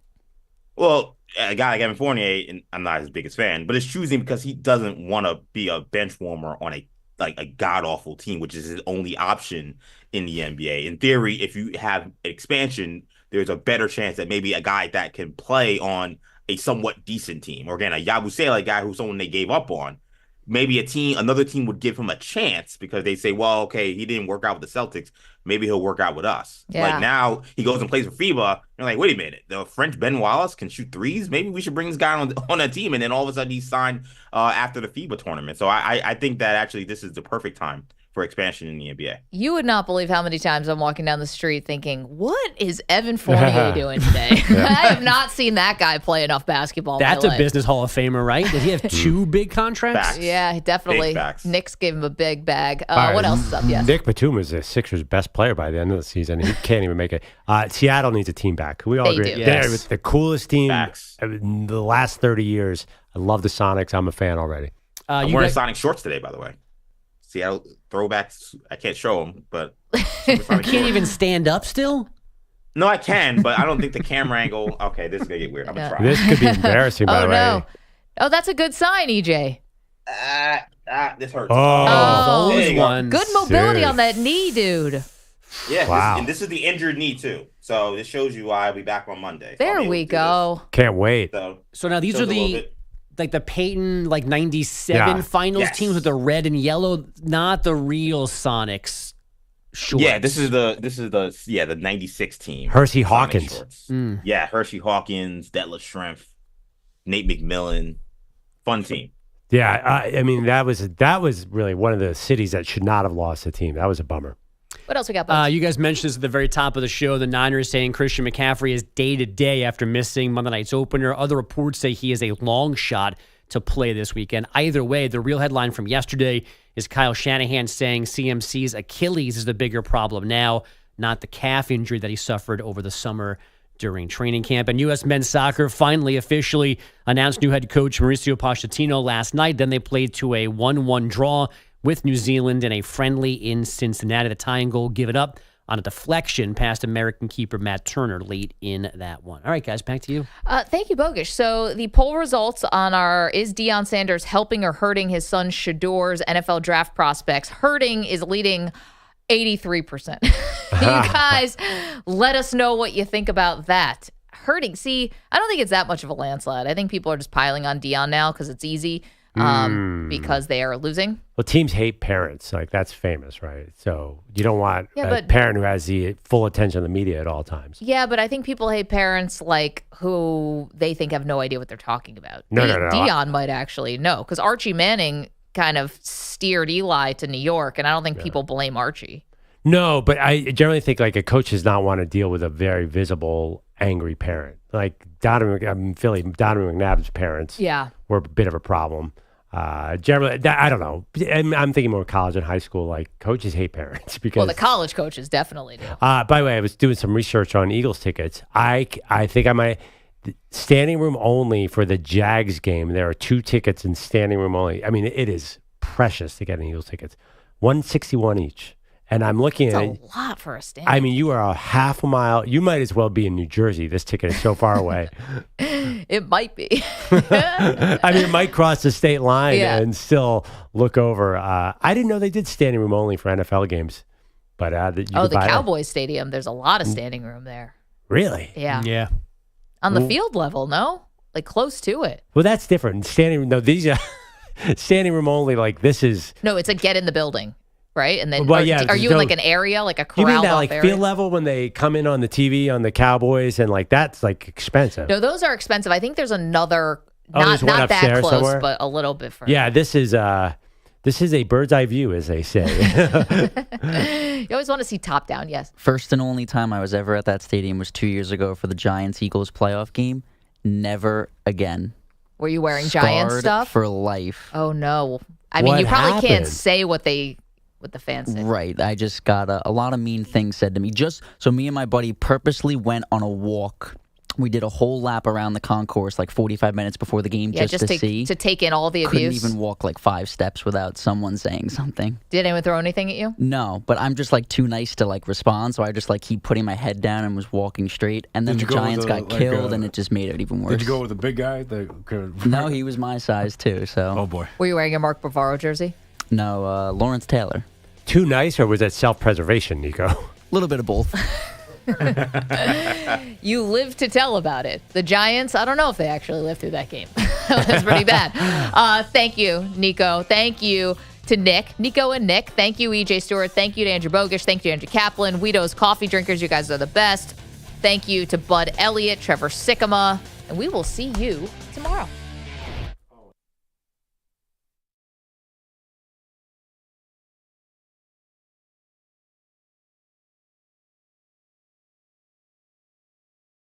Well, a guy like Evan Fournier, and I'm not his biggest fan, but it's choosing because he doesn't want to be a bench warmer on a god-awful team, which is his only option in the NBA. In theory, if you have expansion, there's a better chance that maybe a guy that can play on a somewhat decent team, or again, a Yabusele guy who's someone they gave up on. Maybe another team would give him a chance because they say, well, okay, he didn't work out with the Celtics. Maybe he'll work out with us. Yeah. Like now he goes and plays for FIBA. You're like, wait a minute, the French Ben Wallace can shoot threes. Maybe we should bring this guy on a team. And then all of a sudden he's signed after the FIBA tournament. So I think that actually this is the perfect time for expansion in the NBA. You would not believe how many times I'm walking down the street thinking, what is Evan Fournier doing today? I have not seen that guy play enough basketball. That's a business Hall of Famer, right? Did he have 2 big contracts? Facts. Yeah, definitely. Knicks gave him a big bag. What else is up? Yes. Nick Batum is the Sixers' best player by the end of the season. He can't even make it. Seattle needs a team back. We all agree. Do. They're the coolest team Facts. in the last 30 years. I love the Sonics. I'm a fan already. I'm wearing Sonic shorts today, by the way. Seattle throwbacks. I can't show them, but you can't even stand up still? No, I can, but I don't think the camera angle. Okay, this is going to get weird. I'm going to try. This could be embarrassing, by the way. No. Oh, that's a good sign, EJ. This hurts. Oh, those ones. Good mobility on that knee, dude. Yeah, wow. This is the injured knee, too. So this shows you why I'll be back on Monday. There we go. Can't wait. So now these are the Peyton 97 finals teams with the red and yellow, not the real Sonics shorts. Yeah, this is the 96 team. Hershey Hawkins. Yeah, Hershey Hawkins, Detlef Schrempf, Nate McMillan. Fun team. Yeah, I mean that was really one of the cities that should not have lost a team. That was a bummer. What else we got? You guys mentioned this at the very top of the show. The Niners saying Christian McCaffrey is day-to-day after missing Monday night's opener. Other reports say he is a long shot to play this weekend. Either way, the real headline from yesterday is Kyle Shanahan saying CMC's Achilles is the bigger problem now, not the calf injury that he suffered over the summer during training camp. And U.S. men's soccer finally officially announced new head coach Mauricio Pochettino last night. Then they played to a 1-1 draw with New Zealand in a friendly in Cincinnati. The tying goal given up on a deflection past American keeper Matt Turner late in that one. All right, guys, back to you. Thank you, Bogish. So the poll results on our is Deion Sanders helping or hurting his son Shedeur's NFL draft prospects. Hurting is leading 83%. You guys, let us know what you think about that. Hurting, see, I don't think it's that much of a landslide. I think people are just piling on Deion now because it's easy. Because they are losing. Well, teams hate parents. Like, that's famous, right? So you don't want a parent who has the full attention of the media at all times. Yeah, but I think people hate parents like who they think have no idea what they're talking about. No. Deion might actually know because Archie Manning kind of steered Eli to New York, and I don't think people blame Archie. No, but I generally think like a coach does not want to deal with a very visible, angry parent. Like Donovan McNabb's parents were a bit of a problem. Generally, I don't know. I'm thinking more college and high school. Like coaches hate parents because the college coaches definitely do. By the way, I was doing some research on Eagles tickets. I think I might standing room only for the Jags game. There are 2 tickets in standing room only. I mean, it is precious to get an Eagles tickets. $161 each. And I'm looking at it. That's a lot for a stand. I mean, you are a half a mile. You might as well be in New Jersey. This ticket is so far away. It might be. I mean, it might cross the state line and still look over. I didn't know they did standing room only for NFL games. But the Cowboys Stadium. There's a lot of standing room there. Really? Yeah. Yeah. On the field level, no? Like close to it. Well, that's different. Standing room. No, these are standing room only. Like this is. No, it's a get in the building. Right? And then are you in like an area, like a corral? You mean that like area? field level when they come in on the TV on the Cowboys and like that's like expensive? No, those are expensive. I think there's another, not that close, somewhere? But a little bit further. Yeah, this is a bird's eye view, as they say. You always want to see top down, yes. First and only time I was ever at that stadium was 2 years ago for the Giants-Eagles playoff game. Never again. Were you wearing Giant stuff? For life. Oh, no. I mean, you probably can't say what the fans said. Right. I just got a lot of mean things said to me. So me and my buddy purposely went on a walk. We did a whole lap around the concourse like 45 minutes before the game just to see. To take in all the abuse. Couldn't even walk like 5 steps without someone saying something. Did anyone throw anything at you? No, but I'm just like too nice to like respond, so I just like keep putting my head down and was walking straight. And then the Giants got killed and it just made it even worse. Did you go with the big guy? No, he was my size too, so. Oh boy. Were you wearing a Mark Bavaro jersey? No, Lawrence Taylor. Too nice, or was that self-preservation, Nico? A little bit of both. You live to tell about it. The Giants, I don't know if they actually lived through that game. That's pretty bad. Thank you, Nico. Thank you to Nico and Nick. Thank you, EJ Stewart. Thank you to Andrew Bogish. Thank you to Andrew Kaplan. Guido's Coffee Drinkers. You guys are the best. Thank you to Bud Elliot, Trevor Sikkema. And we will see you tomorrow.